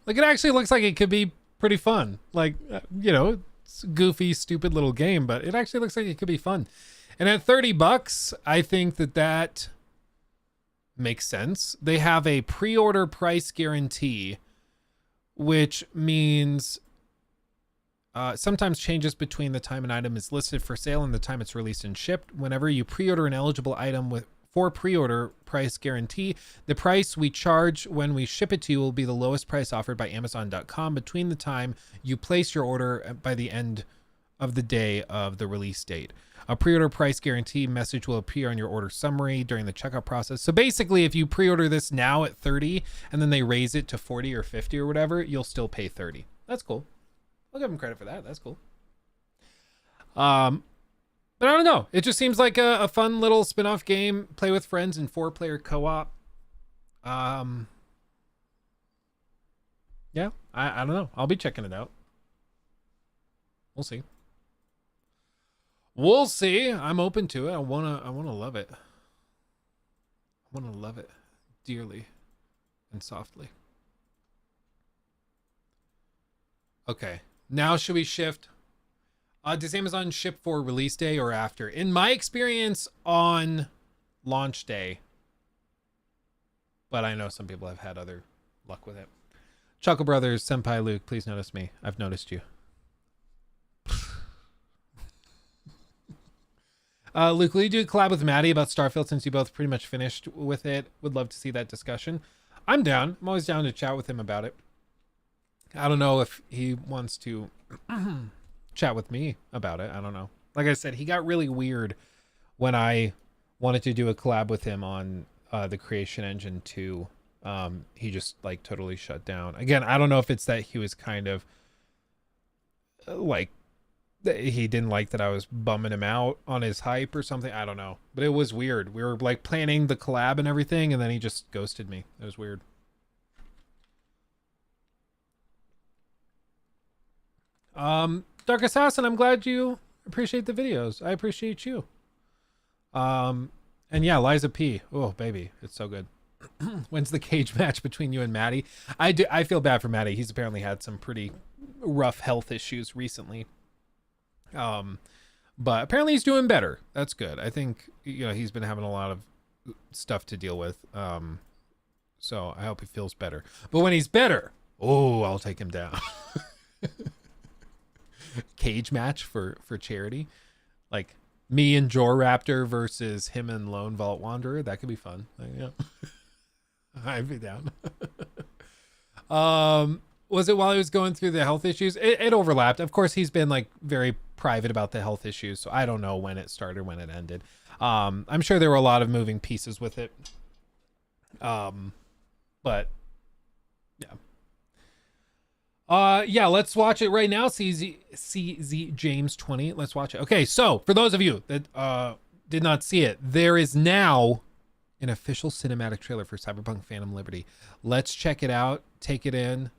Like, it actually looks like it could be pretty fun. Like, you know, it's a goofy, stupid little game, but it actually looks like it could be fun. And at $30, I think that makes sense. They have a pre-order price guarantee, which means sometimes changes between the time an item is listed for sale and the time it's released and shipped. Whenever you pre-order an eligible item for pre-order price guarantee, the price we charge when we ship it to you will be the lowest price offered by Amazon.com between the time you place your order by the end of the day of the release date. A pre-order price guarantee message will appear on your order summary during the checkout process. So basically, if you pre-order this now at 30 and then they raise it to 40 or 50 or whatever, you'll still pay 30. That's cool. I'll give them credit for that. That's cool. But I don't know. It just seems like a fun little spin-off game. Play with friends in 4-player co-op. Yeah, I don't know. I'll be checking it out. We'll see. We'll see. I'm open to it. I wanna love it. I wanna love it dearly. and softly. Okay, now should we shift? Does Amazon ship for release day or after? In my experience, on launch day. But I know some people have had other luck with it. Chuckle Brothers, Senpai Luke, please notice me. I've noticed you. Luke, will you do a collab with Maddie about Starfield since you both pretty much finished with it? Would love to see that discussion. I'm down. I'm always down to chat with him about it. I don't know if he wants to chat with me about it. I don't know. Like I said, he got really weird when I wanted to do a collab with him on the Creation Engine 2. He just like totally shut down. Again, I don't know if it's that he was kind of like, he didn't like that I was bumming him out on his hype or something. I don't know, but it was weird. We were like planning the collab and everything, and then he just ghosted me. It was weird. Dark Assassin, I'm glad you appreciate the videos. I appreciate you. And yeah, Liza P. Oh, baby, it's so good. When's the cage match between you and Maddie? I feel bad for Maddie. He's apparently had some pretty rough health issues recently. But apparently he's doing better. That's good. I think, you know, he's been having a lot of stuff to deal with. So I hope he feels better. But when he's better, oh, I'll take him down. Cage match for charity. Like me and Jor Raptor versus him and Lone Vault Wanderer. That could be fun. Yeah. I'd be down. Was it while he was going through the health issues? It overlapped. Of course, he's been like very private about the health issues, so I don't know when it started, when it ended. I'm sure there were a lot of moving pieces with it. But yeah, let's watch it right now. CZ James 20. Let's watch it. Okay, so for those of you that did not see it, there is now an official cinematic trailer for Cyberpunk Phantom Liberty. Let's check it out. Take it in.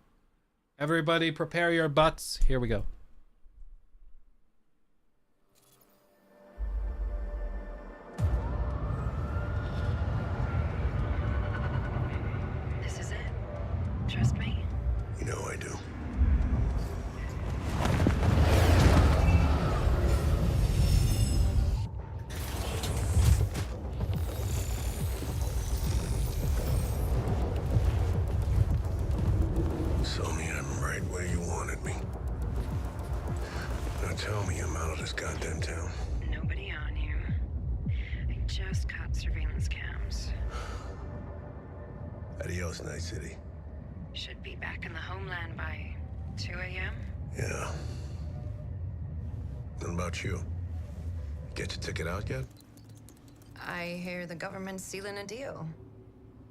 Everybody prepare your butts. Here we go. This is it. Trust me. You know I do. Sony, I'm right where you wanted me. Now tell me I'm out of this goddamn town. Nobody on you. I just caught surveillance cams. Adios, Night City. Should be back in the homeland by 2 a.m. Yeah. What about you? Get your ticket out yet? I hear the government's sealing a deal.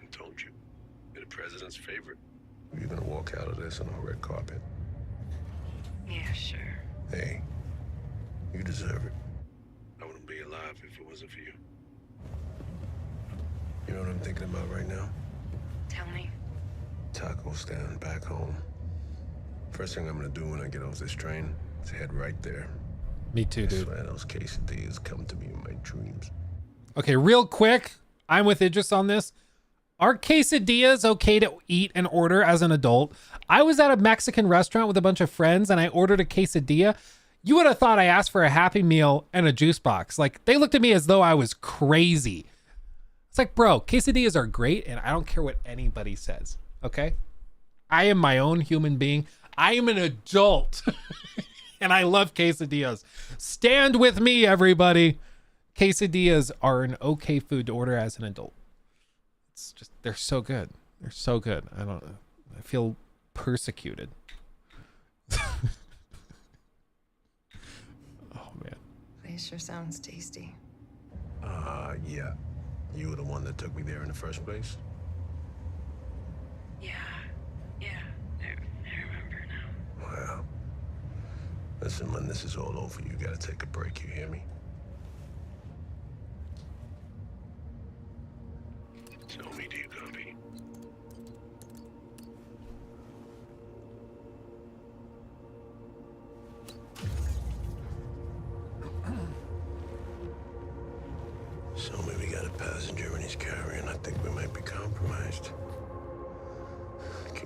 I told you. You're the president's favorite. You're gonna walk out of this on a red carpet. Yeah, sure. Hey, you deserve it. I wouldn't be alive if it wasn't for you. You know what I'm thinking about right now? Tell me. Taco stand back home. First thing I'm gonna do when I get off this train is head right there. Me too, dude. I swear those quesadillas come to me in my dreams. Okay, real quick. I'm with Idris on this. Are quesadillas okay to eat and order as an adult? I was at a Mexican restaurant with a bunch of friends and I ordered a quesadilla. You would have thought I asked for a Happy Meal and a juice box. Like, they looked at me as though I was crazy. It's like, bro, quesadillas are great and I don't care what anybody says, okay? I am my own human being. I am an adult and I love quesadillas. Stand with me, everybody. Quesadillas are an okay food to order as an adult. It's just, they're so good. They're so good. I feel persecuted. Oh man. This sure sounds tasty. Yeah. You were the one that took me there in the first place? Yeah. I remember now. Well, listen, when this is all over, you gotta take a break, you hear me? Tell me, do you copy? So maybe we got a passenger and he's carrying. I think we might be compromised.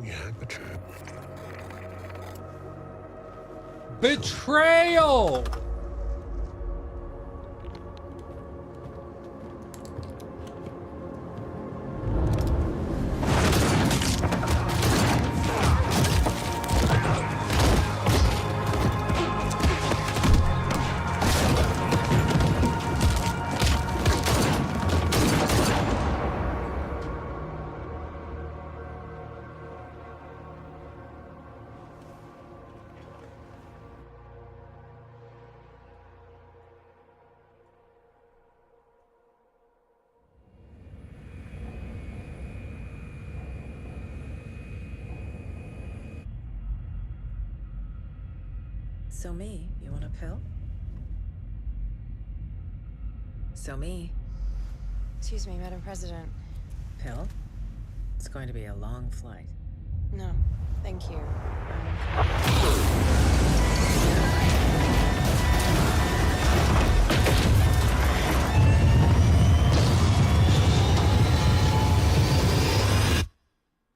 Yeah, betrayal. Betrayal! So me, you want a pill? So me. Excuse me, Madam President. Pill? It's going to be a long flight. No, thank you.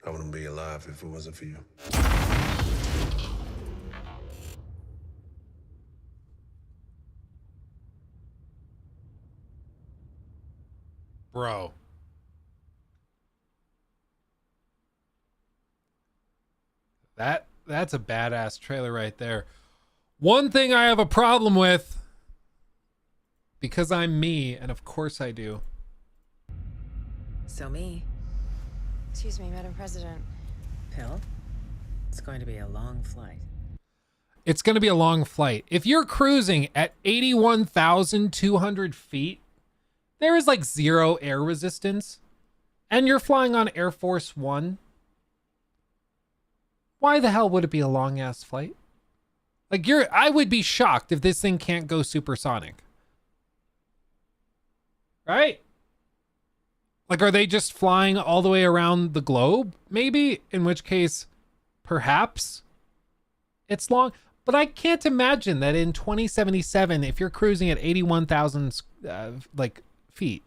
I wouldn't be alive if it wasn't for you. Bro. That's a badass trailer right there. One thing I have a problem with, because I'm me, and of course I do. So me. Excuse me, Madam President. Pill? It's going to be a long flight. It's going to be a long flight. If you're cruising at 81,200 feet, there is like 0 air resistance, and you're flying on Air Force One. Why the hell would it be a long ass flight? Like I would be shocked if this thing can't go supersonic. Right? Like, are they just flying all the way around the globe? Maybe, in which case, perhaps it's long. But I can't imagine that in 2077, if you're cruising at 81,000 feet,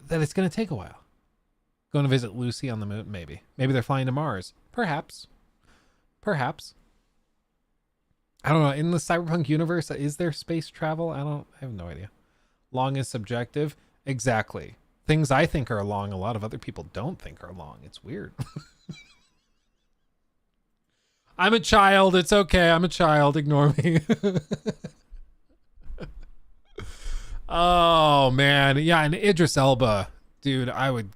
that it's going to take a while. Going to visit Lucy on the moon, maybe. Maybe they're flying to Mars. Perhaps. Perhaps. I don't know. In the Cyberpunk universe, is there space travel? I have no idea. Long is subjective. Exactly. Things I think are long, a lot of other people don't think are long. It's weird. I'm a child. It's okay. I'm a child. Ignore me. Oh, man. Yeah, and Idris Elba. Dude, I would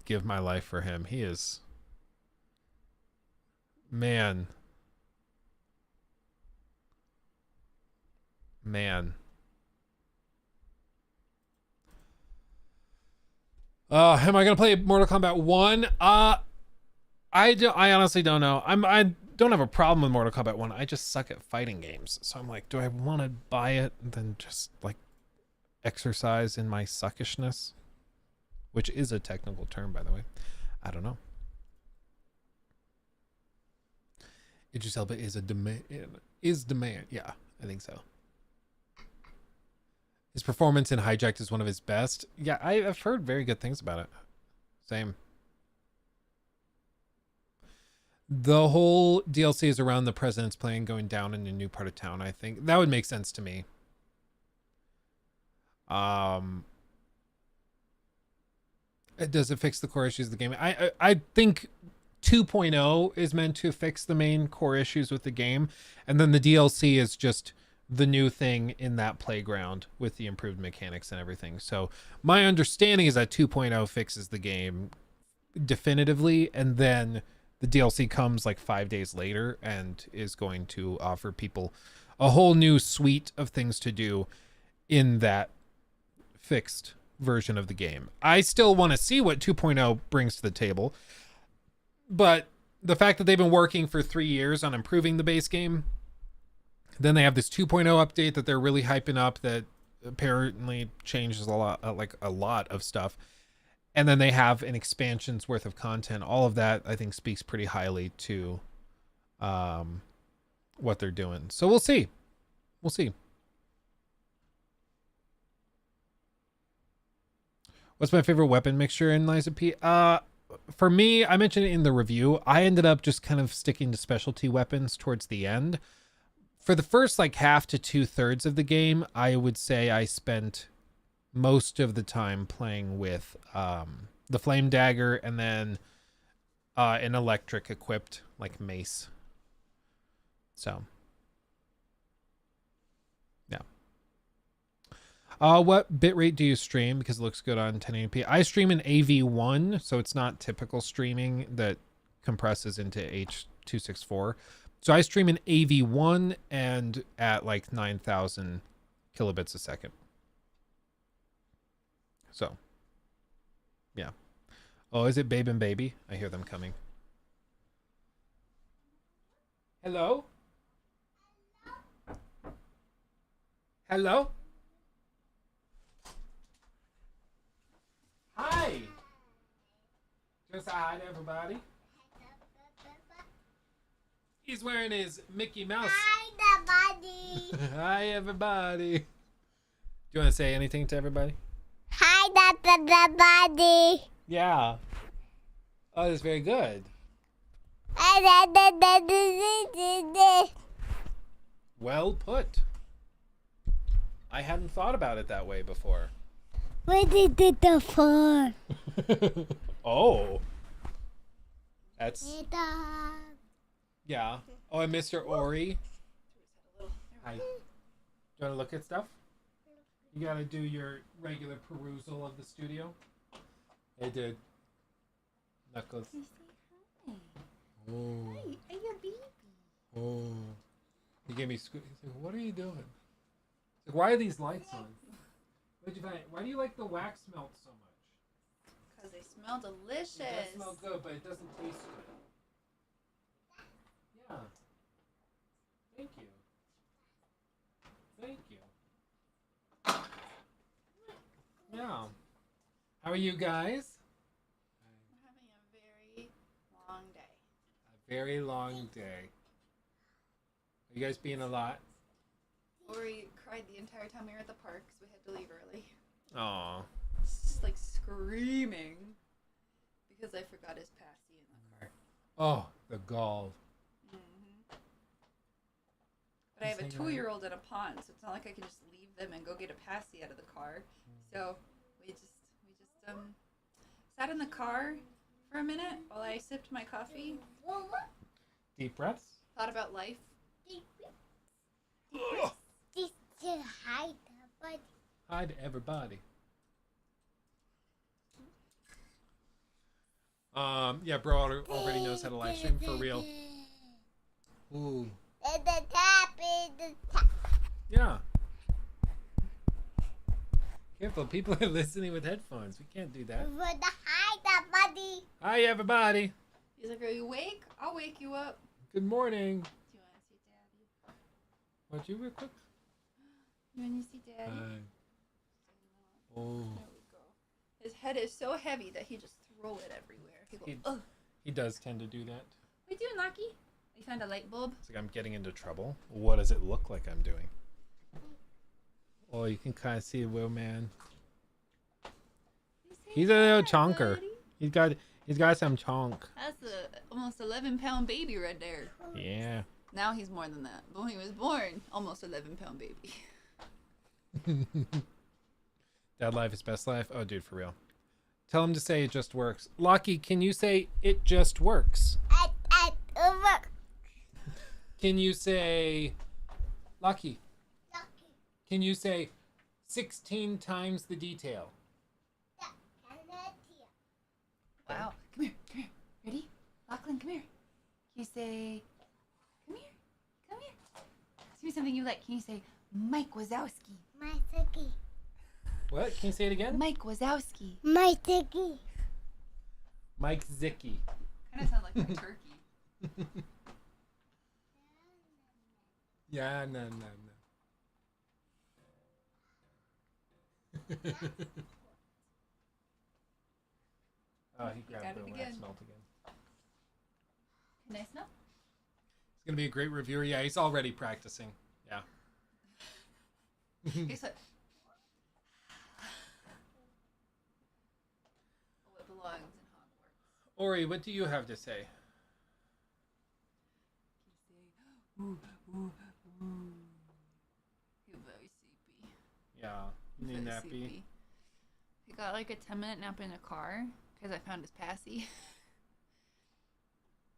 give my life for him. He is... Man. Am I gonna play Mortal Kombat 1? I honestly don't know. I don't have a problem with Mortal Kombat 1. I just suck at fighting games. So I'm like, do I want to buy it and then just like exercise in my suckishness? Which is a technical term, by the way. I don't know. Idris Elba is a demand. Yeah, I think so. His performance in Hijacked is one of his best. Yeah, I've heard very good things about it. Same. The whole DLC is around the president's plane going down in a new part of town, I think. That would make sense to me. Does it fix the core issues of the game? I think 2.0 is meant to fix the main core issues with the game. And then the DLC is just the new thing in that playground with the improved mechanics and everything. So my understanding is that 2.0 fixes the game definitively, and then the DLC comes like 5 days later and is going to offer people a whole new suite of things to do in that fixed version of the game. I still want to see what 2.0 brings to the table, but the fact that they've been working for 3 years on improving the base game, then they have this 2.0 update that they're really hyping up that apparently changes a lot of stuff. And then they have an expansion's worth of content. All of that, I think, speaks pretty highly to what they're doing. So we'll see. We'll see. What's my favorite weapon mixture in Lies of P? for me, I mentioned it in the review, I ended up just kind of sticking to specialty weapons towards the end. For the first like half to 2/3 of the game, I would say I spent most of the time playing with the flame dagger and then an electric equipped like mace. So yeah. What bitrate do you stream? Because it looks good on 1080p. I stream in AV1, so it's not typical streaming that compresses into H.264. So I stream in AV1 and at like 9,000 kilobits a second. So, yeah. Oh, is it Babe and Baby? I hear them coming. Hello? Hello? Hi! Just say hi to everybody. He's wearing his Mickey Mouse. Hi, everybody. Hi, everybody. Do you want to say anything to everybody? Hi, everybody. Yeah. Oh, that's very good. Well put. I hadn't thought about it that way before. What did it do for? Oh. That's... Yeah. Oh, and Mr. Ori. Hi. Do you want to look at stuff? You gotta do your regular perusal of the studio. Hey, dude. Knuckles. Oh. Hi, are you a baby? Oh. He gave me he's like, what are you doing? He's like, why are these lights on? What'd you find? Why do you like the wax melt so much? Because they smell delicious. It does smell good, but it doesn't taste good. Yeah. Thank you. Thank you. Yeah. How are you guys? We're having a very long day. A very long day. Are you guys being a lot? Ori cried the entire time we were at the park because we had to leave early. Aw. Just like screaming because I forgot his passy in the car. Oh, the gall. But I have a 2-year-old and a pawn, so it's not like I can just leave them and go get a passy out of the car. So we just sat in the car for a minute while I sipped my coffee. Deep breaths. Thought about life. Hi, everybody. Hi to everybody. Yeah, bro already knows how to live stream for real. Ooh. The top. Yeah. Careful, people are listening with headphones. We can't do that. Hi, everybody. Hi, everybody. He's like, are you awake? I'll wake you up. Good morning. Do you want to see Daddy? What, you real quick? You want to see Daddy? Hi. Oh. There we go. His head is so heavy that he just throw it everywhere. He goes, ugh. He does tend to do that. What are you doing, Naki? You found a light bulb? It's like I'm getting into trouble. What does it look like I'm doing? Oh, you can kind of see the Will Man. He's a little chonker. He's got some chonk. That's a almost 11-pound baby right there. Yeah. Now he's more than that. But when he was born, almost 11-pound baby. Dad life is best life. Oh, dude, for real. Tell him to say it just works. Lockie, can you say it just works? Can you say, Lockie? Can you say 16 times the detail? Wow. Come here. Ready? Lachlan, come here. Can you say, come here. Tell me something you like. Can you say, Mike Wazowski? Mikey. What? Can you say it again? Mike Wazowski. Mikey. Mike Zicky. Kind of sound like my turkey. Yeah, no. Oh, he grabbed the wax melt again. Can I smell? He's gonna be a great reviewer. Yeah, he's already practicing. Yeah. Guess what? Oh, it belongs in Hogwarts. Ori, what do you have to say? Ooh, ooh, ooh. You're very sleepy. Yeah, you need Very nappy. sleepy. He got like a 10-minute nap in a car because I found his passy.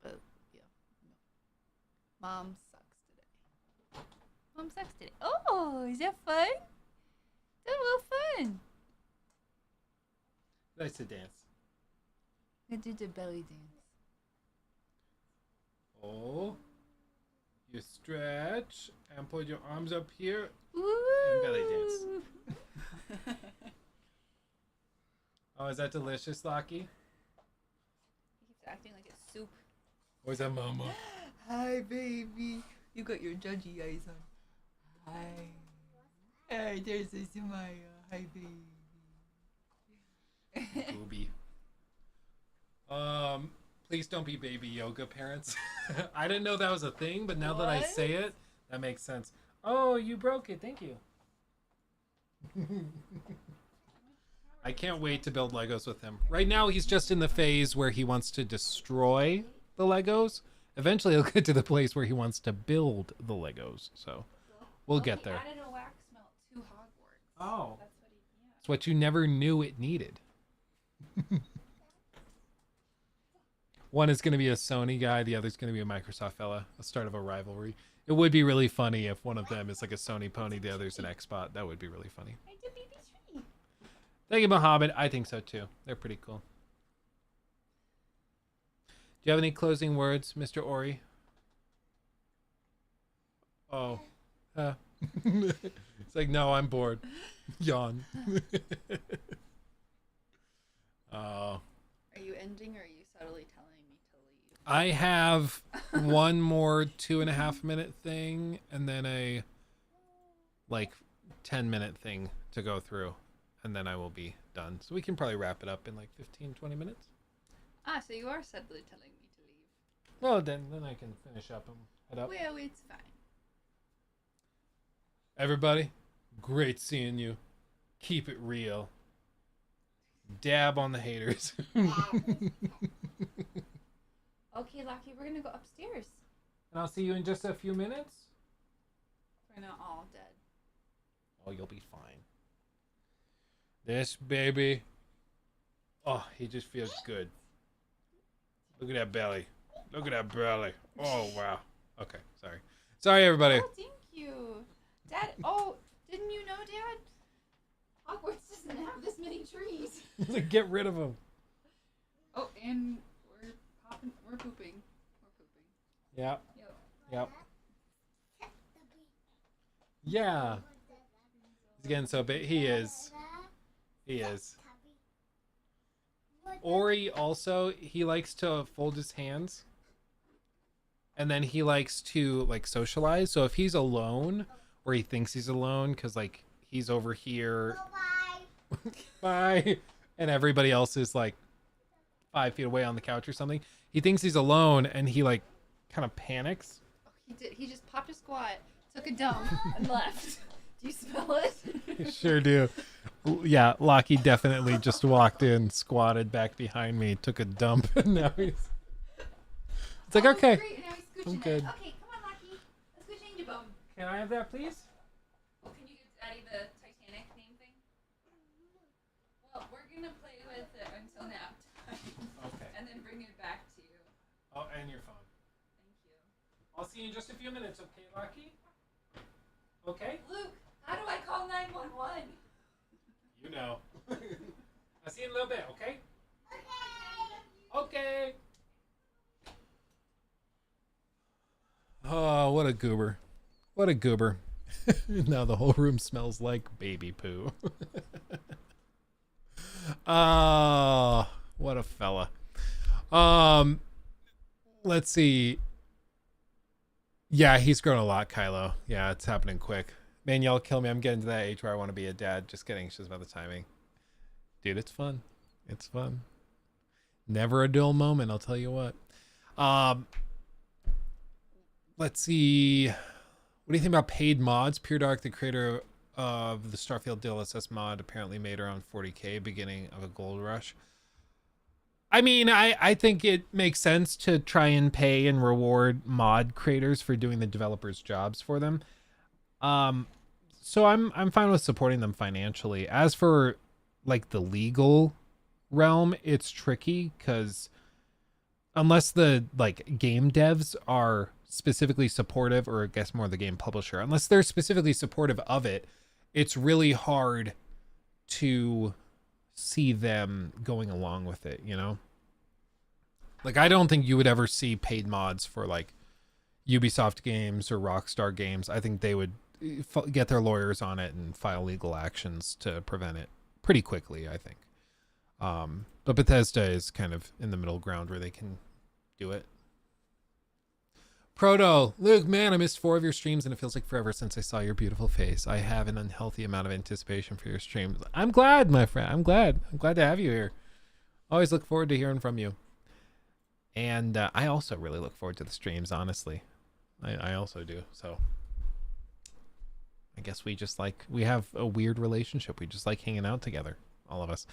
But yeah, no. Mom sucks today. Mom sucks today. Oh, is that fun? That's a little fun. Nice to dance. I did the belly dance. Oh. You stretch and put your arms up here Ooh. and belly dance. Oh, is that delicious, Lucky? He keeps acting like it's soup. Or is that Mama? Hi, baby. You got your judgy eyes on. Hi. Hi, there's a smile. Hi, baby. Booby. Please don't be baby yoga parents. I didn't know that was a thing, but now that I say it, that makes sense. Oh, you broke it. Thank you. I can't wait to build Legos with him. Right now, he's just in the phase where he wants to destroy the Legos. Eventually, he'll get to the place where he wants to build the Legos. So, we'll get there. He added a wax melt to Hogwarts. Oh. That's what he, yeah. It's what you never knew it needed. One is going to be a Sony guy. The other's going to be a Microsoft fella. The start of a rivalry. It would be really funny if one of them is like a Sony pony, the other's an Xbot. That would be really funny. Thank you, Mohammed. I think so too. They're pretty cool. Do you have any closing words, Mr. Ori? Oh. It's like, no, I'm bored. Yawn. Oh. Are you ending or are you subtly telling me to leave? I have one more 2.5 minute thing and then a like 10-minute thing to go through. And then I will be done. So we can probably wrap it up in like 15-20 minutes. Ah, so you are subtly telling me to leave. Well, then I can finish up and head up. Well, it's fine. Everybody, great seeing you. Keep it real. Dab on the haters. Okay, Lucky, we're gonna go upstairs. And I'll see you in just a few minutes. We're not all dead. Oh, you'll be fine. This baby. Oh, he just feels good. Look at that belly. Look at that belly. Oh, wow. Okay, sorry. Sorry, everybody. Oh, thank you. Dad, oh, didn't you know, Dad? Hogwarts doesn't have this many trees. Get rid of them. Oh, and we're pooping. Yep. Yep. Yeah. He's getting so big. He is. He is. Ori also, he likes to fold his hands. And then he likes to like socialize. So if he's alone, or he thinks he's alone, because like he's over here. Bye. And everybody else is like 5 feet away on the couch or something. He thinks he's alone and he like kind of panics. Oh, he did. He just popped a squat, took a dump, and left. Do you smell it? Sure do. Yeah, Lockie definitely just walked in, squatted back behind me, took a dump, and now he's... It's like, okay, Great. Now he's I'm scooching good. it. Okay, come on, Lucky. Let's go change a bone. Can I have that, please? Oh, can you give Daddy the Titanic name thing? Well, we're gonna play with it until nap time. Okay. And then bring it back to you. Oh, and your phone. Thank you. I'll see you in just a few minutes, okay, Lockie? Okay? Luke, how do I call 911? You know. I'll see you in a little bit, okay? Okay. Oh, what a goober. What a goober. Now the whole room smells like baby poo. Oh, what a fella. Let's see. Yeah, he's grown a lot, Kylo. Yeah, it's happening quick. Man, y'all kill me. I'm getting to that age where I want to be a dad. Just getting anxious about the timing. Dude, it's fun. It's fun. Never a dull moment, I'll tell you what. Let's see. What do you think about paid mods? Pure Dark, the creator of the Starfield DLSS mod, apparently made around 40K beginning of a gold rush. I mean, I think it makes sense to try and pay and reward mod creators for doing the developers' jobs for them. So I'm fine with supporting them financially. As for like the legal realm, it's tricky because unless the like game devs are specifically supportive, or I guess more the game publisher, unless they're specifically supportive of it, it's really hard to see them going along with it, you know? Like, I don't think you would ever see paid mods for like Ubisoft games or Rockstar games. I think they would get their lawyers on it and file legal actions to prevent it pretty quickly, I think. But Bethesda is kind of in the middle ground where they can do it. Proto, Luke, man, I missed 4 of your streams and it feels like forever since I saw your beautiful face. I have an unhealthy amount of anticipation for your streams. I'm glad, my friend. I'm glad to have you here. Always look forward to hearing from you. And I also really look forward to the streams, honestly. I also do. So I guess we have a weird relationship. We just like hanging out together, all of us.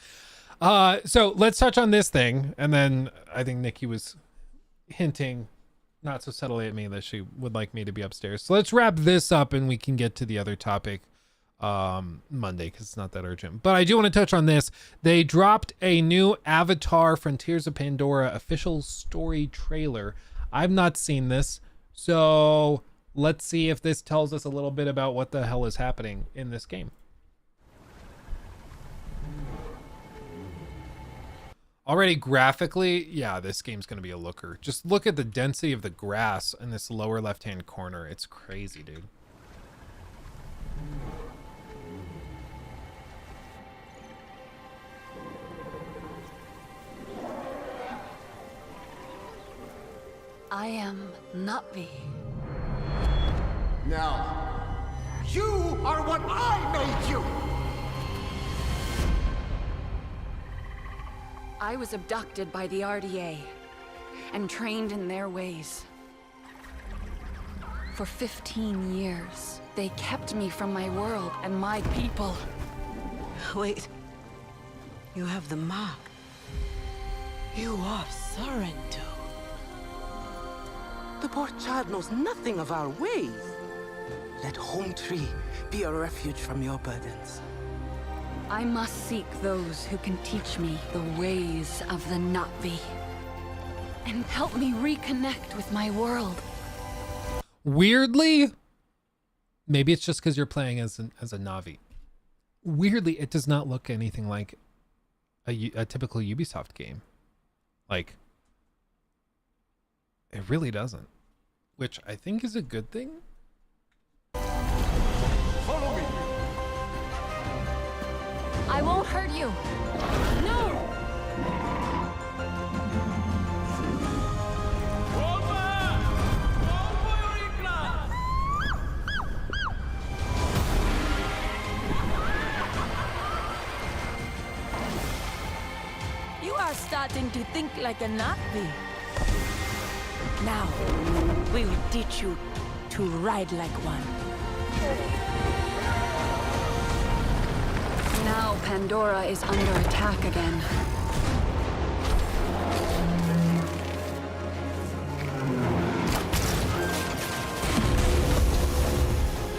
So let's touch on this thing. And then I think Nikki was hinting not so subtly at me that she would like me to be upstairs. So let's wrap this up and we can get to the other topic Monday, because it's not that urgent. But I do want to touch on this. They dropped a new Avatar Frontiers of Pandora official story trailer. I've not seen this, so let's see if this tells us a little bit about what the hell is happening in this game. Already graphically, yeah, this game's going to be a looker. Just look at the density of the grass in this lower left-hand corner. It's crazy, dude. I am Na'vi. Now, you are what I made you! I was abducted by the RDA and trained in their ways. For 15 years, they kept me from my world and my people. Wait. You have the mark. You are Sorrento. The poor child knows nothing of our ways. Let Home Tree be a refuge from your burdens. I must seek those who can teach me the ways of the Na'vi and help me reconnect with my world. Weirdly, maybe it's just because you're playing as a Na'vi. Weirdly, it does not look anything like a typical Ubisoft game. Like, it really doesn't, which I think is a good thing. Follow me! I won't hurt you. No! You are starting to think like a Na'vi. Now, we will teach you to ride like one. Now Pandora is under attack again.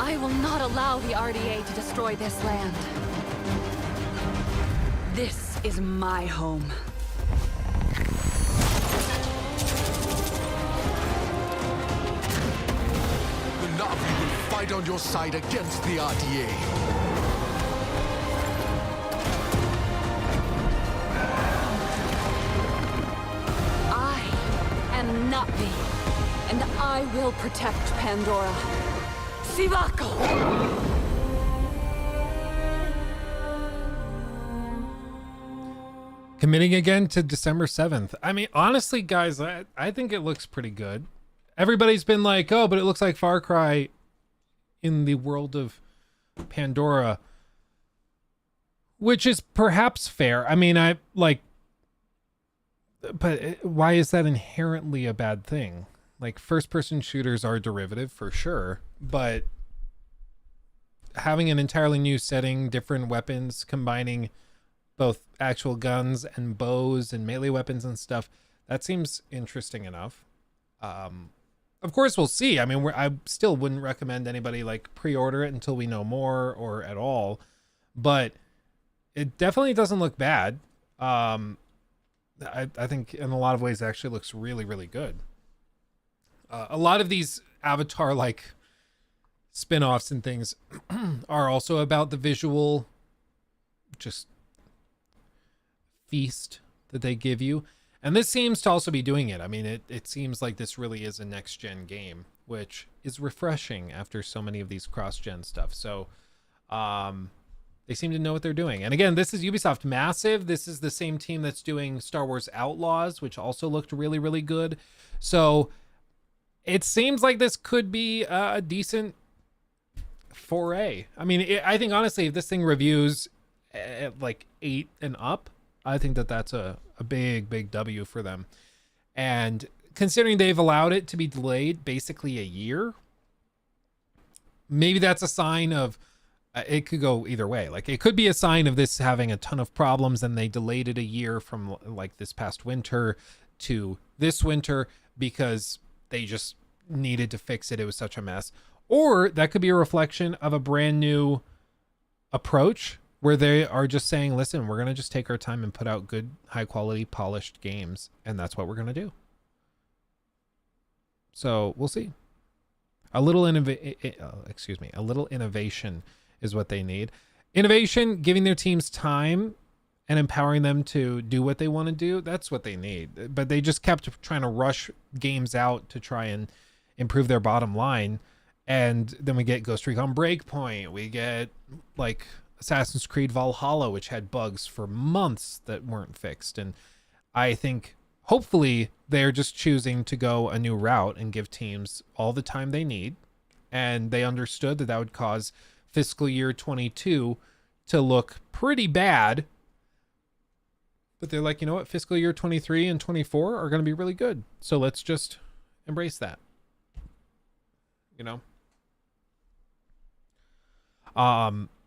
I will not allow the RDA to destroy this land. This is my home. The Na'vi will fight on your side against the RDA. Na'vi, and I will protect Pandora. Sivako! Committing again to December 7th. I mean, honestly, guys, I think it looks pretty good. Everybody's been like, oh, but it looks like Far Cry in the world of Pandora, which is perhaps fair. I mean, but why is that inherently a bad thing? Like, first-person shooters are derivative for sure, but having an entirely new setting, different weapons, combining both actual guns and bows and melee weapons and stuff. That seems interesting enough. Of course, we'll see. I mean, I still wouldn't recommend anybody like pre-order it until we know more or at all. But it definitely doesn't look bad. I think in a lot of ways it actually looks really, really good. A lot of these Avatar like spin-offs and things are also about the visual just feast that they give you. And this seems to also be doing it. I mean, it seems like this really is a next-gen game, which is refreshing after so many of these cross-gen stuff. So they seem to know what they're doing. And again, this is Ubisoft Massive. This is the same team that's doing Star Wars Outlaws, which also looked really, really good. So it seems like this could be a decent foray. I mean, I think honestly, if this thing reviews at like 8 and up, I think that that's a big, big W for them. And considering they've allowed it to be delayed basically a year, maybe that's a sign of it could go either way. Like it could be a sign of this having a ton of problems and they delayed it a year from like this past winter to this winter because they just needed to fix it. It was such a mess. Or that could be a reflection of a brand new approach where they are just saying, listen, we're going to just take our time and put out good, high quality, polished games. And that's what we're going to do. So we'll see. A little innovation is what they need. Innovation, giving their teams time and empowering them to do what they want to do. That's what they need. But they just kept trying to rush games out to try and improve their bottom line. And then we get Ghost Recon Breakpoint. We get like Assassin's Creed Valhalla, which had bugs for months that weren't fixed. And I think hopefully they're just choosing to go a new route and give teams all the time they need. And they understood that that would cause fiscal year 22 to look pretty bad. But they're like, you know what? Fiscal year 23 and 24 are going to be really good. So let's just embrace that. You know?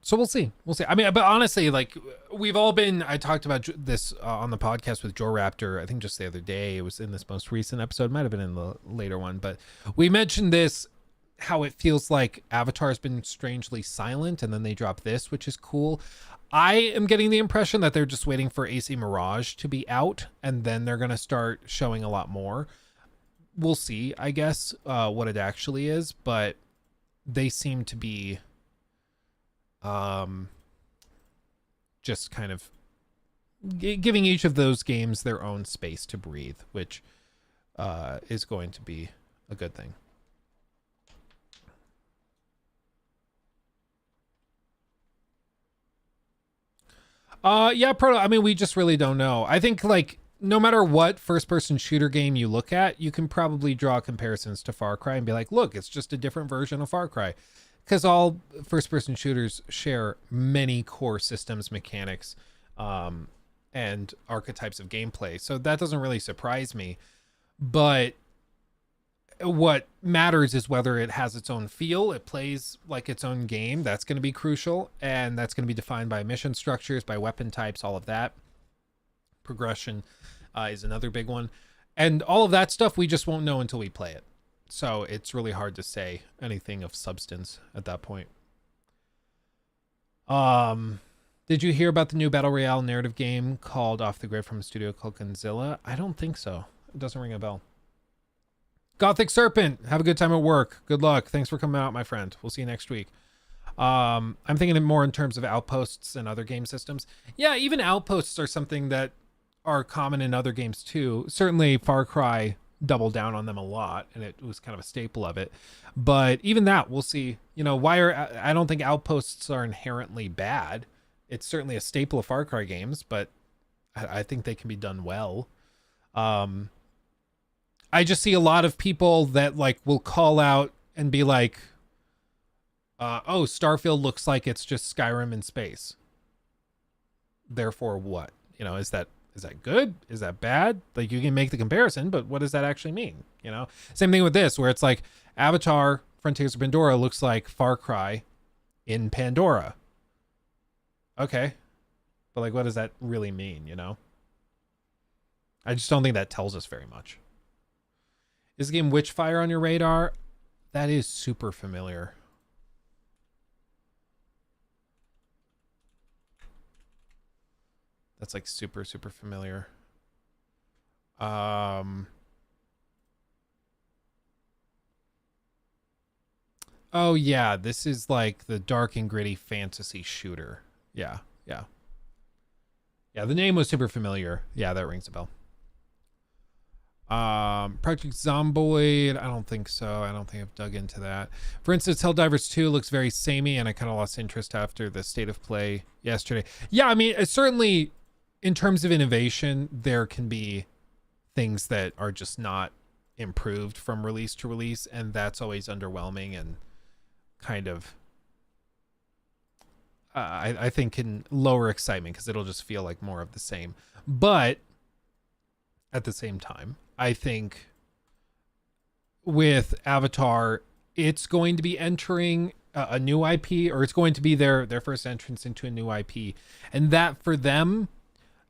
So we'll see. We'll see. I mean, but honestly, like we've all been, I talked about this on the podcast with Joe Raptor, I think just the other day. It was in this most recent episode, might have been in the later one, but we mentioned this, how it feels like Avatar has been strangely silent and then they drop this, which is cool. I am getting the impression that they're just waiting for AC Mirage to be out and then they're going to start showing a lot more. We'll see, I guess, what it actually is, but they seem to be just kind of giving each of those games their own space to breathe, which is going to be a good thing. Yeah, I mean, we just really don't know. I think like no matter what first person shooter game you look at, you can probably draw comparisons to Far Cry and be like, look, it's just a different version of Far Cry. Because all first-person shooters share many core systems, mechanics, and archetypes of gameplay. So that doesn't really surprise me. But what matters is whether it has its own feel, it plays like its own game. That's going to be crucial. And that's going to be defined by mission structures, by weapon types, all of that. Progression is another big one. And all of that stuff, we just won't know until we play it. So it's really hard to say anything of substance at that point. Did you hear about the new Battle Royale narrative game called Off the Grid from a studio called Godzilla? I don't think so. It doesn't ring a bell. Gothic Serpent, have a good time at work. Good luck. Thanks for coming out, my friend. We'll see you next week. I'm thinking of more in terms of outposts and other game systems. Yeah, even outposts are something that are common in other games too. Certainly Far Cry doubled down on them a lot and it was kind of a staple of it, but even that we'll see. You know, I don't think outposts are inherently bad. It's certainly a staple of Far Cry games, but I think they can be done well. I just see a lot of people that like will call out and be like, oh, Starfield looks like it's just Skyrim in space, therefore what? You know, is that good? Is that bad? Like you can make the comparison, but what does that actually mean? You know, same thing with this, where it's like Avatar Frontiers of Pandora looks like Far Cry in Pandora. Okay. But like, what does that really mean, you know? I just don't think that tells us very much. Is the game Witchfire on your radar? That is super familiar. That's like super, super familiar. Oh yeah, this is like the dark and gritty fantasy shooter. Yeah, yeah. Yeah, the name was super familiar. Yeah, that rings a bell. Project Zomboid, I don't think so. I don't think I've dug into that. For instance, Helldivers 2 looks very samey, and I kind of lost interest after the state of play yesterday. Yeah, I mean, it's certainly, in terms of innovation, there can be things that are just not improved from release to release, and that's always underwhelming and kind of, I think can lower excitement because it'll just feel like more of the same. But at the same time, I think with Avatar, it's going to be entering a new IP, or it's going to be their first entrance into a new IP. And that for them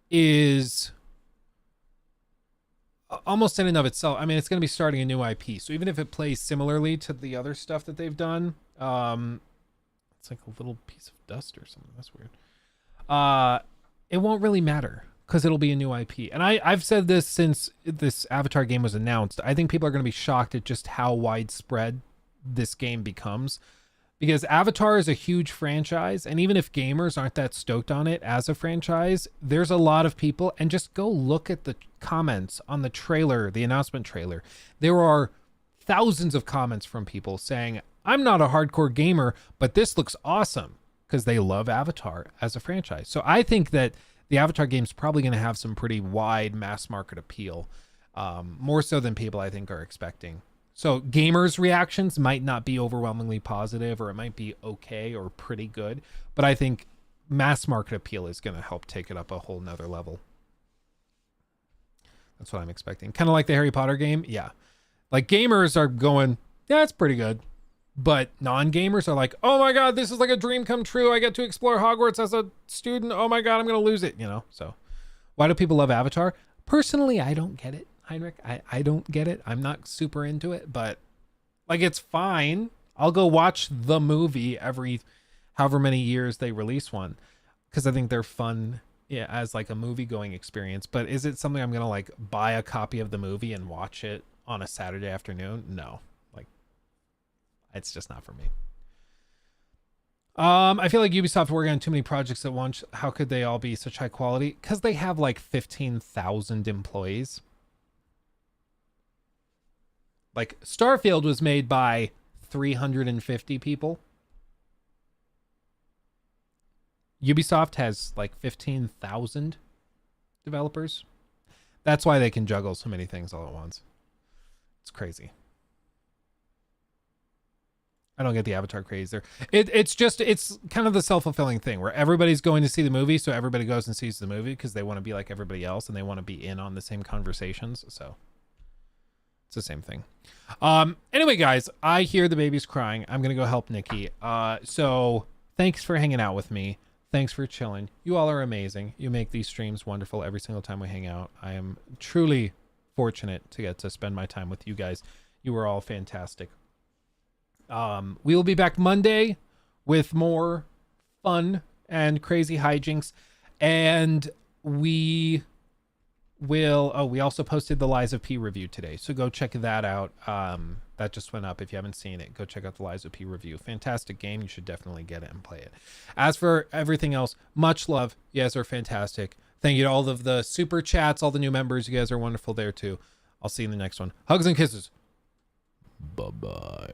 is almost in and of itself. I mean, it's going to be starting a new IP. So even if it plays similarly to the other stuff that they've done, it's like a little piece of dust or something. That's weird. It won't really matter because it'll be a new IP. And I've said this since this Avatar game was announced. I think people are going to be shocked at just how widespread this game becomes, because Avatar is a huge franchise. And even if gamers aren't that stoked on it as a franchise, there's a lot of people, and just go look at the comments on the trailer, the announcement trailer. There are thousands of comments from people saying, I'm not a hardcore gamer, but this looks awesome, because they love Avatar as a franchise. So I think that the Avatar game's probably going to have some pretty wide mass market appeal, more so than people I think are expecting. So gamers' reactions might not be overwhelmingly positive, or it might be okay or pretty good, but I think mass market appeal is going to help take it up a whole nother level. That's what I'm expecting. Kind of like the Harry Potter game. Yeah. Like gamers are going, yeah, it's pretty good. But non-gamers are like, oh my God, this is like a dream come true. I get to explore Hogwarts as a student. Oh my God, I'm going to lose it, you know? So why do people love Avatar? Personally, I don't get it, Heinrich. I don't get it. I'm not super into it, but like, it's fine. I'll go watch the movie every however many years they release one, because I think they're fun, yeah, as like a movie going experience. But is it something I'm going to like buy a copy of the movie and watch it on a Saturday afternoon? No. It's just not for me. I feel like Ubisoft working on too many projects at once. How could they all be such high quality? Because they have like 15,000 employees. Like Starfield was made by 350 people. Ubisoft has like 15,000 developers. That's why they can juggle so many things all at once. It's crazy. I don't get the Avatar craze there. It's kind of the self-fulfilling thing where everybody's going to see the movie, so everybody goes and sees the movie because they want to be like everybody else and they want to be in on the same conversations. So it's the same thing. Anyway, guys, I hear the baby's crying. I'm gonna go help Nikki. So thanks for hanging out with me. Thanks for chilling. You all are amazing. You make these streams wonderful every single time we hang out. I am truly fortunate to get to spend my time with you guys. You are all fantastic. We will be back Monday with more fun and crazy hijinks, and we will, we also posted the Lies of P review today, so go check that out. That just went up. If you haven't seen it, go check out the Lies of P review. Fantastic game. You should definitely get it and play it. As for everything else, much love. You guys are fantastic. Thank you to all of the super chats, all the new members. You guys are wonderful there too. I'll see you in the next one. Hugs and kisses. Bye-bye.